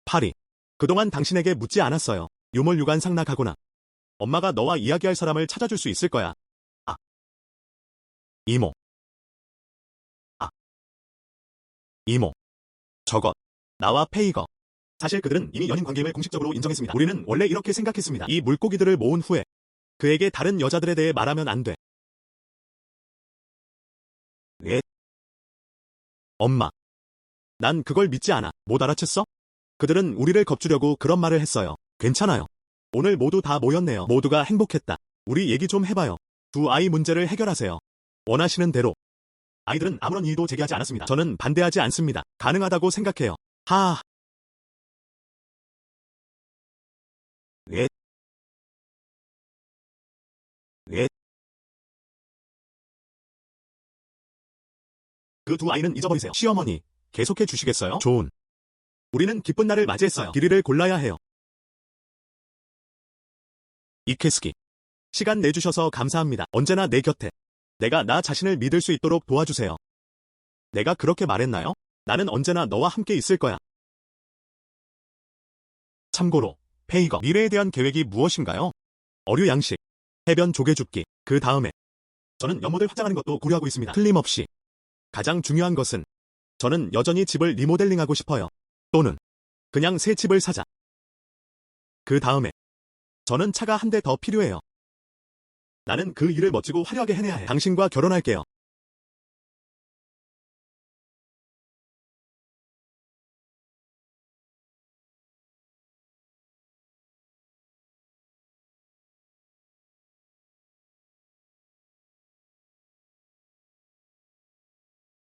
파리. 그동안 당신에게 묻지 않았어요. 유몰유간 상락하거나. 엄마가 너와 이야기할 사람을 찾아줄 수 있을 거야. 아. 이모. 아. 이모. 저것. 나와 페이거. 사실 그들은 이미 연인 관계임을 공식적으로 인정했습니다. 우리는 원래 이렇게 생각했습니다. 이 물고기들을 모은 후에 그에게 다른 여자들에 대해 말하면 안 돼. 왜? 엄마. 난 그걸 믿지 않아. 못 알아챘어? 그들은 우리를 겁주려고 그런 말을 했어요. 괜찮아요. 오늘 모두 다 모였네요. 모두가 행복했다. 우리 얘기 좀 해봐요. 두 아이 문제를 해결하세요. 원하시는 대로. 아이들은 아무런 이의도 제기하지 않았습니다. 저는 반대하지 않습니다. 가능하다고 생각해요. 하. 왜? 그 두 아이는 잊어버리세요. 시어머니, 계속해 주시겠어요? 좋은. 우리는 기쁜 날을 맞이했어요. 길이를 골라야 해요. 이케스키. 시간 내주셔서 감사합니다. 언제나 내 곁에. 내가 나 자신을 믿을 수 있도록 도와주세요. 내가 그렇게 말했나요? 나는 언제나 너와 함께 있을 거야. 참고로, 페이거. 미래에 대한 계획이 무엇인가요? 어류 양식. 해변 조개 줍기. 그 다음에. 저는 연못을 확장하는 것도 고려하고 있습니다. 틀림없이. 가장 중요한 것은 저는 여전히 집을 리모델링하고 싶어요. 또는 그냥 새 집을 사자. 그 다음에 저는 차가 한 대 더 필요해요. 나는 그 일을 멋지고 화려하게 해내야 해. 당신과 결혼할게요.